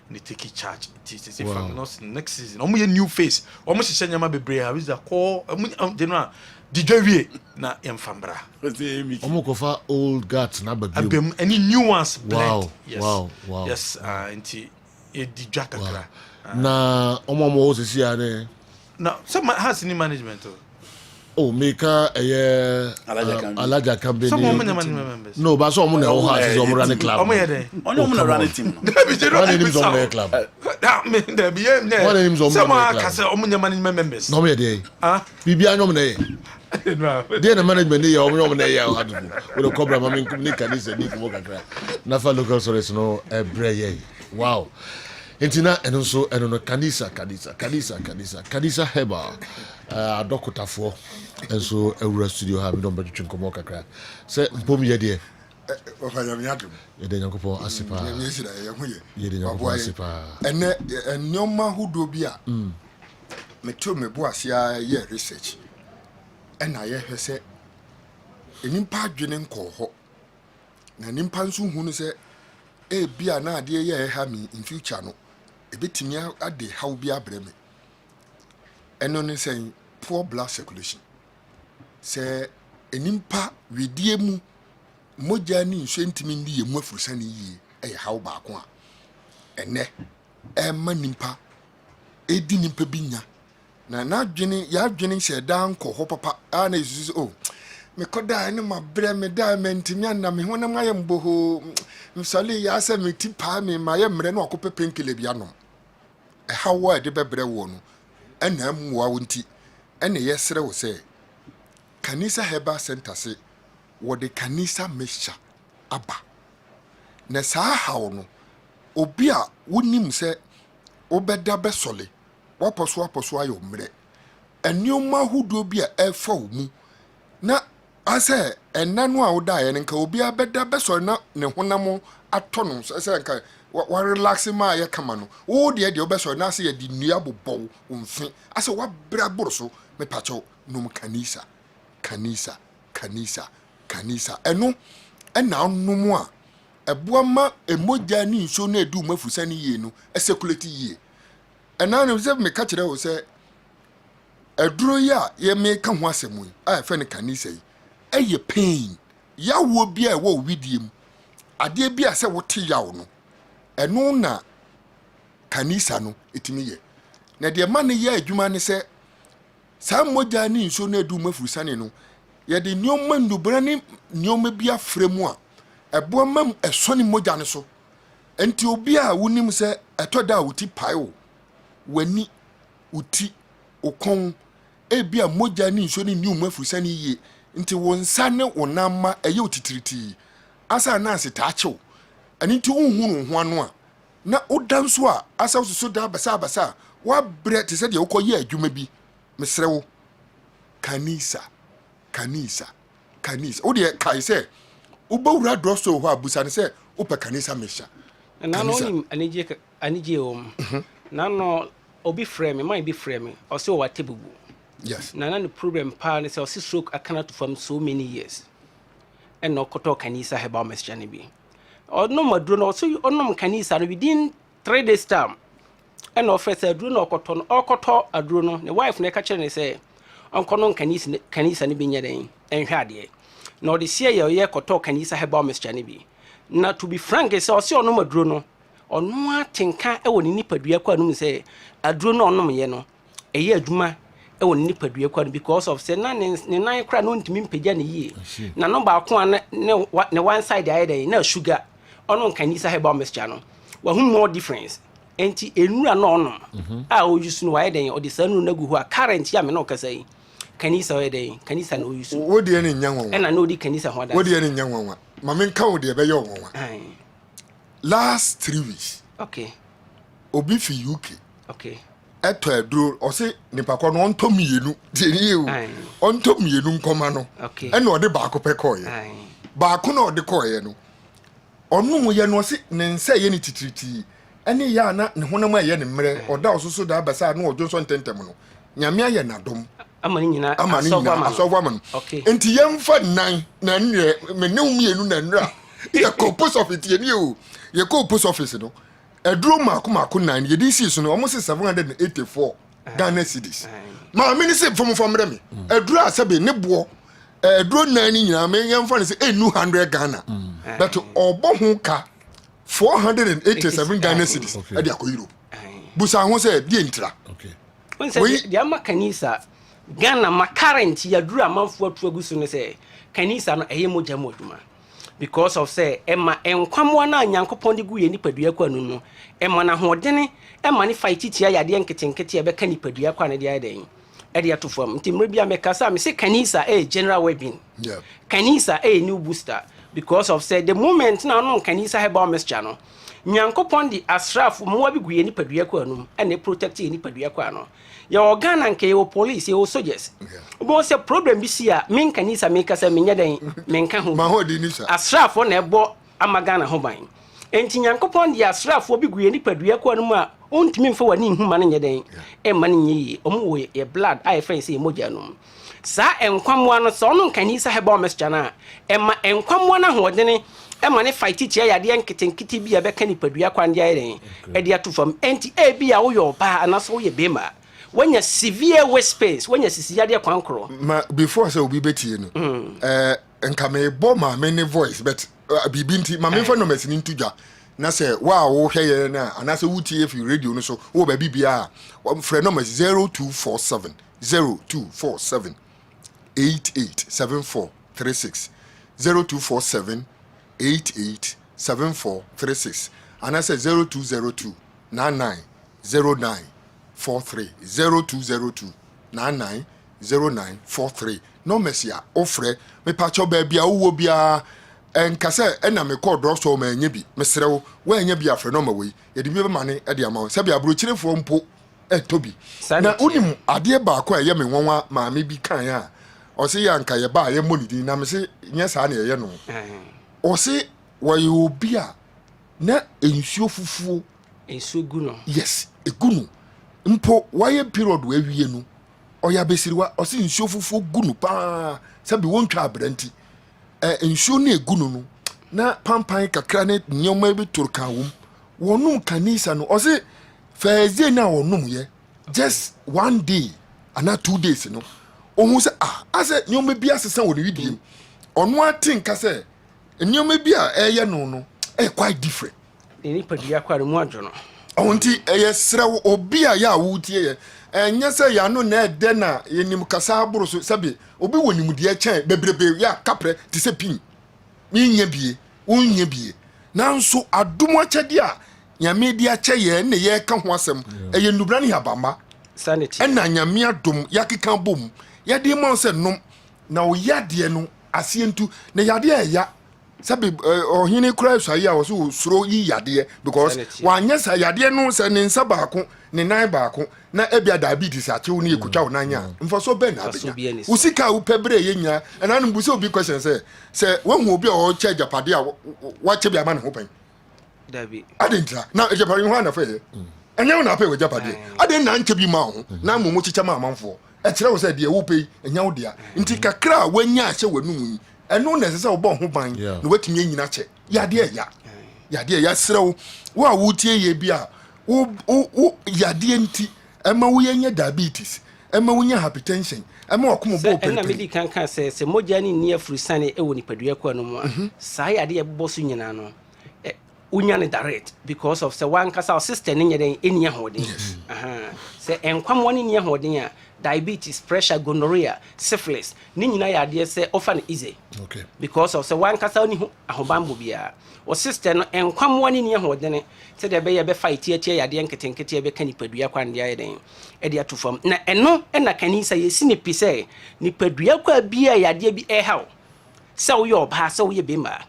and take charge. Frank Nelson next season. Omo ye new face. Omo hye nyama bebre ha we call general Dijowie na Emfambra. Omo kofa old guts na bagum. Any new ones blend. Wow. Yes. Wow. Yes, anti e Dijwa kakra. Na omo mo sisi ane. Now some has any management. Oh, Meka Alaja campaign. Some members. No, but some money all has some running club. Omo ye dey. Only running team. One name is on club. That mean there be there. One name is on club. Some can say omo management members. No me dey. Bibia no me dey. Dey na management dey omo dey ya hadu. We do cobra mama nika this ni ko kakra. Nafa local source no ebre. Wow. Entina enso eno Kanisa Heba adokotafo enso ewura studio ha mi don bedu twinkomo kakra se mpom ye de ofanya mi adum ye de nyakopo asipa ye sira ye huye ye de nyakopo asipa ene nyoma hudo bi a meto mebo asia ye research ena ye hwese enimpa adwene nko ho na nimpa nso hu no se e bia na ade ye ha mi in future no ebetimi ade how bi abreme eno ne say poor blood circulation say enimpa wedie mu moja ni nso ntimi ndi ye mu afurusa ne yi e how ba ko a ene e ma nimpa edi nimpa binya na adwene ya adwene hye dan ko ho papa na isusu oh me koda ene ma bre me da me ntimi na me ho na ma ye mboho msali ya se me tipa me ma ye mre na okope penkele bia no e hawo de bebre wo no ena mwa wonti ene yesere wo se Kanisa Herbal Center se wo de Kanisa mixture aba na saa haw no obi a wonim sɛ wobɛda bɛsɔle wapɔso ayɛ mmerɛ ɛnneɛma ahodoɔ bi a ɛfa wo mu na asɛ ɛna no a wodaeɛ no nka obi abɛda bɛsɔre na ne honam atɔ no sɛ nka warelaxe ma yɛ kama no wo deɛ wobɛsɔre na asɛ yɛde nnua bobɔ wo mfe asɛ wabrɛ boro so mepakyɛw nom kanisa ɛno ɛna nom a ɛboa ma emogya ne nsuo no adu mafusa ne yie no ɛsɛkulati yie ɛna no sɛ meka kyerɛ wo sɛ aduro yi a yɛmeka ho asɛm yi a ɛfɛ no kanisa yi ɛyɛ pain yawo bi a ɛwɔ widie mu adeɛ bi a sɛ wote yawo no ɛno na kanisa no ɛtumi yɛ na deɛ ma ne yɛ adwuma ne sɛ saa mogya ne nsuo no adu mafusa ne no yɛde nneɔma nnubra ne nneɔma bi afrɛ mu a ɛboa mam ɛsɔ ne mogya ne so enti obi a wonim sɛ ɛtɔ da a woti pae wo w'ani woti okɔn ebi a mogya ne nsuo ne nneɔma afurusa ne yie nti wo nsa ne wo namma ɛyɛ otitiritii asa na ase taakyew ɛne nti wohunu ho ano a na woda nso a asa so da basa wabrɛ te sɛ deɛ wokɔyɛ adwuma bi mesrɛ wo kanisa wo deɛ kae sɛ wobɛwura drɔso hɔ a busa ne sɛ wopɛ kanisa mehyɛ nano onim anigye wɔ mu nano obi frɛ me man bi frɛ me ɔsɛ ɔwɔ atebubu yes nana ne problem paa ne sɛ ɔsɛ stroke akana to fam so many years ɛna ɔkɔtɔ kanisa herbal mixture ne bi ɔnom aduro no ɔsɛ ɔnom kanisa no within 3 days time ɛna ɔfrɛ sɛ aduro no ɔkɔtɔ aduro no ne wife no ɛka kyerɛ ne sɛ ɔnkɔno kanisa no bi nyɛ dɛn ɛnhwɛ adeɛ na ɔde sie yɛ ɔyɛ kɔtɔ kanisa herbal mixture ne bi na to be frank sɛ ɔsɛ ɔnom aduro no ɔno atenka ɛwɔ ne nipadua kɔ anum sɛ aduro no ɔnom yɛ no ɛyɛ adwuma ɛwɔ ne nipadua kɔ no because of sɛ na ne nan kora no ntumi mpagya ne yie na no baako a ne one side ayɛ dɛn na sugar ɔno kanisa herbal mixture no wahu more difference enti enura no ɔnom a ɔyusu no wayɛ dɛn ɔde saa nuru no agu hɔ a current ya me na ɔkasa yi kanisa ɔyɛ dɛn kanisa na ɔyusu wodi ne nya nwanwa ɛna na ɔdi kanisa ho ada wodi ne nya nwanwa ma me nka wo de ɛbɛyɛ nwanwa last 3 weeks okay obi fi UK okay ɛtɔ aduro ɔse nipa kɔ no ɔntɔ mienu tieni o ɔntɔ mienu nkɔma no ɛna ɔde baako pɛ kɔɔyɛ baako na ɔde kɔɔyɛ no ɔno yɛ no ɔse ne nsa yɛ ne titiriti ɛne yɛ ana ne honam ayɛ ne mmerɛ ɔda ɔsoso da abɛsa no ɔdwo nso ntɛntɛm no nyame ayɛ n'adom ama ne nyina asɔfo ama no enti yɛmfa nan na nnɛ me ne mienu na nnra yɛ kɔ post office tieni o yɛ kɔ post office no aduro maako 9 yɛde si so no almost 784 Ghana cedis ma me ni se fom mrɛ me aduro asɛbe ne boɔ aduro 9 ni nyina me yɛmfa ne se 200 Ghana but ɔbɔ ho ka 487 Ghana cedis ɛde akɔ Europe busa ho sɛ die ntra we dia ma kanisa Ghana ma current yaduro amanfo atu agusu ne sɛ kanisa no ɛyɛ mogya mu adwuma because of say emma enkwamwa na nyankopon de gu ye nipadua kwa nu no emma na hodene emma ne fight tia yade nketenkete e be ka nipadua kwa ne de adan e de atofam nti mre bia mekasa me se kanisa general webbing yeah kanisa new booster because of say the moment na no kanisa herbal mixture no nyankopon de asraf mo bi gu ye nipadua kwa nu e ne protect ye nipadua kwa no ya organa nke yo police yo soldiers obo se problem bi si a men kanisa me kasa me nyeden men ka ho ma ho di ni sa asrafo na ebo amagana ho ban enti nyankopon de asrafo bi guye nipadua kwa no mu a ontimi mfa wani nhuma no nyeden e ma no nyi omo wo ye blood ai fan se mogya no sa enkwamwa no so no kanisa heba message na e ma enkwamwa na hodene e ma ne fight tia yade nketenkete bi a beka nipadua kwa ndi ayeden e de atofam enti e bi a wo yo ba anaso wo ye bema when you severe waste space when you sisiyade kwankro ma before say obi betie no nka me bo ma me ne voice but bibi nti ma me fa no mesini ntudwa na say wa wo hweye na ana say wutie fi radio no so wo ba bibia frɛ no 0247 887436 0247 887436 ana say 0202 9909 43 0202 990943 no mesia ofre me pacho bia uwo bia enkase ena me call drop so ma enye bi mesrew wa enye bi afre no ma we ye de bi be mane e de ama se bi abrochirefo mpo etobi na unim ade ba ko eye me nwanwa ma me bi kan a o se ya nka ye ba ye monidi na me se nye sa na ye no o se wa ye obi a na ensuo fufuo ensuo gu no yes egunu mpo wa ye period wa wie no o ya besiriwa o se ensuo fufuo gunu pa se bi wontwa abranti ensuo na egunu no na pampan kakra ne nyoma bi turka wom wonum kanisa no o se Thursday na wonum ye just one day and 2 days no ohun se ase nyoma bi asesa wo ne widiem ono atin ka se nyoma bi a eye no quite different ni padua kware mu adwo no onti eye srew obi a ya wutie ye enya se ya no na ede na yenim kasa aburo so sabe obi wonim de chen bebrebe ya kapre ti se pin mi nya bie wonya bie nanso adumo achede a nyame di ache ye ne ye ka ho asem eye nubra ne habama sanity ena nyame adom yakeka bom ye de mo se nom na o yade no asientu na yade ya sabi ohini kura swaye a wo so suro yi yade because wanya sa yade no se ne nsa baako ne nan baako na ebia diabetes achew ne ekutwa wo nanya mfa so be na abenya usika wo pebre ye nya na no buso obi question se won hu obi o che japade a wa che bia ma ne ho pen dabi adentra na japade ho na fe enya na pe wo japade aden na nche bi ma ho na momo chicha ma amanfo e kire wo se de wo pe enya wo dia nti kakra wanya ache wanum eno na sese obo ho ban na watumi nyina che yade ya srew wo a wutie ye bi a wo yade nti ema wo yenye diabetes ema wo nya hypertension ema okomo bo pe na medi kan se moja ni ni afrisane e wo nipadua kwa no mu sa yade ye bo so nyina no unya ne direct because of se one kasa sister ne nyeden enia hoden se enkwam woni nia hoden a diabetes pressure gonorrhea syphilis ni nyina ya de se offer easy because of se one kasa oni ahobambo bia o sister no enkwam woni nia hoden se de be ye be fight tie ya de nketenkete be kanipadua kwa ndia ye den e de atufam na eno na kanisa ye si ne pise nipadua kwa bia ya de bi e haw se wo ye oba se wo ye bema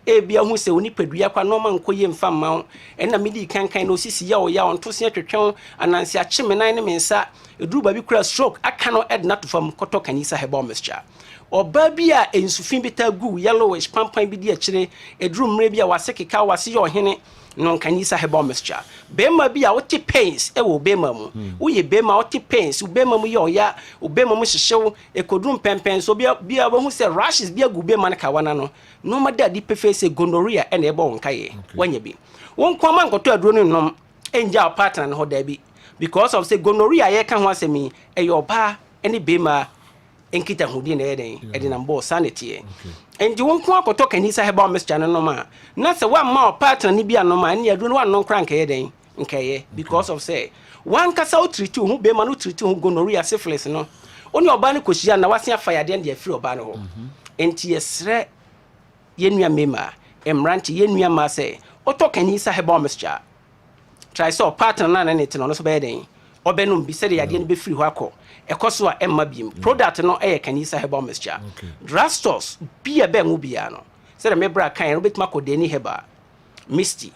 ebia hu se oni padua kwa no man koye mfa ma na medi kankan no sisi ya o ya onto se twetwon anansi achime nan ne mensa eduru ba bi kura stroke aka no edna to fam koto kanisa heba mixture oba bi a ensufin bi ta gu yellowish pampan bi di akire eduru mre bi a wasekeka wase yo hene non kanisa heba mixture bema bi a wote pains e wo bema mu wo ye bema wote pains wo bema mu yo ya wo bema mu hyehyew ekoduru pempen so bi a wo hu se rashes bi agu bema na kawana no no ma da di pefe gonorrhea e na ebe won kaye wanya bi won kwa man koto aduro no nom enja partner no hoda bi because of say gonorrhea ye kan ho asemi e yo ba ene bema enkita hudi na eden ede na mbo sanity enji won kwa koto kanisa heba mixture no ma na se wa ma partner ni bia no ma ne aduro no wa no kranka eden nkaye because of say one kasa o treat hu bema no treat hu gonorrhea syphilis no oni oba ne koshia na wase afaya de de afiri oba no ho enti yesre yenua mema emranti yenua ma se oto kanisa heba mixture try so partner na ne tino no so be den obenum bi se de yade ne be free ho akọ ekoso a emma biem product no e kanisa heba mixture drugstores bia be nwu bia no se de mebra kan no betima kọ de ni heba misty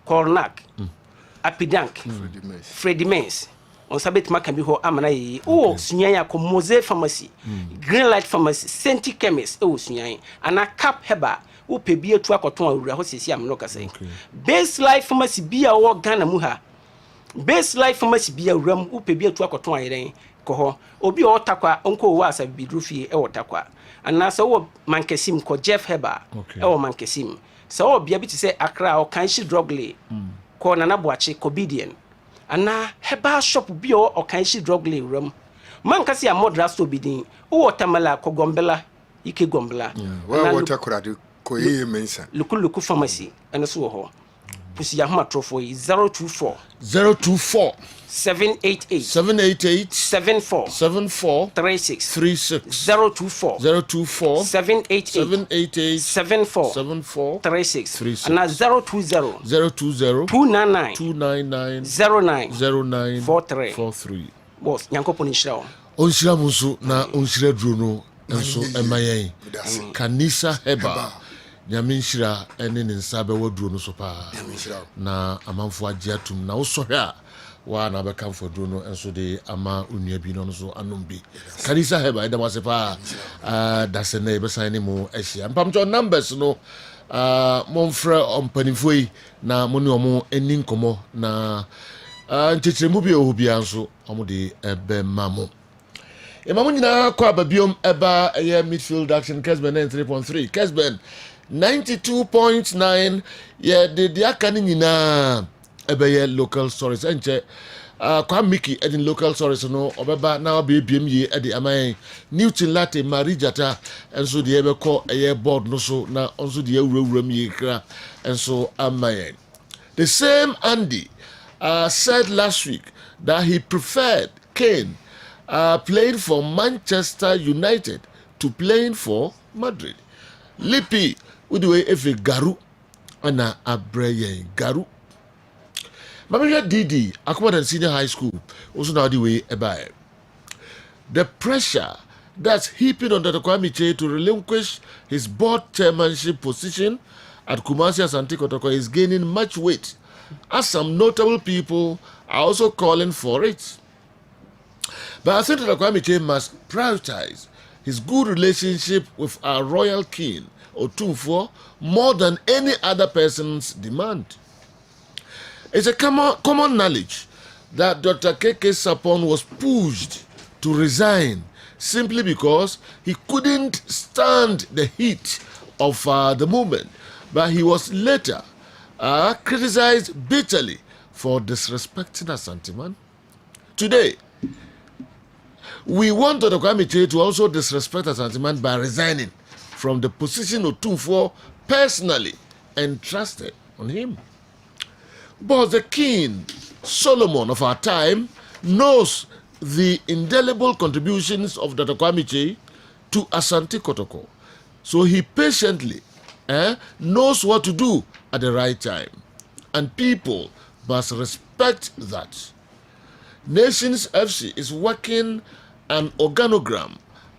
cornac apidank Freddy Mens on sabet maka bi ho amana yi o sunyan ya ko Mose pharmacy Green Light pharmacy Senti chemist o sunyan ana cap heba wo pe bi etu akoton awura ho sesi am no kasa Base Life pharmacy bia wo Ghana mu ha Base Life pharmacy bia wuram wo pe bi etu akoton ayeren ko ho obi o takwa onko wo asa bidrufie e wo takwa ana so wo mankesim ko Jeff heba e wo mankesim so wo bia bi ti se Accra o Kanshi Drogley ko nana boache Cobidian ana heba shop bi o Kanshi Drogley wuram man kasi a modra so bidin wo tamala ko gombela ike gombela wa water kurade ko ye mensa luku pharmacy ene so ho pusi ya homa trofo 024 788 74 36 024 788 36 ana 020 299 09 43 boss nyankopon nshira onshira muso na onshira duro no enso emayen kanisa heba nyame nhyira ɛne ne nsa bɛwɔ duro no so paa na amanfo agye atum na wosɔhwɛ a wa na bɛka mfoduro no nso de ama onua bi no so anom bi Karisa Heba ɛdam ase paa dase na yɛbɛsan ne mu ahyia mpamkyɛ numbers no momfrɛ ɔmpanimfoɔ yi na mo ne ɔmo ani nkɔmmɔ na nkyɛkyerɛmu bi ɛwɔ biara nso ɔmo de ɛbɛma mo ɛma mo nyinaa kɔ ababiom ɛba ɛyɛ midfield action Kessben 93.3 Kessben 92.9 yɛde de aka ne nyinaa ɛbɛyɛ local stories ɛnkyɛ kwa Mickey ɛde local stories no ɔbɛba na ɔbɛbiem yie ɛde aman Newton Latte Marijata ɛnso deɛ ɛbɛkɔ ɛyɛ board no so na ɔnso deɛ awurawuram yie kra ɛnso aman the same Andy said last week that he preferred Kane playing for Manchester United to playing for Madrid. Lipi udiwe efe garu ana abreye garu. Mamija Didi Akwadan Senior High School also now the way ebae. The pressure that's heaping on Dr. Kwame Che to relinquish his board chairmanship position at Kumasi Asante Kotoko is gaining much weight, as some notable people are also calling for it. But I think that Kwame Che must prioritize his good relationship with our royal king, Otumfuo, more than any other person's demand. It's a common knowledge that Dr. KK Sapon was pushed to resign simply because he couldn't stand the heat of the movement, but he was later criticized bitterly for disrespecting Asanteman. Today, we want Dr. Kwame Che to also disrespect Asanteman by resigning from the position Otumfuo personally entrusted on him. But the king, Solomon of our time, knows the indelible contributions of Dr. Kwame Che to Asante Kotoko. So he patiently knows what to do at the right time. And people must respect that. Nations FC is working an organogram,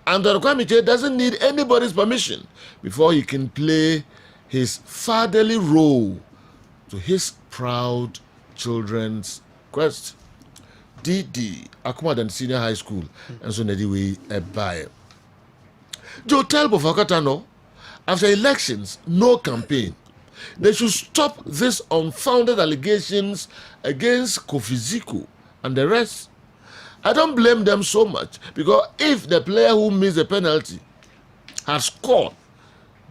and Dr. Kwame Che doesn't need anybody's permission before he can play his fatherly role to his proud children's quest. DD Akumadan Senior High School and so Nediwe Ebaye. Joe tell Bofakatano, after elections, no campaign. They should stop these unfounded allegations against Kofi Ziku and the rest. I don't blame them so much because if the player who missed the penalty had scored,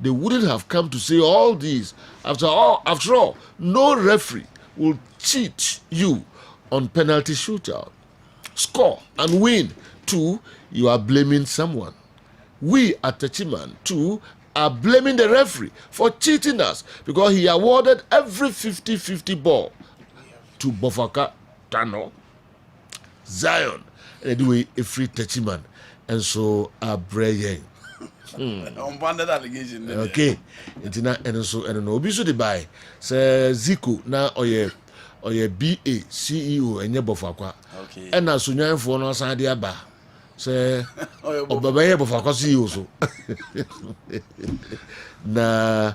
they wouldn't have come to say all this. After all, no referee will cheat you on penalty shootout. Score and win. 2, you are blaming someone. We at Techiman, 2, are blaming the referee for cheating us because he awarded every 50-50 ball to Bofaka Tano, Zion, and anyway, a free Techiman, and so Abreye. Unfounded allegation. Okay, and so and no bisu de buy say Zico na oye BA CEO enye Bofakwa. Okay. And na sunyanfo no san de aba say obabaye Bofakwa CEO so. Na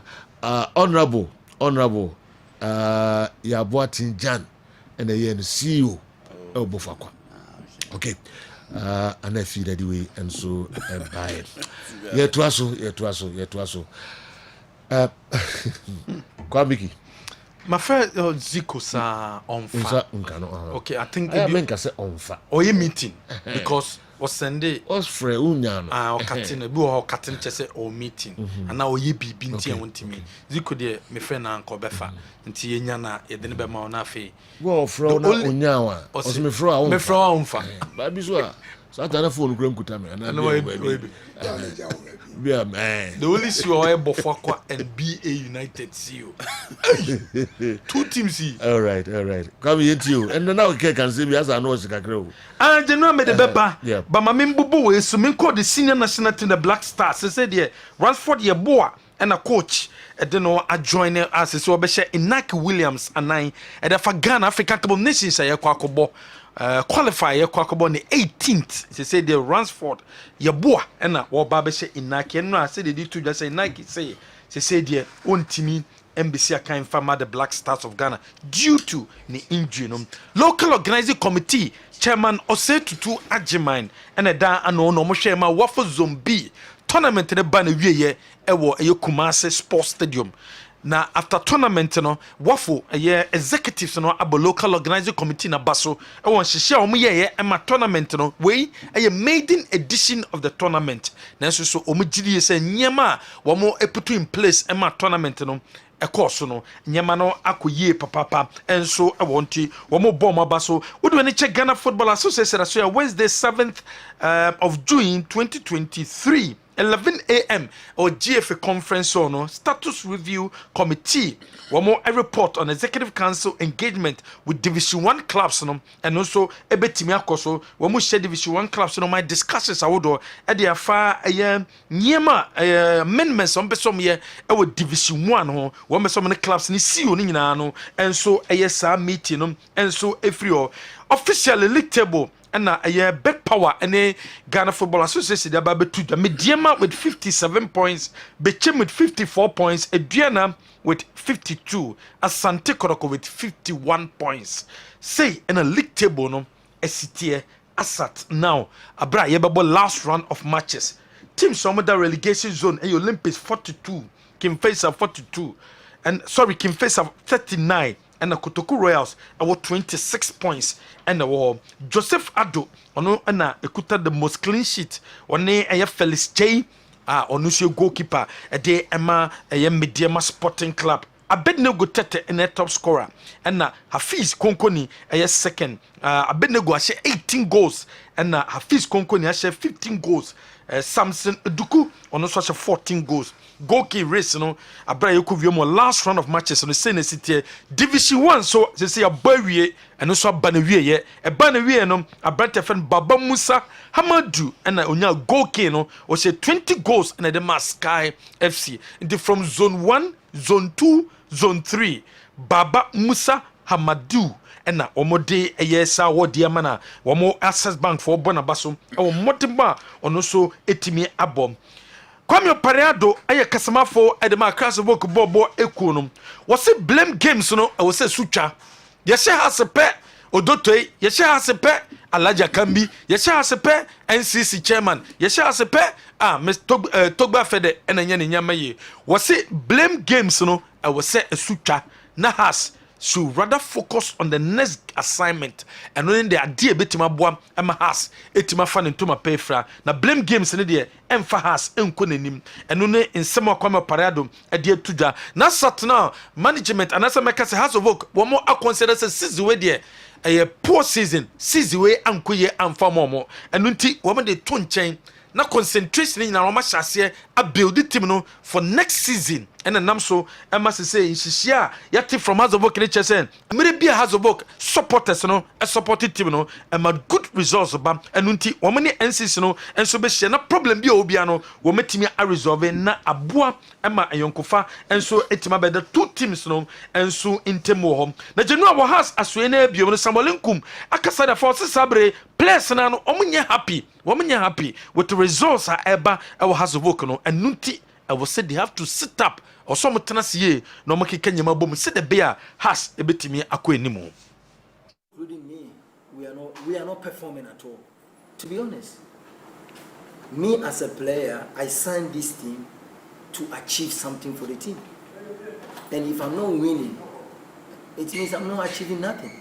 honorable Yaboatin Jan and the CEO of Bofakwa. Okay. And I feel that way, and so buy it. Yet to us. Kwabiki. My friend Zico sa on fire. Okay, I think I mean can say on fire. Or you meeting because was Sunday. Was free unyano. O cutting a bu cutting chese or meeting. And now ye be binti and want me. Zico de my friend Uncle Befa. Nti yenya na ye de be ma na fe. Go fro na onyawa. Os me fro a me fro a onfa. Ba bi so a Satana phone gram kuta me na baby. Yeah, man. The only CEO are Bofakwa and BA United CEO. 2 teams here. All right. Come here to you. And now we can see me as I know it's a grow. And you know me the beba. Yeah. But my membubu is so call the senior national team the Black Stars. They said yeah, Ransford ye boa and a coach. And then I join us so be share Inaki Williams and I and the Ghana African Cup of Nations I kwakobo. Qualify ye kwakobo the 18th. They say the Ransford ye boa and na wo ba be share Inaki and no I say they did to just say Nike say se say deɛ ontimi embassy akan fama the Black Stars of Ghana due to the injury no. Local organizing committee chairman Ose Tutu Ajiman and da ano no mo hwe ma Wafo Zombi tournament ne ba na wieye ewo Kumase Sports Stadium. Na after tournament no Wafo executives no abo local organizing committee na baso won hihye omo ye ma tournament no we maiden edition of the tournament na so omo gidi say nyema womo put in place ma tournament no course no nyema no akoyie papapa enso wonti womo bom abaso wodo ni check Ghana Football Association so Wednesday 7th of June 2023 11 a.m. or GFA conference on status review committee. One more a report on executive council engagement with Division 1 clubs and also ebetimi akoso. One more share Division 1 clubs my discussions awodo at the afar nyema amendments on besom ye with Division 1 ho. One besom the clubs ni see oni nyina no and so sa meeting and so every officially league table. And a big power and Ghana Football Association the Mediama with 57 points, Bechem with 54 points, Ediana with 52, Asante Koroko with 51 points. Say in a league table no SCTA Asat now Abra Yebabo last round of matches. Team Somada relegation zone and Olympics 42, Kim Faisal 42, and sorry Kim Faisal 39. And the Kotoku Royals about 26 points and the war Joseph Ado ono na ekuta the most clean sheet one Felix J onusio goalkeeper de Emma Mediama Sporting Club Abednego Tete in a top scorer and Hafiz Konkoni second Abednego has 18 goals and Hafiz Konkoni has 15 goals Samson Duku ono so 14 goals goalkeeper race no abra yekuvio last round of matches on the same city Division 1 so they say abawie and also abanawie ye ebanawie no abrante fen Baba Musa Hamadu and onya goalkeeper no o say 20 goals and the Sky FC from zone 1 zone 2 zone 3 Baba Musa Hamadu and na omode eyesa wodi amana womo Access Bank for bonabaso o modima ono so etimi abom Kwame Pareado aye kasamafo edema class book bobo ekunum wose blame games no e wose sutwa ye she hasepe odotoi ye she hasepe Alaja Kambi ye she hasepe NCC chairman ye she hasepe Mr. Togba Fede enanye ne nyama ye wose blame games no e wose sutwa na has should rather focus on the next assignment and when the idea betima boam ema has etima fan into my payfra na blame games ne de emfa has enko nanim eno ne nsema Kwame Pareado e de tuja na satna management anasa meka se has of work wo mo consider se season we de poor season we ankoye amfa momo eno nti wo mo de to nchen na concentration in our match a build team no for next season and nam so Emma say nhihia yati from Hazobok ne chesen mere bia Hazobok supporters no a supported team no Emma good results ba enunti wo mani NCC no enso be hye na problem bia obia no wo metimi a resolve na aboa Emma ayonkofa enso etima be the two teams no enso intemo ho na Genua wo has aswe na biom no Samolenkum akasa da force sabre players na no omunye happy with the results eba e wo Hazobok no enunti I will say they have to sit up or some tenacity no make Kenya bom sit the bear has a bit me anymore. Including me, we are not performing at all. To be honest, me as a player, I signed this team to achieve something for the team. And if I'm not winning, it means I'm not achieving nothing.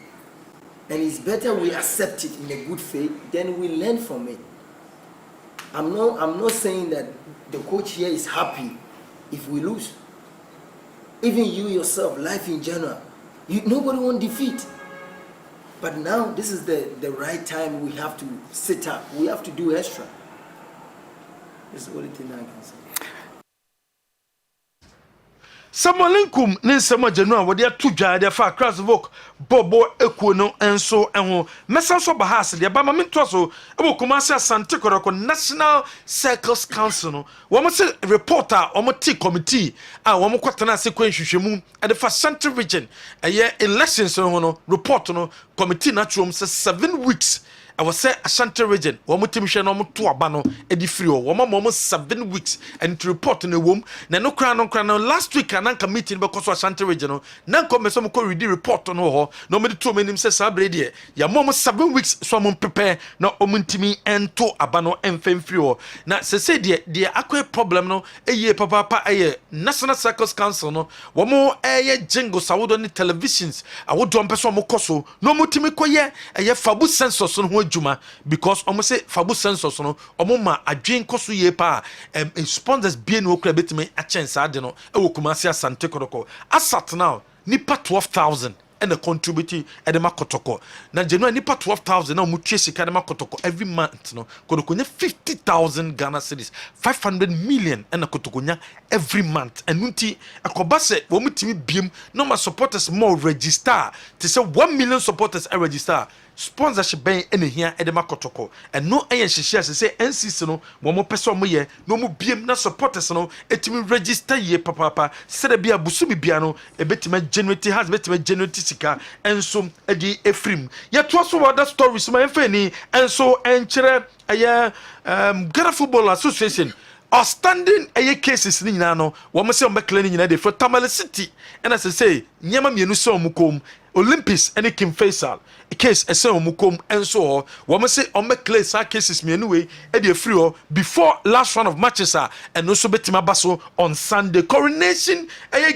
And it's better we accept it in a good faith than we learn from it. I'm not saying that the coach here is happy if we lose. Even you yourself, life in general, nobody wants defeat. But now this is the right time. We have to sit up. We have to do extra. That's the only thing I can say. Samolenkum ninsema Genua wode atudwa de fa Krasvok bobo ekuo no enso enho mesa so bahas de ba ma mento so ebokuma se Asante Koroko National Circles Council no wo mo se reporter o mo ti committee wo mo kwatana se kwanhwehwemu e de fa Central Region eye elections no report no committee na trom se 7 weeks I was say Ashanti region wɔn team hwɛ na wɔn to aba no edi free hɔ wɔn ama wɔn 7 weeks and to report no wɔm na no kra no last week ananka meeting bɛkɔ so Ashanti region no na nkɔ mɛ sɛ wɔn kɔ read report no hɔ na wɔn de to wɔn anim sɛ saa abere deɛ yɛ ama wɔn 7 weeks so wɔn prepare na wɔn ntumi ɛnto aba no ɛnfɛn free hɔ na sɛsɛ deɛ akɔ problem no ɛyɛ papaapa ɛyɛ National Circus Council no wɔn ɛyɛ jingles awodo ne televisions awodo mpɛ so wɔn kɔ so na wɔn tumi kɔ yɛ ɛyɛ fabu census no ho adwuma because wɔn sɛ fabu census no wɔn ma adwin kɔ so yie pa sponsors bie no okura betumi akyɛn saa de no ɛwɔ Kumasi Asante Kotoko asat now nipa 12,000 and a contributing at the Makotoko. Now, January nipa 12,000 now mutual sika Makotoko every month. No, Kotokonya 50,000 Ghana cedis, 500 million and a Kotokonya every month. And Nunti a Kobase, Womutimi Beam, no more supporters more register. To say 1 million supporters are register. Sponsorship ban any here at the Makotoko. And no ayan she shares say NCC no, one more person ye, no more beam na supporters no, etimi register ye papa, said be a busumi biano, a betima genuity has betima genuity sika, and so a di efrim. Yet was what that story is my fanny, and so enchere Ghana Football Association. Outstanding cases ni nyina wo mo se o mekle ni nyina de for Tamale City and as I say nyama mienu se o mukom Olympics any Kim Faisal a case ese o mukom enso wo mo se o mekle sa cases mienu we e de free o before last round of matches and also betima baso on Sunday coronation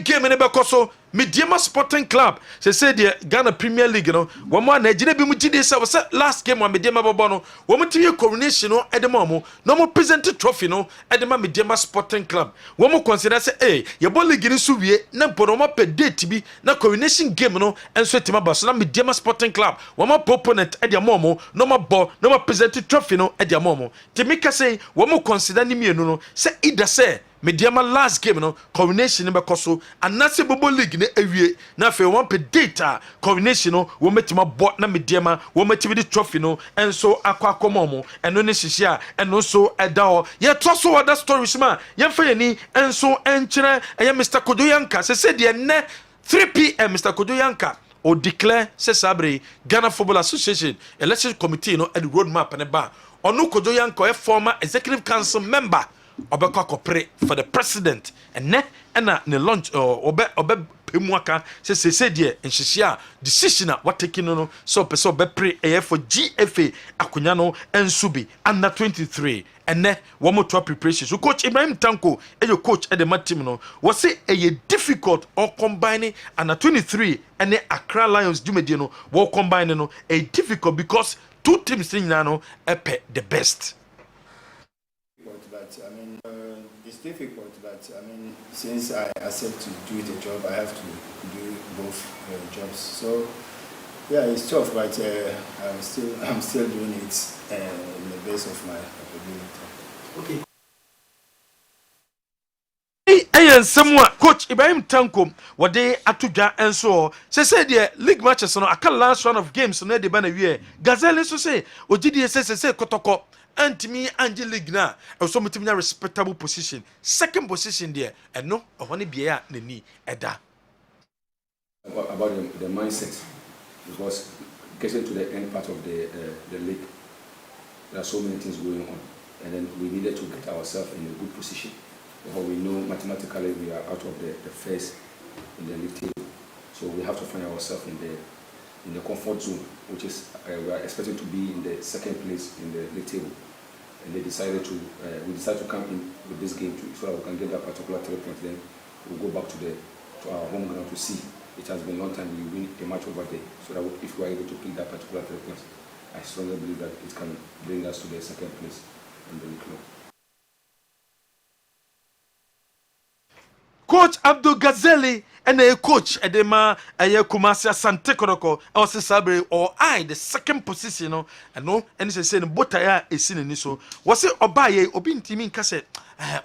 game ne be koso Mediama Sporting Club say the Ghana Premier League no wo mo na gine bi mu gide say last game wa Mediama bobo no wo mo tie coronation no e de mo no mo present trophy no e de ma Mediama Sporting Club wo mo consider say ye bo league ni so wie na bono mo pe date bi na coronation game no enso tima ba so na Mediama Sporting Club wo mo opponent e de mo no mo bo no mo present trophy no e de mo timika say wo mo consider ni mienu no say either say Mediama last game no coronation ne bekoso anase bobo league ne awie na fe one pe data coronation no wo metima bo na Mediama wo metibi di trophy no enso akwakomomo eno ne hihia eno so edao ye toso other stories ma ye fa yani enso enkyere eye Mr. Kodoyanka se de ne 3 p.m. Mr. Kodoyanka o declare se sabre Ghana Football Association election committee no at the roadmap ne ba onu Kodoyanka a former executive council member obekwa kopre for the president and ne launch obe pemuaka se de enhihia decision what taking no so person be pre for GFA akonya no ensubi under 23 and one more tour preparation so coach Ibrahim Tanko your coach at the team no was say difficult or combining under 23 and the Accra Lions Dumedi no wo combine no a difficult because two teams no epe the best. But I mean, it's difficult, but I mean, since I accept to do the job, I have to do both jobs. So, yeah, it's tough, but I'm still doing it in the best of my ability. Ayan semwa coach Ibrahim Tanko wade atudwa enso say the league matches no aka last round of games no de ba na wie Gazelle so say ogidi say kotoko antimi Angel League na so mutimi na respectable position second position there and no ohone bia nani eda about the mindset because getting to the end part of the league there are so many things going on and then we needed to get ourselves in a good position because we know mathematically we are out of the first in the league table, so we have to find ourselves in the comfort zone, which is we are expecting to be in the second place in the league table. And we decided to come in with this game so that we can get that particular 3 points. Then we'll go back to our home ground to see. It has been a long time we win a match over there, so that if we are able to pick that particular 3 points, I strongly believe that it can bring us to the second place in the league club. Coach Abdul Ghazali and a coach Edema Aya Kumasi Asante Kotoko also Sabre or the second position no and no and say botaya is in so was it obaye obin team kase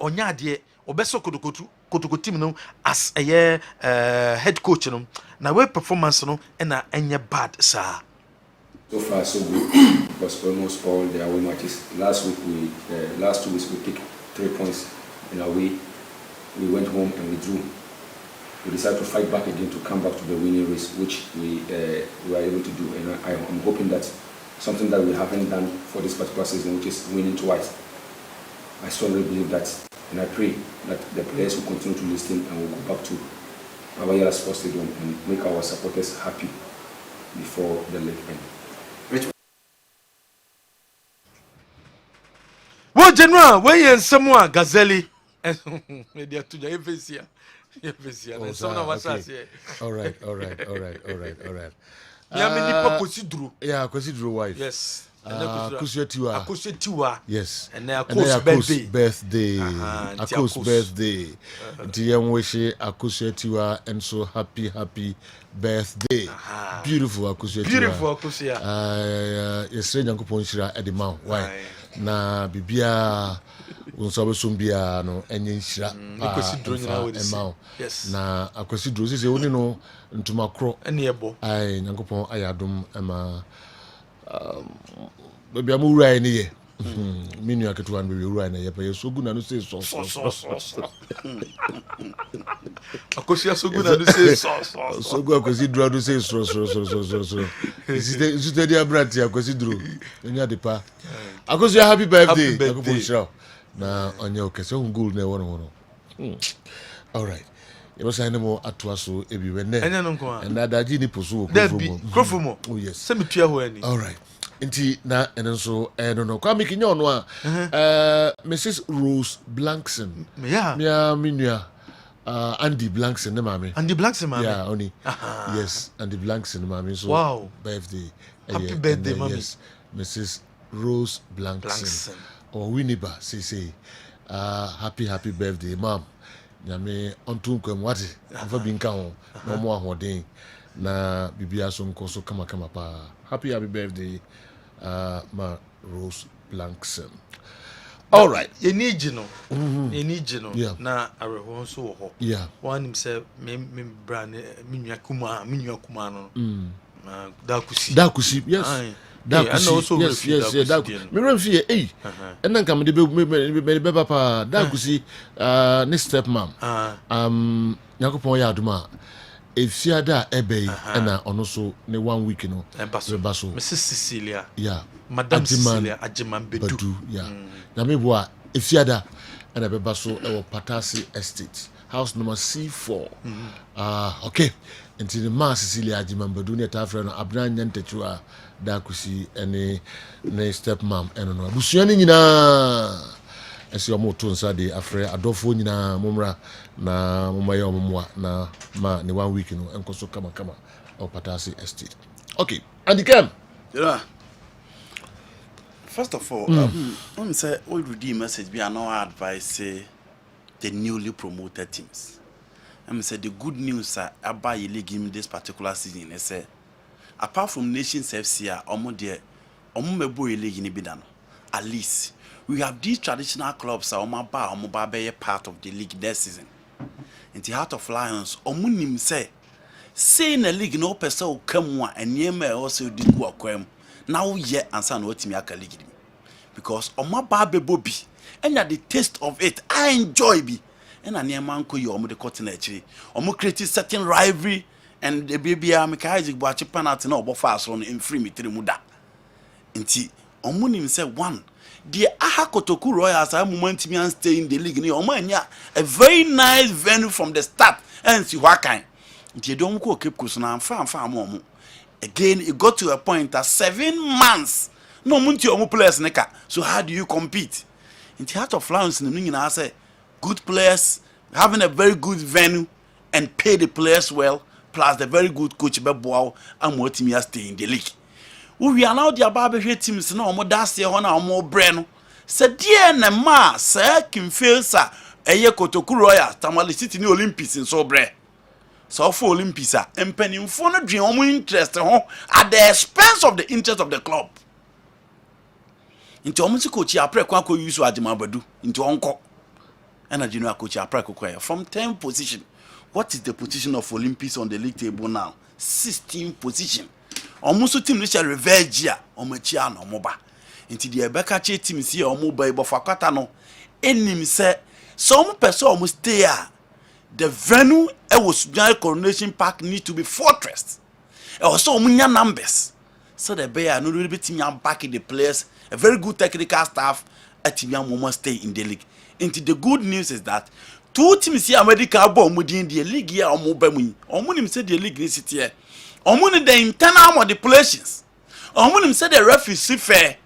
onya de obeso kotoko team no as a head coach no na we performance no na enya bad sir. So far so good because almost all the away matches last 2 weeks we picked 3 points in a way. We went home and we drew. We decided to fight back again to come back to the winning race, which we were able to do. And I'm hoping that something that we haven't done for this particular season, which is winning twice. I strongly believe that, and I pray that the players will continue to listen and will go back to our Sports Stadium and make our supporters happy before the league ends. What general? When you someone Gazeli, media to the FCA. All right. Yeah, consider wife. Yes. Akushetiwa. Yes. And now Aku's birthday. Aku's birthday. DM wish Akushetiwa and so happy birthday. Beautiful Akushetiwa. Beautiful Akushia. Yes, Yankupon Shira at the mouth. Why? Na bibia unsabe sumbia no enye nhyira yes na akwasi dro sese woni no ntuma kro ene ebo ai nyankopon ayadom ema bibia mu wura ne ye minu aketu an bibia wura ne ye pa yesogu na no say so akwasi asogu na no say so sogu akwasi dro no say so is dia brand akwasi dro enya de pa akwasi happy birthday nyankopon shira na onye okese goal na wono all right you must say mo atoa so ebi we ne and adaji ni poso krofumo oh yes se metua ho ani all right nti na enso no kwa mikinyo ono a Mrs Rose Blankson mia minua Andy Blankson ne mame Andy Blankson mame yeah oni yes Andy Blankson mame so wow birthday happy birthday mami yes Mrs Rose Blankson or Winiba say happy birthday mom nyame onto nkwam wate afa bi nka ho no mo ahoden na bibia so nko so kama pa happy birthday ma Rose Blankson. All right, you need na areho so wo ho yeah one him say me brand minua kuma no na dakusi yes yes me remfie and then come the be papa dakusi ne step mom yakopon ya aduma efiada ebe na ono so ne 1 week no baso Mrs Cecilia yeah Madam Cecilia Ajiman Bedu yeah na me boa efiada na be baso e Patasi Estate house number C4 okay until the ma Cecilia Ajiman Bedu ne ta frɛ no Abraham Nyantetua dakusi ene ne step mom eno no abusua ni nyina esi omo to nsa de afre adofo nyina momra na momaye ommoa na ma ne 1 week no enkoso kama o Patasi Estate. Okay, and the game yeah. First of all, let me say all redeem message be no advice say the newly promoted teams. Let me say the good news about the league in this particular season is say apart from Nations FC omo mebo league ni bidano at least we have these traditional clubs omo ba be part of the league this season. In the Heart of Lions omo nim say na league no person will come one and yema also di go akwam now ye ansa na otimi aka league because omo ba bebo bi and the taste of it I enjoy bi and anyema nko ye omo de cotton actually omo create certain rivalry and the baby Mikaji Boachi penalty na obo fast on in free mitri muda nti omo nim say one the Aha Kotoku Royals are moment me and stay in the league ni omo anya a very nice venue from the start and see what kind nti don't go keep kusuna fan mo again it got to a point that 7 months no munti omo players neka so how do you compete in the Heart of Lions ni nyina say good players having a very good venue and pay the players well plus the very good coach Beboao and what team stay in the league. We allow the Ababe teams na omo das ye ho na omo bre no. Se die na ma se kin feel sa eye Kotoku Royals Tamale City ni Olympics in so bre. So for Olympics empanimfo no dwen omo interest ho at the expense of the interest of the club. Into omo si coach apre kwa ko use Adima Badu into onko. And junior coach apre from 10th position. What is the position of Olympics on the league table now? 16th position. Almost team which are revenge here. Omechia no moba. Into the Ebeka team see omoba ibofakata no. Enim say some person almost stay. The venue was Coronation Park need to be fortress. Also munya numbers. so the bear no really be back in the players, a very good technical staff at Timian moment stay in the league. And the good news is that 2 teams here medical bomb within the league here or mobile him said the league is here. Him the internal manipulations. Him said the referee see fair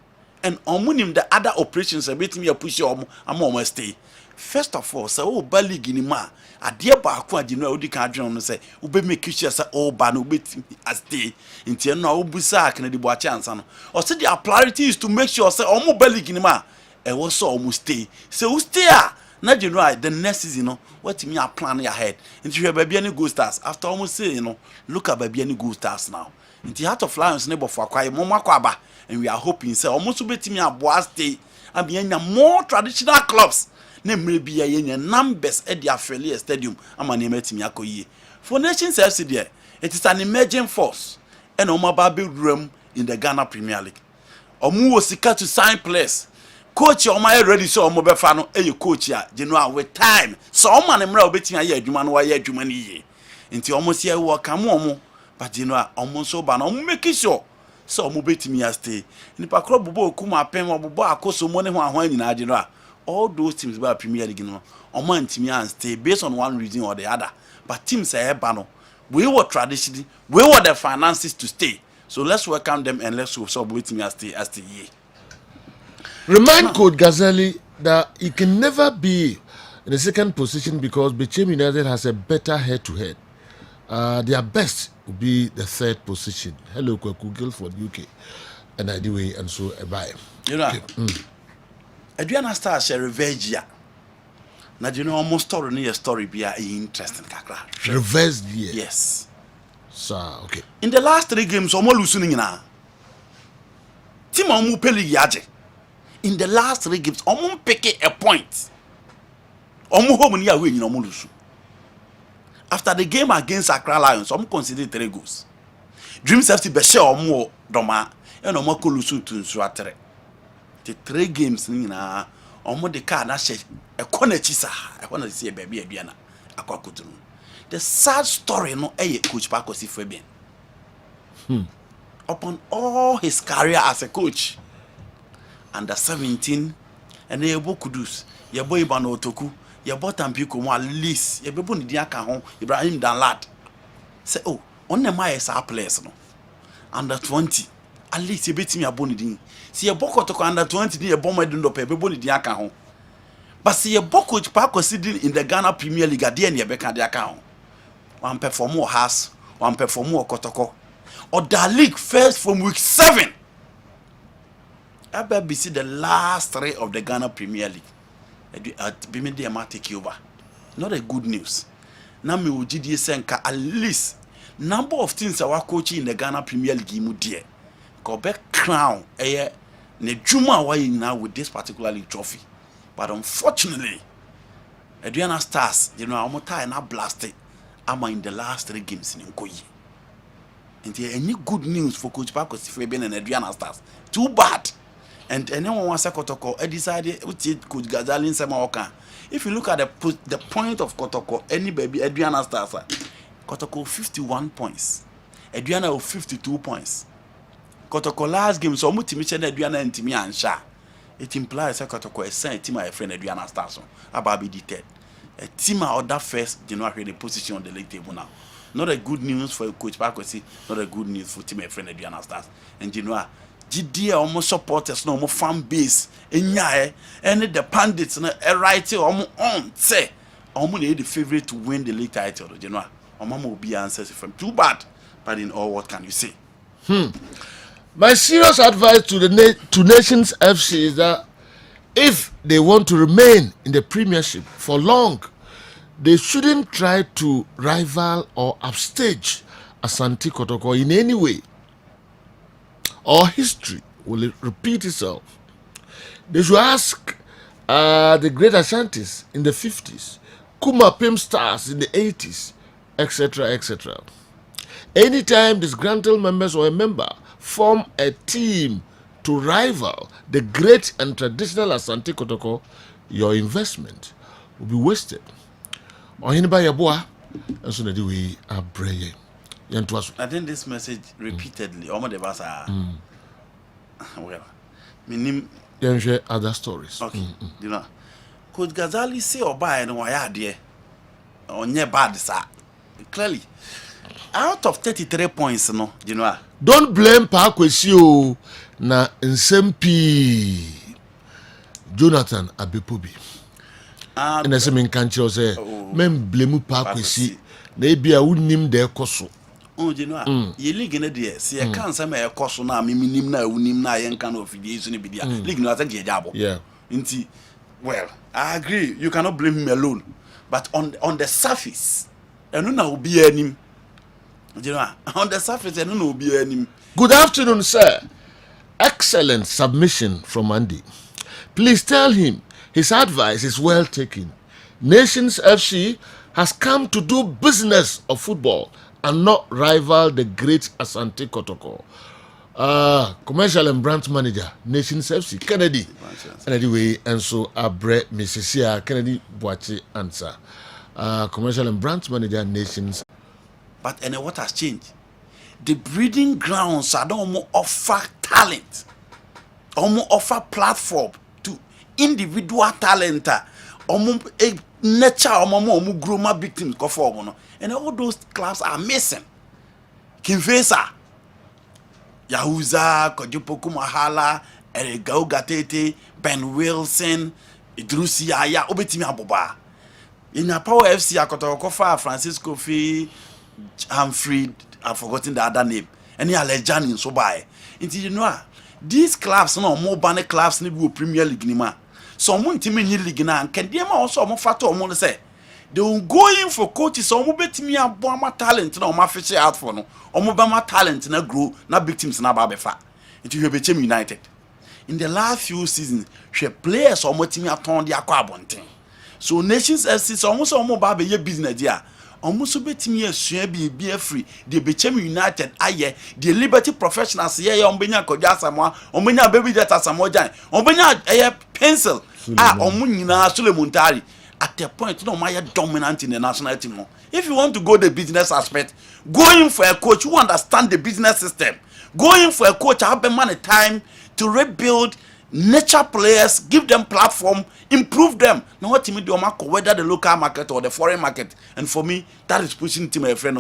and him the other operations a bit me a push am stay. First of all, say oh ba league ni ma ade ba ko agino odi ka adwon no say wo be make sure say oh ba no betimi stay nti no wo busa akene di bo chance no o say their priority is to make sure say omo ba league ni ma e wo so omo stay say wo stay na general the next season no what me are plan ahead nti hwe ba bia ni Go Stars after almost say you know look at ba bia ni Go Stars now nti Heart of Lions ne bofo akwaye mo makwaba and we are hoping say omo so betimi aboa stay and be more traditional clubs na mrebi ya yenya numbers at the affiliate stadium ama na emetimi akoyie for Nations FC there it is an emerging force and omaba be room in the Ghana Premier League omu wo sika to sign players coach omaya ready so omo be fa no coach ya general with time so omo na mra obetimi aye adwuma no waye adwuma ni ye nti omo se wo ka mo omo but general omo so ba na omo make sure so omo betimi ya stay nipa kro bobo okuma apem obobo akoso mo ne ho ahwan nyina general all those teams by Premier League no omo ntimi and stay based on one reason or the other but teams say no we were traditionally we were the finances to stay so let's welcome them and let's hope so with me as the year. Remind Coach Gazali that he can never be in the second position because Bechem United has a better head-to-head. Their best would be the third position. Hello, Kwaku Guildford, UK, and anyway, and so bye. You know, Adriana Star share revenge ya. Now you know almost story near story be interesting kakra. Reverse year. Yes. So okay. In the last 3 games, omo losing na. Team omo peli yaje. In the last 3 games, omo pick a point. Omo home ni away ni omo lose. After the game against Accra Lions, omo considered 3 goals. Dreams FC be share omo doma and omo ko lose to nsuatere. The 3 games ni na omo de car na she e kona chisa e wanna see baby aduana akwakotunu. The sad story no coach Pakosi Fabian. Upon all his career as a coach under 17 and yebo kudus yebo ibano otoku yebo tampiko mo at least yebo ni dia ka ho Ibrahim Danlad say oh on the my sa players no under 20 at least yebetimi aboni din si yebo kotoko under 20 ni yebo medun do pe yebo ni dia ka ho but si yebo coach Pakosi din in the Ghana Premier League ade ne yebeka dia ka ho one perform more has one perform more kotoko or the league first from week 7 see the last 3 of the Ghana Premier League at Bimidi ma take over not a good news now me ugidi senka at least number of things our coaching in the Ghana Premier League mu die go be crown ne dwuma wa now with this particular league trophy but unfortunately Adriana Stars you know amota na blasted am in the last 3 games in Nkoyi. And there any good news for Coach Pakosi Fabian and Adriana Stars. Too bad. And anyone wants a Kotoko, I decided Coach Gazali Samaoka. If you look at the point of Kotoko, any baby Adriana Stars, Kotoko 51 points. Adriana with 52 points. Kotoko last game, so Mutimicha Adriana and Timmy and Sha. It implies that Kotoko is sent to my friend Adriana Stars. About be detailed. A team out that first January the position on the league table now. Not a good news for Coach Pakosi, not a good news for team friend Adriana Stars. And January, GD almost supporters no more fan base. And the pundits no a right on say the favorite to win the league title. January, Mama will be answers from too bad. But in all, what can you say? My serious advice to to Nations FC is that if they want to remain in the Premiership for long, they shouldn't try to rival or upstage Asante Kotoko in any way, or history will repeat itself. They should ask the Great Ashantis in the 50s, Kuma Pim Stars in the 80s, etc., etc. Anytime disgruntled members or a member form a team to rival the great and traditional Asante Kotoko, your investment will be wasted. Or anybody aboa, and so that we are brave. I think this message repeatedly almost the basa well minim share other stories. Okay. You know, Coach Ghazali say Oba and why there on your bad sir. Clearly, out of 33 points, no, you know. Don't blame Pakwesi na Nsempi Jonathan Abepobi. And as I mean, can't you say, men blame Pakwesi, they be a unim de koso. Oh, you know, ye league in a dear, see, I can't say my koso na, minim na, unim na, yen can of the issue be there. League no, I think jabo. Yeah. Inti, well, I agree, you cannot blame him alone. But on the surface, and no will be any. You know, on the surface, and no will be any. Good afternoon, sir. Excellent submission from Andy. Please tell him his advice is well taken. Nations FC has come to do business of football and not rival the great Asante Kotoko. Commercial and branch manager, Nations FC, Kennedy. Anyway, and so Abre Mississia, Kennedy Boachi answer. Commercial and branch manager, Nations. But and what has changed? The breeding grounds are don't offer talent, offer platform to individual talent, nature, grow my victims go for and all those clubs are missing. Kinfesa, Yahuza, Kojupoku Mahala, Erigao Gatete, Ben Wilson, Idrusi Aya, Obetimi Aboba. In a Power FC, Akotokofa, Francisco Fee, Humphrey, I've forgotten the other name. And yeah, legend in so by. Until you know, these clubs, no more banner clubs, need to Premier League nima. Someone team in league now, can them also more fat or more say. They will go in for coaches, or more bet me a bomber talent, no, my fish out for no, or more bomber talent, na grow, na big teams, na babefa. Until you became United. In the last few seasons, she players or more team at on the aquabonting. So Nations FC is almost more baby business there. Almost betimi asua be free they became United aye the Liberty Professionals here ombenya kodja samwa ombenya baby data samwa jan ombenya pencil omunyina Sulemontari at the point no my dominant in the national team no. If you want to go the business aspect, go in for a coach who understand the business system, go in for a coach have the money time to rebuild nature players, give them platform, improve them. Now what team do whether the local market or the foreign market, and for me that is pushing team my friend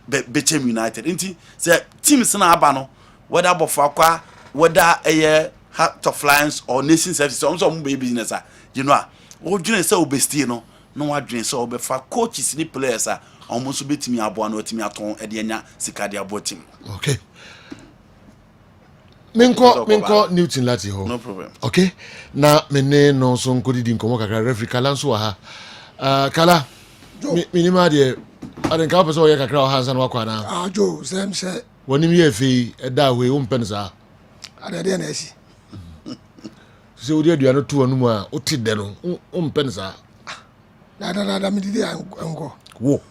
Bechem United. Inti say teams na abano whether Bofakwa, whether Heart of Lions or Nations FC, some business you know. What dream say obesti no what dream so be for coaches ni players almost be team abo no team aton e de nya sika de abo team. Okay. Minko Newton Lati ho. No problem. Okay. Na mene no so nkodi di nkomo kakra referee Kala nso wa ha. Kala. Minima de adenka person ye kakra o hansa no akwa na. Jo, same say. Wonim ye fi eda we wo mpen sa. Adede na esi. Se odi aduano to anu mu a o ti de no o mpen sa. Da mi di anko. Wo.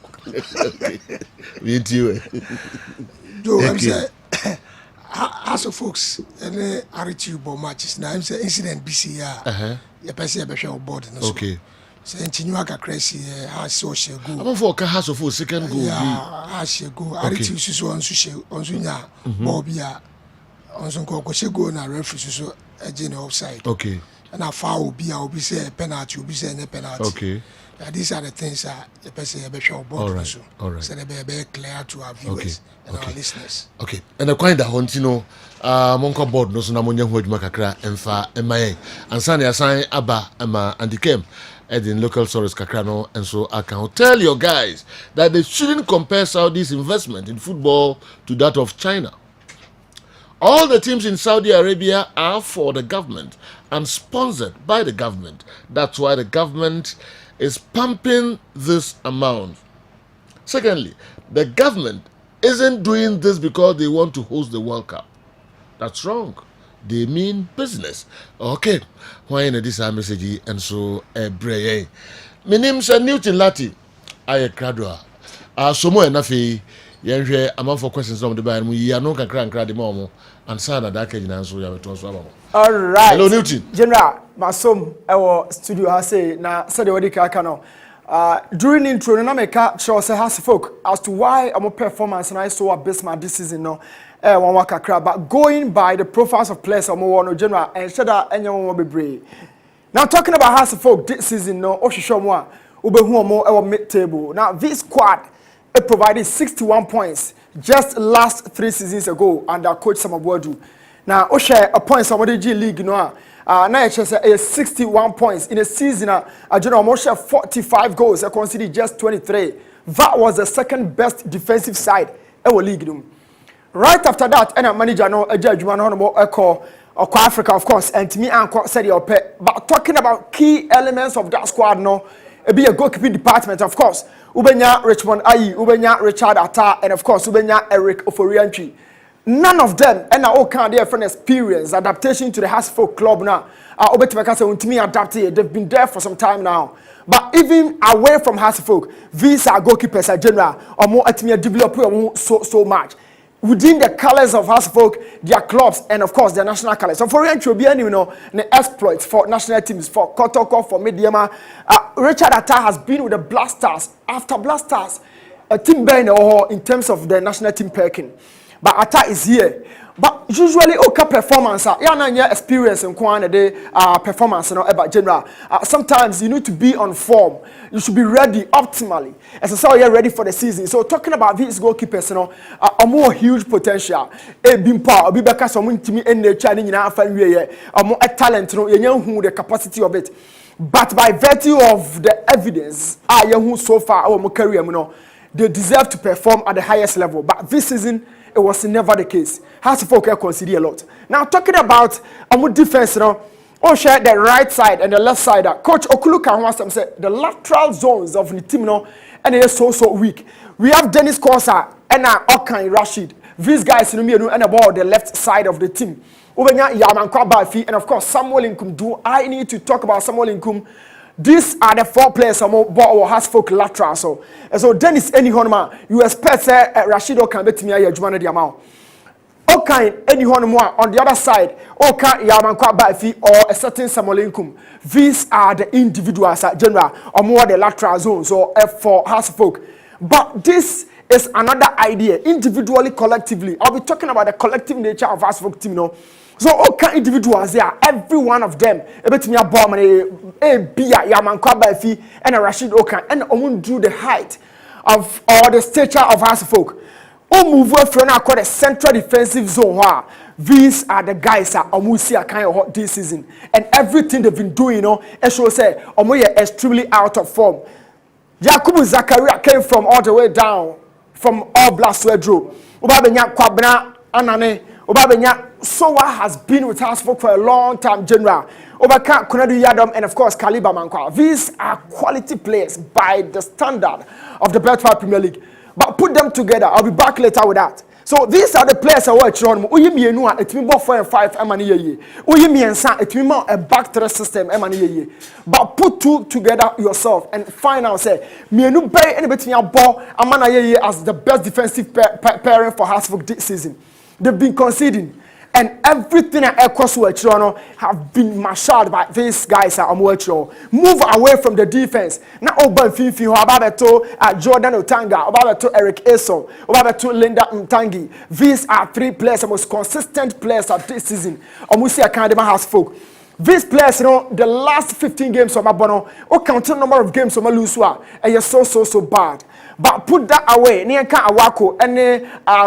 We do. Jo, I'm say as of folks, any RTU matches now, I'm say incident BC ya person be share board no so. Okay. Say ntinyu aka crazy has so she go. I'm for has of second goal. Yeah, has she go. RTU so onso she onso nya ball bia onso ko she go na referee so agent offside. Okay. And a foul be obi say penalty, obi say no penalty. Okay. Yeah, these are the things the person be share board no so. All right. So they be clear to our viewers and our listeners. Okay. And the kind that Hontino monko board no so na monya ho adwuma kakra emfa emaye. Ansa na assign aba ama andikem in local source kakra no, and so I can tell your guys that they shouldn't compare Saudi's investment in football to that of China. All the teams in Saudi Arabia are for the government and sponsored by the government. That's why the government is pumping this amount. Secondly, the government isn't doing this because they want to host the World Cup. That's wrong. They mean business. Okay. Why in this message and so my name is Newton Lati. I gradua. Somo enafi yenhwe amount for questions on the buy mu ya no kakra nkra de mo ansa na da ka nyina so ya beto so aba. All right. Hello Newton. General Masom ewo studio ha say na said we dey kaka no. During intro, no make sure say has folk as to why our performance and I so abysmal this season no one waka crab, but going by the profiles of players no general and said that anyone will be brave. Now talking about has folk this season no Oshisho mo ube who more our mid table. Now this squad it provided 61 points just last 3 seasons ago under coach Samabuadu. Now Oshe a point somebody G League no now it's just 61 points in a season. General Moshe 45 goals. I consider just 23. That was the second best defensive side ever league. Right after that, and manager no a judge man on Echo or Africa, of course, and to me and said your pet. But talking about key elements of that squad, no, it be a goalkeeping department, of course. Ubenya Richmond Ayi, Ubenya Richard Atta, and of course Ubenya Eric Oforianchi. None of them and all kind of different experience, adaptation to the Hasfolk club now. They've been there for some time now. But even away from Hasfolk, these are goalkeepers in general, or more at me develop so much. Within the colours of Hasfolk, their clubs, and of course their national colours. So for Oriental, the exploits for national teams, for Kotoko, for Mediama. Richard Atta has been with the Blasters after Blasters, a team being in terms of the national team packing. But Atta is here. But usually, okay, performance, yeah, experience and quantity, performance, about general. Sometimes you need to be on form. You should be ready optimally. As I say, you're ready for the season. So talking about these goalkeepers, a more huge potential. A bimpa, a bibaka, someone to me in the Chinese, a more talent, you know who the capacity of it. But by virtue of the evidence, who so far our career, they deserve to perform at the highest level. But this season, it was never the case. Has to focus consider a lot. Now talking about defense, share the right side and the left side. Coach Okuluka wants to say the lateral zones of the team, and it is so weak. We have Dennis Kosa and Okan Rashid. These guys, and about the left side of the team. And of course, Samuel Inkum. Do I need to talk about Samuel Inkum? These are the 4 players who has folk lateral. So Dennis Enihonma, you expect Rashid Okan bet me a Jumana Diamao. Okan Enihonma on the other side, Okan Yamankwa Bafi or a certain Samuel Inkum. These are the individuals at general or more the lateral zones or F4 has folk. But this is another idea, individually, collectively. I'll be talking about the collective nature of has folk team, So all kind individuals there, every one of them, a bit me a bomb and a Bia Yamankwa Bafi and a Rashid Okan and won't do the height of or the stature of Hasfolk. Move from now called a central defensive zone. These are the guys that Omusi are kind of hot this season. And everything they've been doing, as should say, Omuye extremely out of form. Yakubu Zakaria came from all the way down from all Blast Wedro. Ubabenya Kwabna Anane. Obabenya Sowa has been with us for a long time, General. Obaka Kunadu Yadom and of course Kaliba Mankwa. These are quality players by the standard of the Belfast Premier League. But put them together. I'll be back later with that. So these are the players I watch on. Uyimi Enua, it means 4 and 5 Emani. Uyimi and San, it means a back 3 system Emani. But put 2 together yourself and find out say Mienu Bay and between your ball Amana as the best defensive pairing for Hasfolk this season. They've been conceding. And everything at Ekoswatch have been marshaled by these guys at Amwatcho. Move away from the defense. Now, Oban Fifi, Obabeto, Jordan Otanga, Obabeto Eric Eso, Obabeto Linda Mtangi. These are 3 players, the most consistent players of this season. Omusi Academy Hasfolk. These players, the last 15 games of Mabono, or counting number of games of Maluswa, and you're so bad. But put that away. Nienka Awako and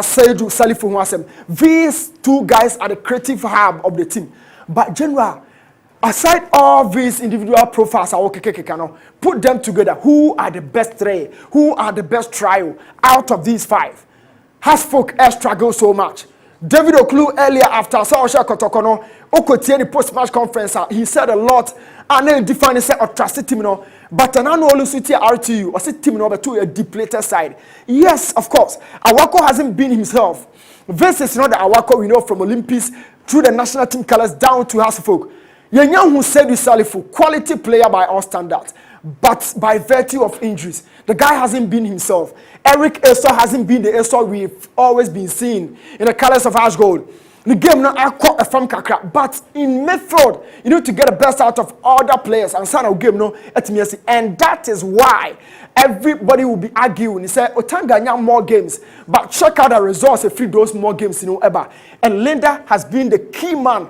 Saidu Salifu Wasem. These 2 guys are the creative hub of the team. But General, aside all these individual profiles, put them together. Who are the best 3? Who are the best trio out of these 5? Hasfolk struggled so much. David Oklu earlier after Saosha Kotokono, Okotieni post-match conference, he said a lot. And then define a set of trusted team, but an annual Lusutia RTU or sit team number 2 a depleted side. Yes, of course. Awako hasn't been himself. This is not the Awako we know from Olympics through the national team colors down to Hasfolk. Yenyan who said you Salifu, quality player by all standards, but by virtue of injuries, the guy hasn't been himself. Eric Eso hasn't been the Eso we've always been seeing in the colors of Ash Gold. The game now I call a firm kakra, but in midfield you need to get the best out of other players and sign a game no etimiasi, and that is why everybody will be arguing. He said Otanga more games, but check out the results if those more games ever. And Linda has been the key man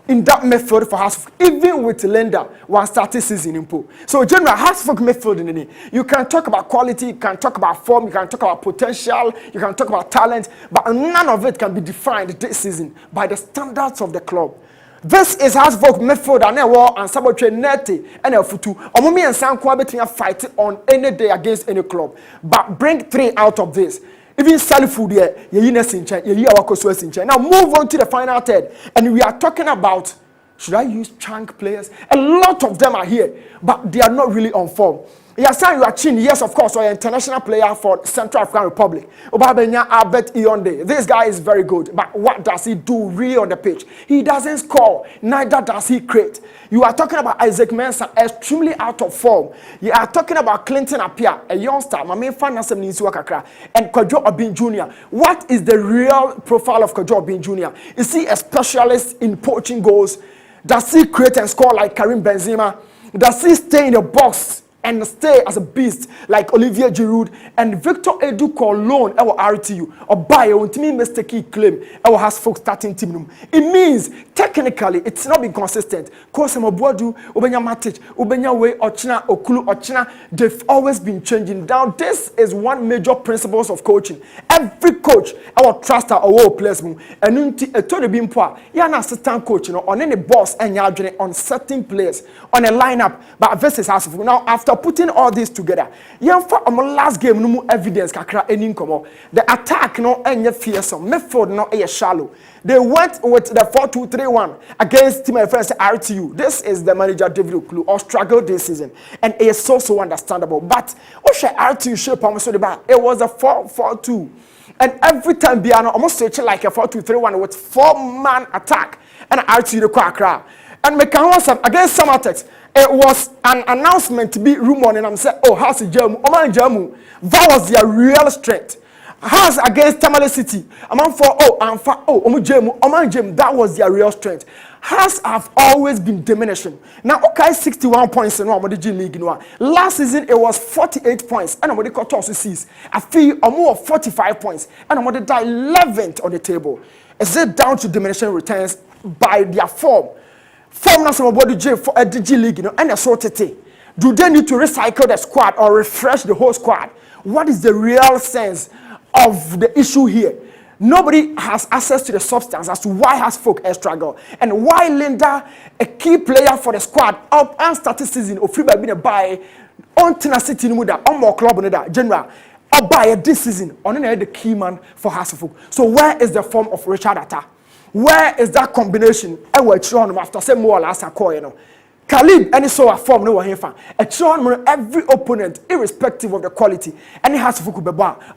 in that midfield for Hasford, even with Linda one starting season in pool. So general Hasford midfield in it. You can talk about quality, you can talk about form, you can talk about potential, you can talk about talent, but none of it can be defined this season by the standards of the club. This is Hasford midfield and then war and sabotage neti and a futu. Omomi and Sankwa between a fight on any day against any club, but bring 3 out of this. Even Salifu there, now move on to the final third, and we are talking about, should I use chunk players? A lot of them are here, but they are not really on form. Yasan Yuachin, yes, of course, or an international player for Central African Republic. Obabenya Albert Ionde. This guy is very good, but what does he do really on the pitch? He doesn't score, neither does he create. You are talking about Isaac Mensah, extremely out of form. You are talking about Clinton Appiah, a youngster, my main fan, and Kwadwo Obin Jr. What is the real profile of Kwadwo Obin Jr.? Is he a specialist in poaching goals? Does he create and score like Karim Benzema? Does he stay in the box and stay as a beast like Olivier Giroud and Victor Edu Colon our RTU or buy a ultimate mistake claim our has folk starting team. It means technically it's not been consistent. Kosema Boadu, Ubenya Matic, Ubenya Way, Ochina, Okulu, Ochina, they've always been changing. Now this is one major principles of coaching. Every coach, our truster or our players, and a Tony Bimpoa, you're an assistant coach, on any boss and you're on certain players on a lineup. But this is as now after putting all this together, last game no more evidence kakra any komo. The attack no any fearsome, midfield no a shallow. They went with the 4-2-3-1 against Team Friends RTU. This is the manager David Okulu or struggled this season, and it is so understandable. But Osha RTU shape almost the back. It was a 4-4-2, and every time Biano almost switch like a 4-2-3-1 with 4-man attack and RTU the Kwakra. And Mekanwasam against Samatex. It was an announcement to be rumored, and I'm saying, oh, how's the Jamu? Oman Jamu. That was their real strength. How's against Tamale City? Oman for Oman Jamu. That was their real strength. Has have always been diminishing. Now, okay, 61 points in the League. Last season it was 48 points, and I'm going to cut also sees. I feel more 45 points, and I'm going to die 11th on the table. Is it down to diminishing returns by their form? Form na some body J for a DG League, and a sort of thing. Do they need to recycle the squad or refresh the whole squad? What is the real sense of the issue here? Nobody has access to the substance as to why has folk struggle and why Linda, a key player for the squad, up and started season of free by being a buy on tenacity with that on more club on that general. Up by this season on the key man for Hasselfolk. So where is the form of Richard Atta? Where is that combination? After say more last call, Khalid any so a form no here a every opponent irrespective of the quality and it has to focus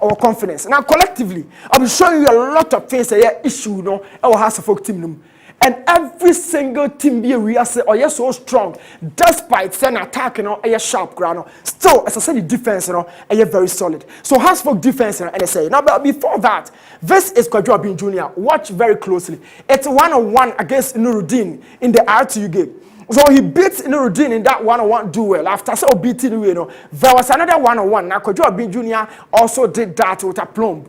our confidence. Now collectively I'll be showing you a lot of things that issue our has to focus team. And every single team be we are say oh yes so strong despite saying attack a sharp ground still as I said the defense a very solid. So has for defense and I say now but before that this is Kwadwo Obin Jr. Watch very closely. It's 1-on-1 against Nuruddin in the RTU game. So he beats Nuruddin in that 1-on-1 duel. After so beating there was another 1-on-1. Now Kwadwo Obin Jr. also did that with a plumb.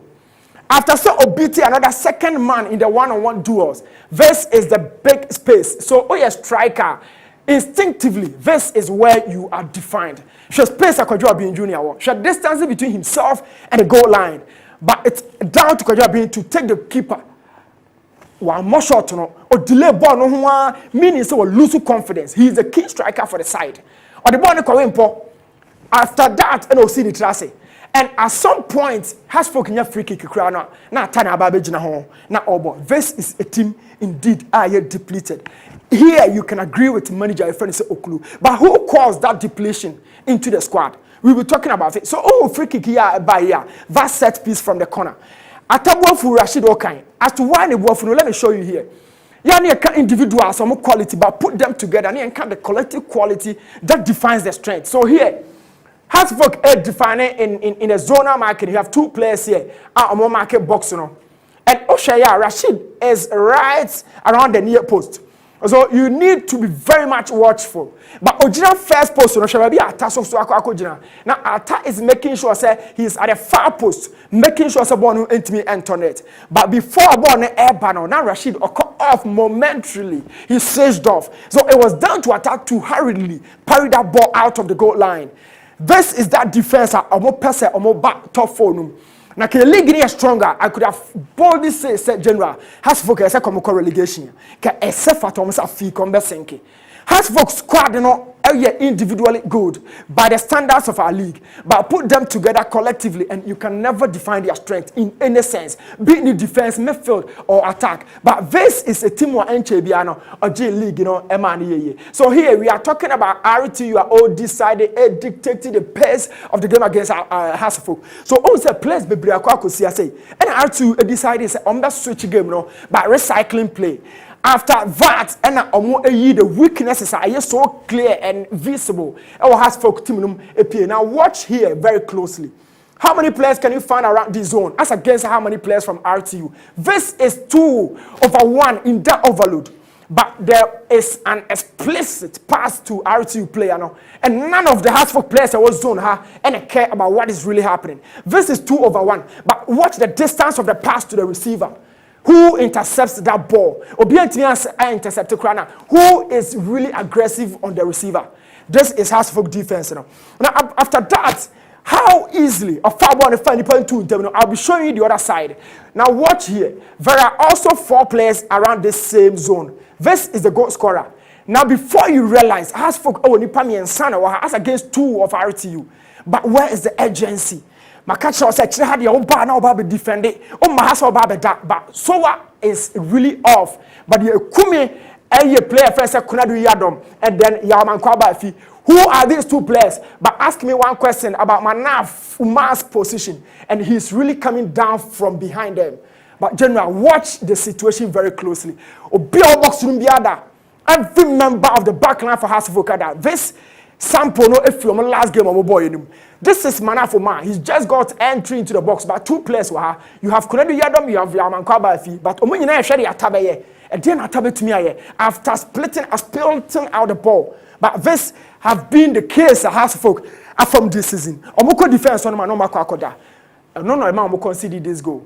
After so beating another second man in the 1-on-1 duels, this is the big space. So oh yes, striker, instinctively, this is where you are defined. She space a Kwadwo Obin Jr. She distance between himself and the goal line. But it's down to Kwadwo Obin to take the keeper. One more shot or delay ball no meaning so lose confidence. He is the key striker for the side. Or the ball no after that, and see the class. And at some point, has spoken your free kick crown. Now, Tana Babejina home. Now, Obo. This is a team indeed are yet depleted. Here, you can agree with manager Okulu. But who caused that depletion into the squad? We were talking about it. So, free kick here by here. That set piece from the corner. Atabuafu Rashid Okai. As to why the Buafu, let me show you here. You can individual some quality, but put them together and you can the collective quality that defines the strength. So here, Hasfolk defining in a zonal market. You have two players here. More market box, And Oshaya Rashid is right around the near post. So you need to be very much watchful. But Ojina first post, no shall be Ata so Akojina. Now Ata is making sure say he's at the far post, making sure someone intimate Antoinette. But before born air banner, now Rashid cut off momentarily. He surged off. So it was down to attack to hurriedly parry that ball out of the goal line. This is that defense at almost pass almost back top phone. Now, the league is stronger. I could have boldly said General has focused on relegation. Can except for Thomas a fee come sinking. Has folks squad individually good by the standards of our league, but put them together collectively, and you can never define their strength in any sense, be it in defense, midfield, or attack. But this is a team where NCHBiano or J League, So here we are talking about RT. You are all decided, dictating the pace of the game against Hasselhoff. So also players be say, and RT decided on that switch game, by recycling play. After that, and the weaknesses are so clear and visible. Our Hasselhoff team appear. Now watch here very closely. How many players can you find around this zone as against how many players from RTU? This is 2/1 in that overload. But there is an explicit pass to RTU player now. And none of the Hasselhoff players was zone and care about what is really happening. This is 2/1. But watch the distance of the pass to the receiver. Who intercepts that ball? Intercept who is really aggressive on the receiver? This is Hasselhoff defense. Now after that, how easily a far ball and find point two in terminal. I'll be showing you the other side. Now watch here. There are also 4 players around this same zone. This is the goal scorer. Now before you realize, Hasselhoff as against 2 of RTU. But where is the urgency? My catcher said, "She had your own bar now about defend it. Oh, my house about that." But Sowa is really off. But you Kumi and you player first, Kunadu Yadom, and then Yaman Kwabafi. Who are these 2 players? But ask me one question about Manaf Umar's position, and he's really coming down from behind them. But General, watch the situation very closely. Every member of the back line for Hasselhoff, this sample no if from last game of boy. This is Manafoma. He's just got entry into the box, but 2 players were. You have Kunadu Yadom, you have Yaman Kwabafi, but Omunina Shady Atabaye, and then Atabe to me after splitting out the ball. But this have been the case at Hasselhoff from this season. Omuko defense on Manoma Kwakoda. No, Omo concede this goal.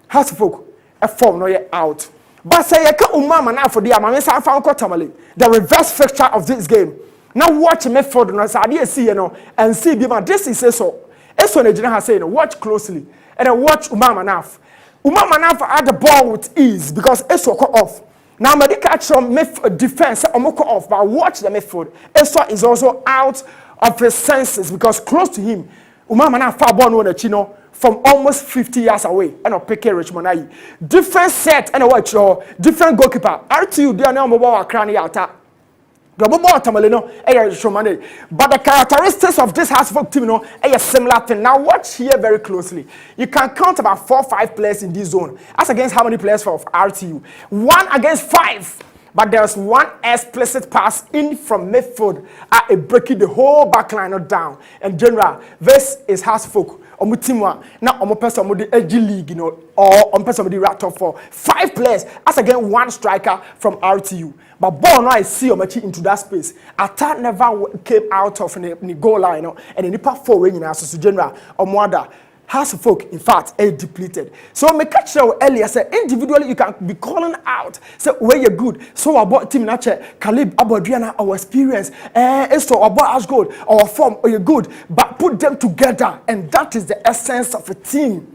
Hasselhoff a form no yet out. But say you can't Umama for the Amamesa Family. The reverse fixture of this game. Now watch Midfield and see and see this is so. Eso ne has say watch closely and then watch Umama Naf. Umama Naf had the ball with ease because Eso cut off. Now Medica from defense Omoko off, but watch the midfield. Eso is also out of his senses because close to him, Umama Naf far ball no chino from almost 50 yards away and a pick Richmond. Different set and a watch your different goalkeeper. RTU they are now mobile cranny attack. But the characteristics of this Hasselhoff team are similar thing. Now watch here very closely. You can count about 4 or 5 players in this zone. As against how many players for RTU? 1 against 5. But there's one explicit pass in from midfield at breaking the whole back line down. And General, this is Hasselhoff. Omutimwa na person the edgy league, or person the rat for 5 players as again 1 striker from RTU. But ball now I see into that space. Attack never came out of the goal line, and the part 4 winning as General Omwada. Hasselhoff, in fact, are depleted. So me catch you earlier say individually you can be calling out say where you're good. So about team nature, Caleb Abodriana, our experience, so about us good, our form, or you're good, but put them together, and that is the essence of a team.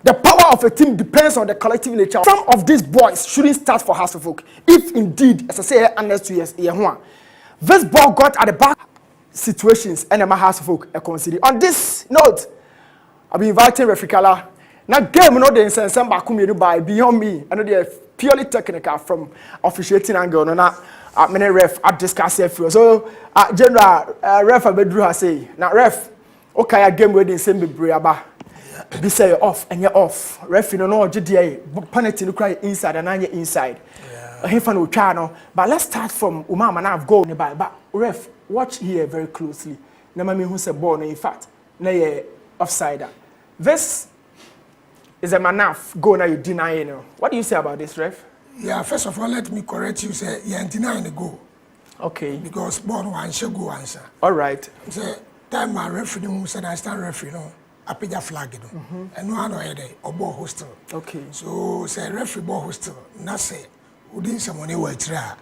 The power of a team depends on the collective nature. Some of these boys shouldn't start for Hasselhoff, if indeed, as I say, unless 2 years, this ball got at the back situations, and Hasselhoff consider. On this note, I've been inviting Refikala. Now, game no the sense back by beyond me. I know they are purely technical from officiating angle. No, na many ref at discuss it. So, General ref Abedru has say. Now, ref, okay, a game where they send me braba. Be say off and you're off. Ref, you know, GDA penalty no cry inside and I'm inside. He fan no. But let's start from Umama. Now I've gone by. But ref, watch here very closely. Now, me who say ball. In fact, na offside. This is a manaf goal now you deny, you know. What do you say about this, ref? Yeah, first of all, let me correct you. Say you denying the goal. Okay. Because born one should go answer. All right. Say time my referee who said I stand referee no. I pay your flag you know. And no one know there or ball hostel. Okay. So say referee ball hostel. Na say we didn't someone who try.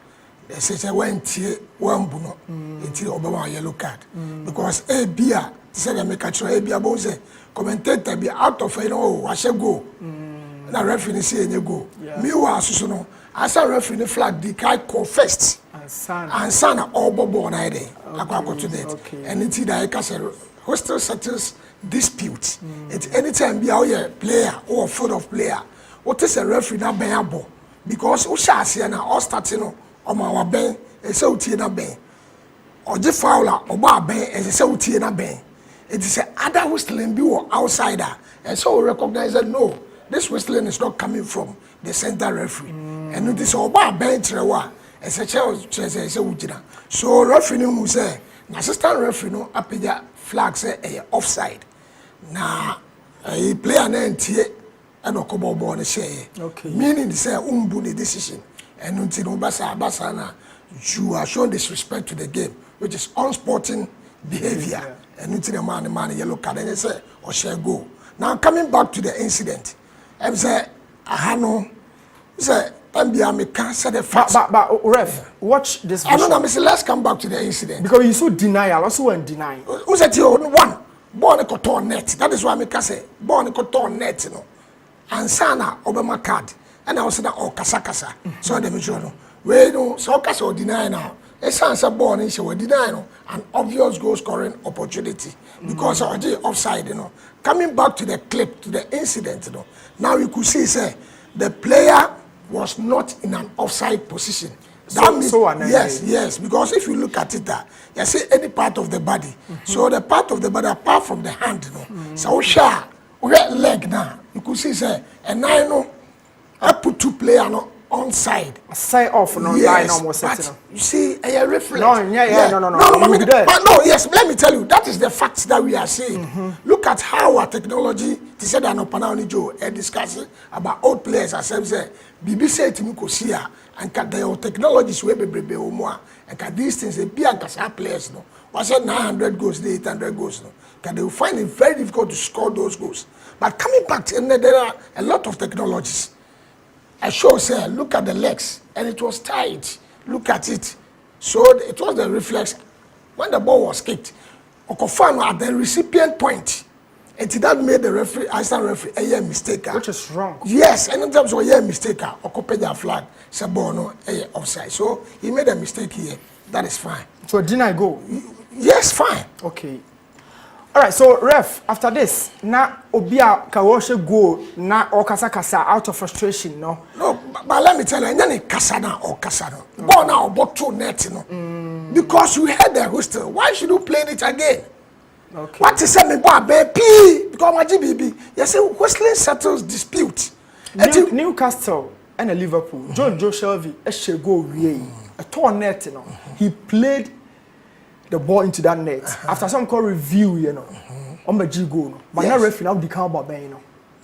They say when one buno until Obama yellow card because a beer said I make a try a beer say commentator be out of you know I shall go. Na referee say you go. Me was so no. As a referee flag the guy confessed. And sana all bobo na ide akwa to that. And it's that I can say hostel settles dispute. It's anytime be a player or foot of player. What is a referee na ben because Usha na all starting no our ben is so na ben. Or the fowler or bar ben is so na ben. It is a other whistling be or outsider. And so we recognize that no, this whistling is not coming from the center referee. And it is all bar ben trewa. So referee who say assistant referee no appear flag say offside. Na a player na ntie and okobo ball say meaning say umbu the decision and until no basa na you are showing disrespect to the game which is unsporting behavior and until the man yellow card and they say or share go. Now coming back to the incident I say ahano say said the facts. But ref, watch this video. I don't know, let's come back to the incident. Because you so denial, also went denying. Who said you one? Born a cotton net. That is why I say born a cotton net, you know. And Sana Obama card. And I was saying, oh, kasa. So the mission. We know, so kasa or deny now. A son's a born in show deny an obvious goal scoring opportunity. Because of the offside, you know. Coming back to the clip, to the incident, you know. Now you could see, say, the player was not in an offside position. That means, yes, because if you look at it, you see any part of the body. So the part of the body, apart from the hand, you know, so we leg now. You could see, say, and I know, I put two players on side. Side off, no line almost. But you see, a reflex. No, no, yes, let me tell you, that is the facts that we are seeing. Look at how our technology, to say that no panel Joe, discussing about old players, as I say, BBC to me Kosia, and the technologies will be more, and these things, they be a players, no. Was it 900 goals, 800 goals, no. They will find it very difficult to score those goals. But coming back, and there are a lot of technologies. I show say, look at the legs, and it was tight. Look at it. So it was the reflex. When the ball was kicked, Okofano at the recipient point, and that made the referee, assistant referee, a mistake. Which is wrong. Yes, and in terms of a mistake, Okope their flag, Sabono, offside. So he made a mistake here. That is fine. So didn't I go? Yes, fine. Okay. All right, so ref, after this, na obia kawoshe go na or kasa out of frustration, no? No, but let me tell you, any kasana or kasano. Born now about 2 net, no? Because you had the whistle. Why should you play it again? Okay. What is saying about baby? Because my GBB, you say whistling settles dispute. Newcastle and Liverpool, John Joe Shelby, a go a torn net, you know. He played the ball into that net after some call review, you know, on the G goal. But now referee now the car about you know.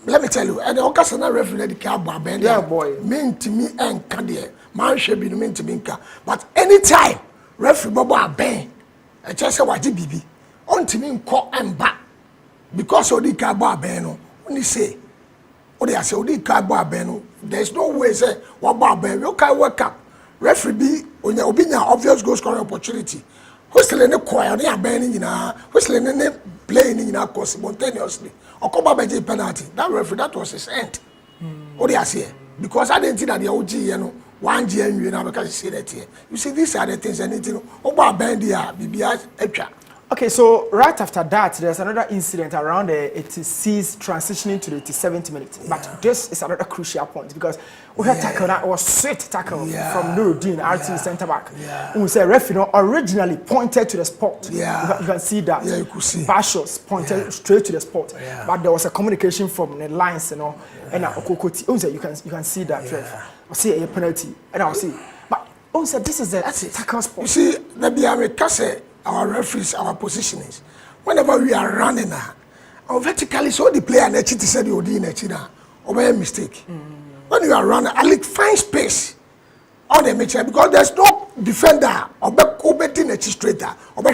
Let me tell you, and the occasional referee the car about yeah, boy. Mean to me and Kadia, man should be mean to me. But anytime referee Bobo Ben, I just say what GBB, on to me call and back because of the car about Ben. When you say, oh, they say, oh, the car about Ben, there's no way say what about Ben, you can't work up. Referee be on your opinion, obvious goal scoring opportunity. Whistling the choir, they are burning in a whistling and playing in a course spontaneously. Or come back by penalty. That referee, that was his end. What do you say? Because I didn't think that the OG, you know, 1 GM, you know, because you see that here. You see, these are the things I need to know. About Bendia, BBS, etc. Okay, so right after that, there's another incident around the 86 transitioning to the 87th minute. Yeah. But this is another crucial point because we had tackle that was sweet tackle from Nuruddin, RT centre back. Yeah. We say referee originally pointed to the spot. Yeah. You can see that. Yeah, you could see. Bashos pointed straight to the spot. Yeah. But there was a communication from the lines, you know, and Okokoti. You can see that. Yeah. I see a penalty, and I'll see. But also this is a tackle spot. You see, the Biamekase. Our referees, our positionings. Whenever we are running now, vertically, so the player next to say the Odi next obey a mistake. When you are running, I like find space on the match because there's no defender or straighter or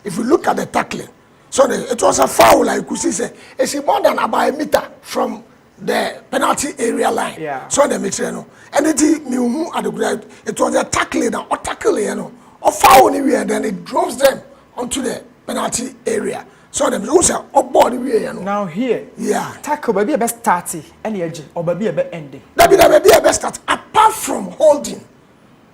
if you look at the tackling. So it was a foul, like you see, it's more than about a meter from the penalty area line. Yeah. So the match, and it was a tackling or tackle, or foul anywhere, then it drops them onto the penalty area. So them also up board way, Now here, yeah, tackle baby a best starting any edge or baby a best ending. That be a best start apart from holding.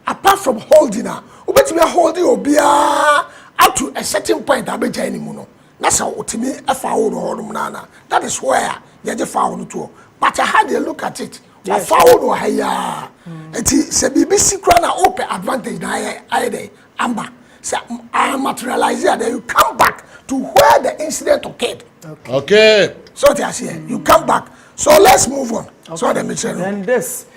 Ubet me holding obia up to a certain point abeja anymore. That's how utimi a foul or nana. That is where you just foul to. But I had a look at it. A foul or higher. It is a BBC crana open advantage. I amber. So I materialize here. Then you come back to where the incident occurred. Okay. So that's here. You come back. So let's move on. Okay. So the mission. And this,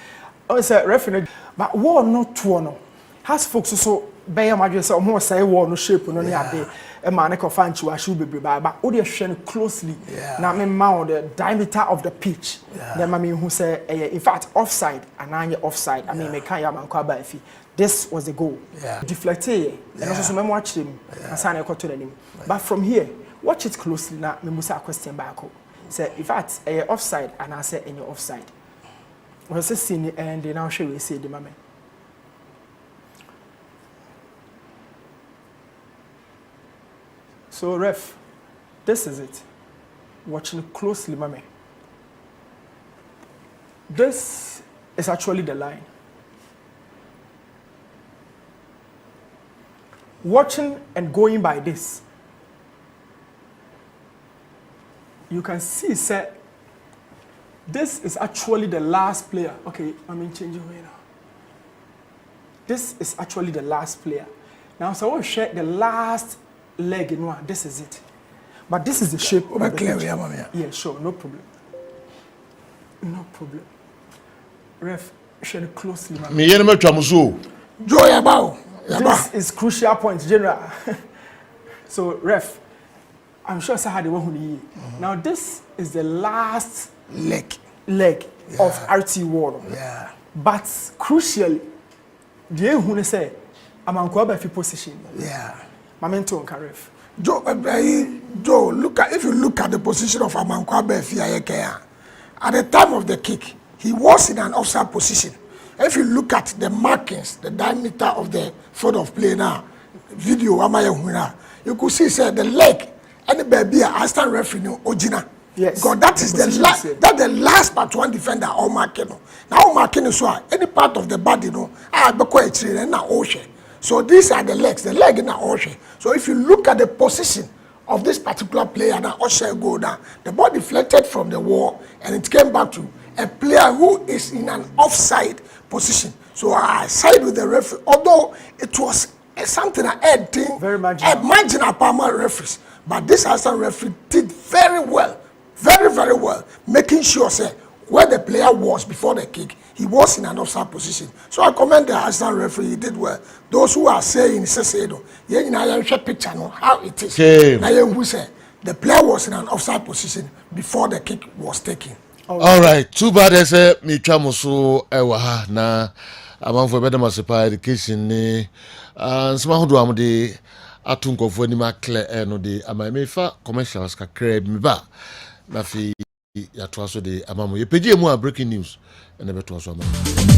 I said referee, but war not two no. Has folks so bear my dress or more say war no shape no near day. A man can find you. I should be but all the share closely. Now me mount the diameter of the pitch. Then I mean who say in fact offside and I'm offside. I mean me can't man kwaba if this was the goal. Deflected and also me watch him. I sign a to the name. But from here, watch it closely now. Me must ask question back. Say in fact offside and I say any offside. Was this scene and they now show we say the moment. So ref, this is it. Watching closely, mommy. This is actually the line. Watching and going by this, you can see, sir, this is actually the last player. Okay, I'm changing way now. This is actually the last player. Now, so I will share the last leg in one. This is it. But this is the shape of the pitch. Yeah, sure, no problem. No problem. Ref, share it closely. This is crucial point, General. So, ref, I'm sure Sahadi won't. Now, this is the last leg of RT Ward. Yeah. But crucially, the who say, I'm on position. Yeah. Mamento ref. Joe, if you look at the position of Amankwabe Fiayekea, at the time of the kick, he was in an offside position. If you look at the markings, the diameter of the field of play now, video, you could see the leg and the baby I stand referee Ojina. Yes. Because that is the last part one defender or marking. Now marking is why any part of the body so these are the legs, the leg in the ocean. So if you look at the position of this particular player, now Osher go down, the ball deflected from the wall and it came back to a player who is in an offside position. So I side with the referee, although it was something I had very marginal Palmer referees, but this assistant referee did very well, very well, making sure say where the player was before the kick, he was in an offside position. So I commend the assistant referee, he did well. Those who are saying, picture how it is. Who say the player was in an offside position before the kick was taken. All right, too bad as a me chamuso ewa na amanfo better masipa education ni nsema hodo amde atunkofo ni ma clear no de amamefa commercials kakra bi ba na fi ya to aso de amamo ye page mu a breaking news ene beto aso amamo.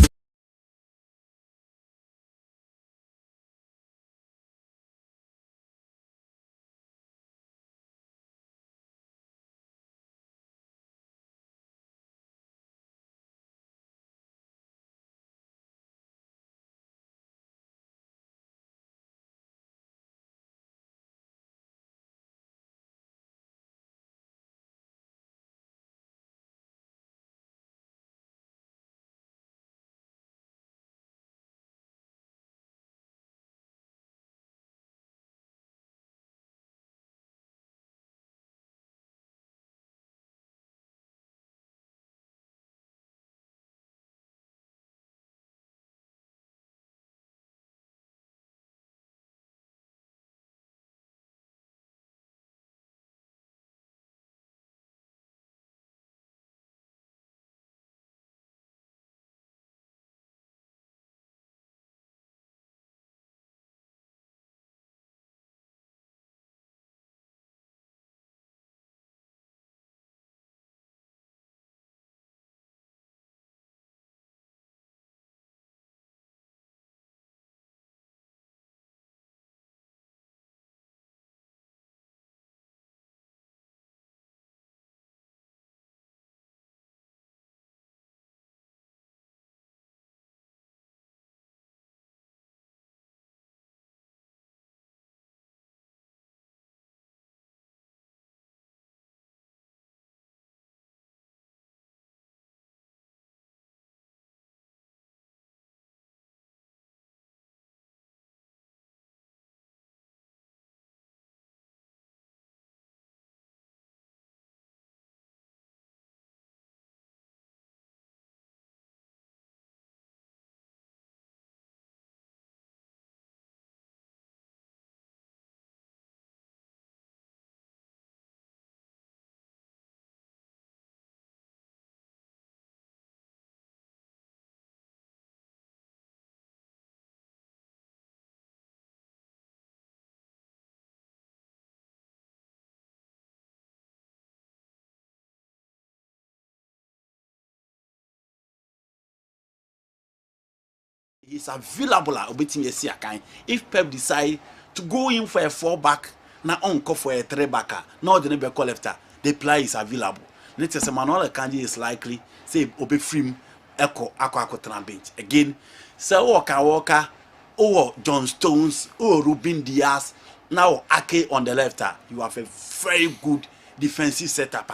he's available at obetimi esi akan. If Pep decide to go in for a 4-back, na on call for a 3-backer, now the neighbor call left, the player is available. Next say Manuel Akanji is likely say obe free echo akwa bench again. So Walker, or John Stones, or Ruben Diaz, now Ake on the left. You have a very good defensive setup.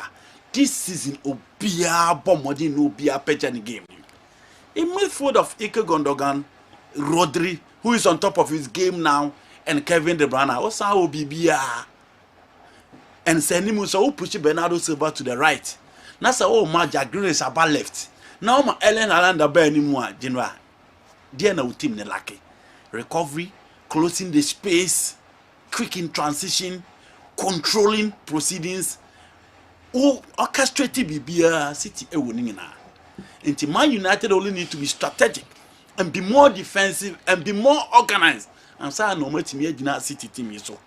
This season, Obia Bomodi no Obia Pecha in the game. In midfield of Ike Gundogan, Rodri, who is on top of his game now, and Kevin De Bruyne, also Obibia. And Senimu so push Bernardo Silva to the right. Nasa oh Maja Green is about left. Now my Ellen Alanda Bear anymore, General. Dear no team ne Laka. Recovery, closing the space, quick in transition, controlling proceedings. Oh, orchestrated Bibia City a winning na. Into Man United only need to be strategic and be more defensive and be more organized. I'm saying no more team here City team so.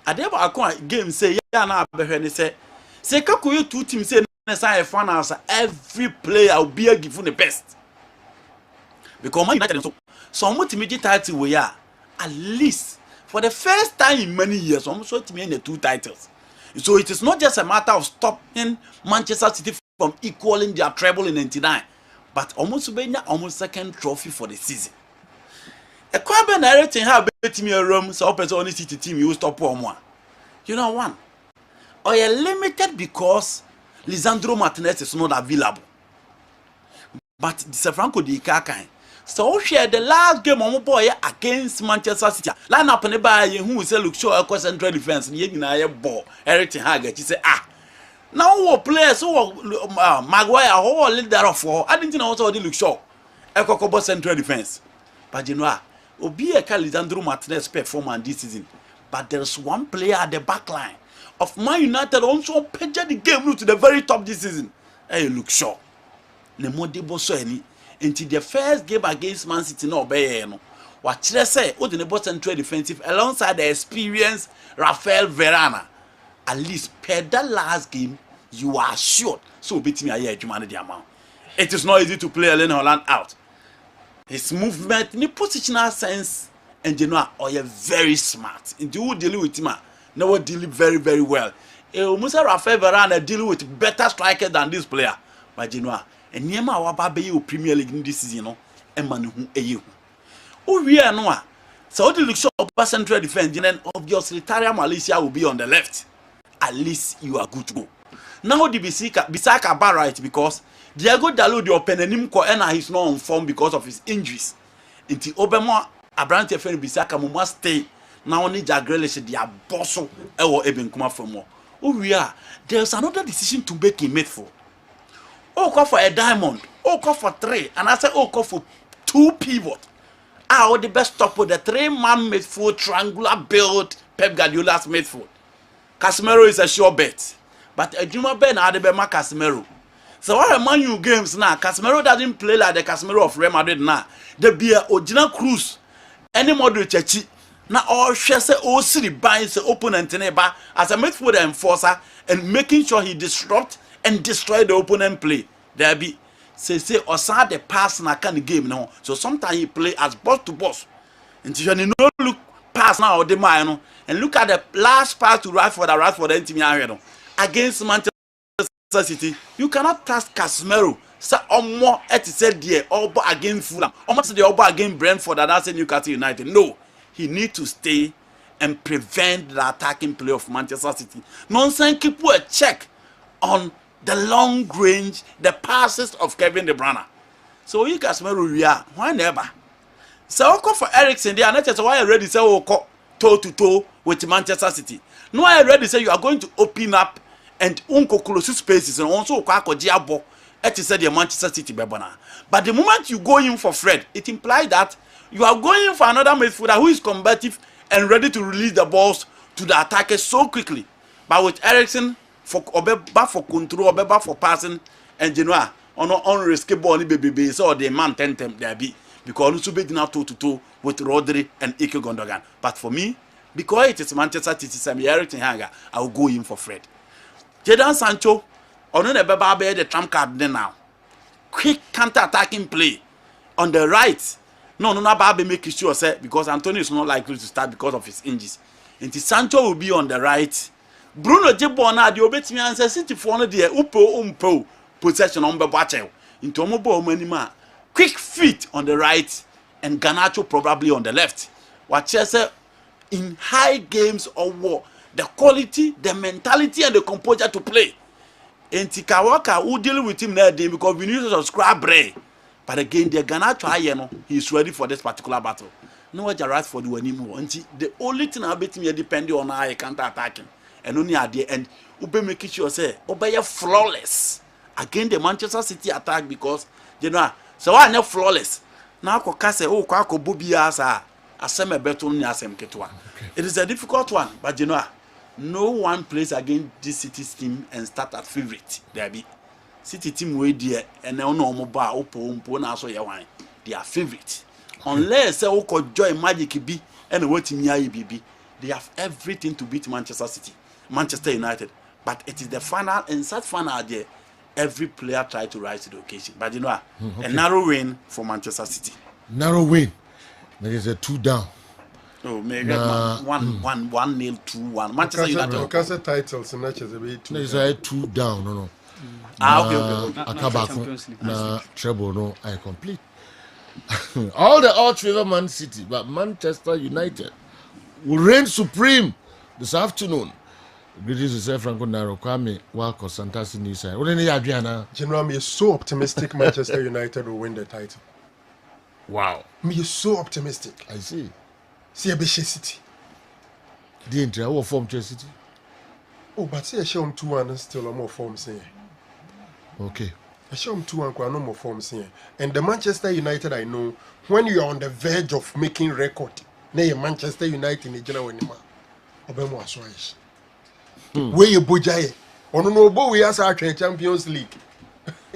Adeba akwa game say ya na abehwe say kakuyo two teams say na say fan house every player will be given the best. Because Man United so much team title we are at least for the first time in many years almost so team in the 2 titles. So it is not just a matter of stopping Manchester City from equaling their treble in 99, but almost second trophy for the season. A Kessben narrating how bet me a room so person only City team you stop one. You know one. Or you're limited because Lisandro Martinez is not available. But the Franco Di Kakai. So share the last game on boy against Manchester City. Line up on the bar who say look show a central defense and you know ball. Everything Haggett. He say now who players who Maguire who leader of 4. I didn't know also the look show. A central defense. But you know Obi a Lisandro Martinez performance this season. But there's one player at the back line of Man United also pitched the game to the very top this season. Hey, look sure. The Modibo so any into the first game against Man City no obey no. What say the neighbor central defensive alongside the experienced Rafael Varane. At least per that last game, you are sure. So beat me a year the amount. It is not easy to play Erling Haaland out. His movement, in the positional sense, and you know, are very smart. And you deal with him, now deal very, very well. Musa Rafael Varane deal with better striker than this player. But you know, and Niema Wababe you Premier League in this season, you know, and man who a you. Oh, we are no. So the look shop central defense, and obviously Taria Malaysia will be on the left. At least you are good to go. Now the Bisaka bar right because Diego Dalot the opening ko and he's not on form because of his injuries. Until Obama Abrante Fen Bisaka must stay. Now only Jagrelish dia bosso or even come from more. Oh we are. There's another decision to make in midfield. Oh call for a diamond. Oh call for 3. And I said oh call for 2 pivot. The best stop with the 3-man midfield triangular build Pep Guardiola's midfield. Casemiro is a sure bet. But Ejuma Ben had the Bema Casemiro. So what a Man U games now, Casemiro doesn't play like the Casemiro of Real Madrid now. The be a original Cruz. Any model chechi. Now all share say all city binds the opponent neighbor as a midfield enforcer and making sure he disrupt and destroy the opponent play. There be say Osa the pass na kind of game now. So sometimes he play as boss to boss. Until you no look pass now or the man and look at the last pass to Rashford team here against Manchester City. You cannot trust Casemiro. So more said there all against Fulham. Almost the all against Brentford and that's Newcastle United. No, he need to stay and prevent the attacking play of Manchester City. Nonsense, keep a check on the long range, the passes of Kevin De Bruyne. So you Casemiro we are why never. So call for Eriksen there, and that's why I already say toe to toe with Manchester City. No, I already say you are going to open up and close spaces and also Jiabo said the Manchester City bebona. But the moment you go in for Fred, it implies that you are going for another midfielder who is combative and ready to release the balls to the attackers so quickly. But with Eriksen for control, for passing, and Genoa on risky ball baby so the man 10 there be because also be now toe to toe with Rodri and Ike Gundogan. But for me, because it is Manchester City, Eriksen Hanger, I will go in for Fred. Jadon Sancho, on the trump card now. Quick counter-attacking play on the right. no be make sure say because Antonio is not likely to start because of his injuries. And Sancho will be on the right. Bruno Jibbo na the obetimi answer City for no there umpo possession on Bebache into omobo omanima quick feet on the right and Garnacho probably on the left. What say in high games or war the quality, the mentality and the composure to play. And Tikawaka who deal with him that day because we need to scrap brain. But again, the Garnacho he's ready for this particular battle. No one right for the anymore. The only thing I bet me depending on how I counter attacking. And only at the end, Ube make sure say, Obey flawless against the Manchester City attack because you know, so I know flawless. Now Kokase, Kwako Bubi asa, aseme beton ni asem ketwa. It is a difficult one, but you know, no one plays against this City's team and start at favorite. There be City team way there and now no more bar umpo na so yawan. They are favorite. Unless they could join Magic B and what in BB, they have everything to beat Manchester United. But it is the final, and such final there, every player tried to rise to the occasion. But you know, a narrow win for Manchester City. Narrow win. There is a 2 down. Oh, maybe 1-0, 2-1. Manchester United. Because the titles and matches are 2. There is a 2 down. No. Okay. Akabako na treble no I complete. All the odds favor Man City, but Manchester United will reign supreme this afternoon. Greetings to Sir Franco Naro Kwame Wako Santasi Nisa. What any Adriana? General, me is so optimistic Manchester United will win the title. Wow. Me is so optimistic. I see. See a Bishe City. The entire what form Chelsea City? Oh, but see a show 2-1 still a more form saying. Okay. I show him 2-1 no more forms here. And the Manchester United I know, when you are on the verge of making record, nay Manchester United in the general anima. Obemo Aswaish. Where you bojaye. Ono no bo we as our Champions League.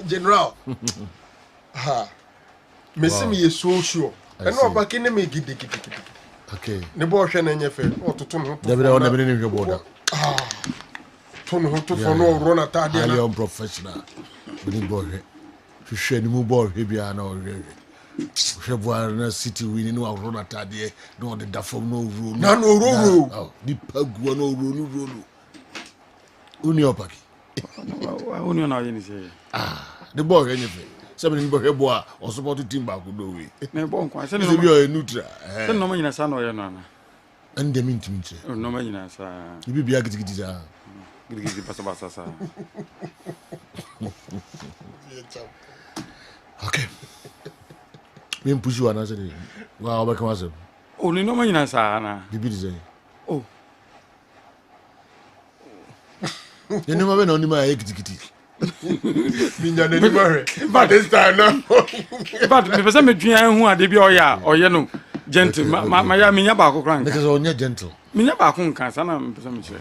General. Ha. Messi me is so sure. And no back in me gidi. Okay. Ne bo hwe na nyefe. O tutu no. David on the name border. Ah. Tunu hotu for no run attack there. Highly unprofessional. We ball. To share the ball here now. Shebwa City winning no run attack there. No the dafom no rule. No rule. Oh, the pagua no rule. Uniopaki. Union na yini say. The ball anything. Somebody ball here or support the team back do we. Me bon kwa. Se no be neutral. Se no ma nyina sa no ye no na. And the mintiminte. No ma nyina sa. You be agiti za. Gidi basa sa. Okay. Me push you another day. Wow, back myself. Oh, ni no ma nyina sa na. Bibi say. Oh. You know me no ni ma ekiti. Minya na ni ma re. But this time now. But me pese me dwan hu ade bi oye no gentle. Ma ya minya ba akokran. Because onye gentle. Minya ba akon kan sa na me pese me chere.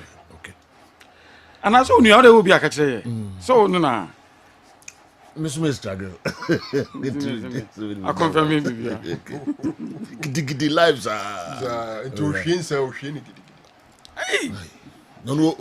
And I saw you how they will be a catcher. So, no, no. Miss Struggle. I confirm it. Giddy lives are. Into Shin, so Shin. No,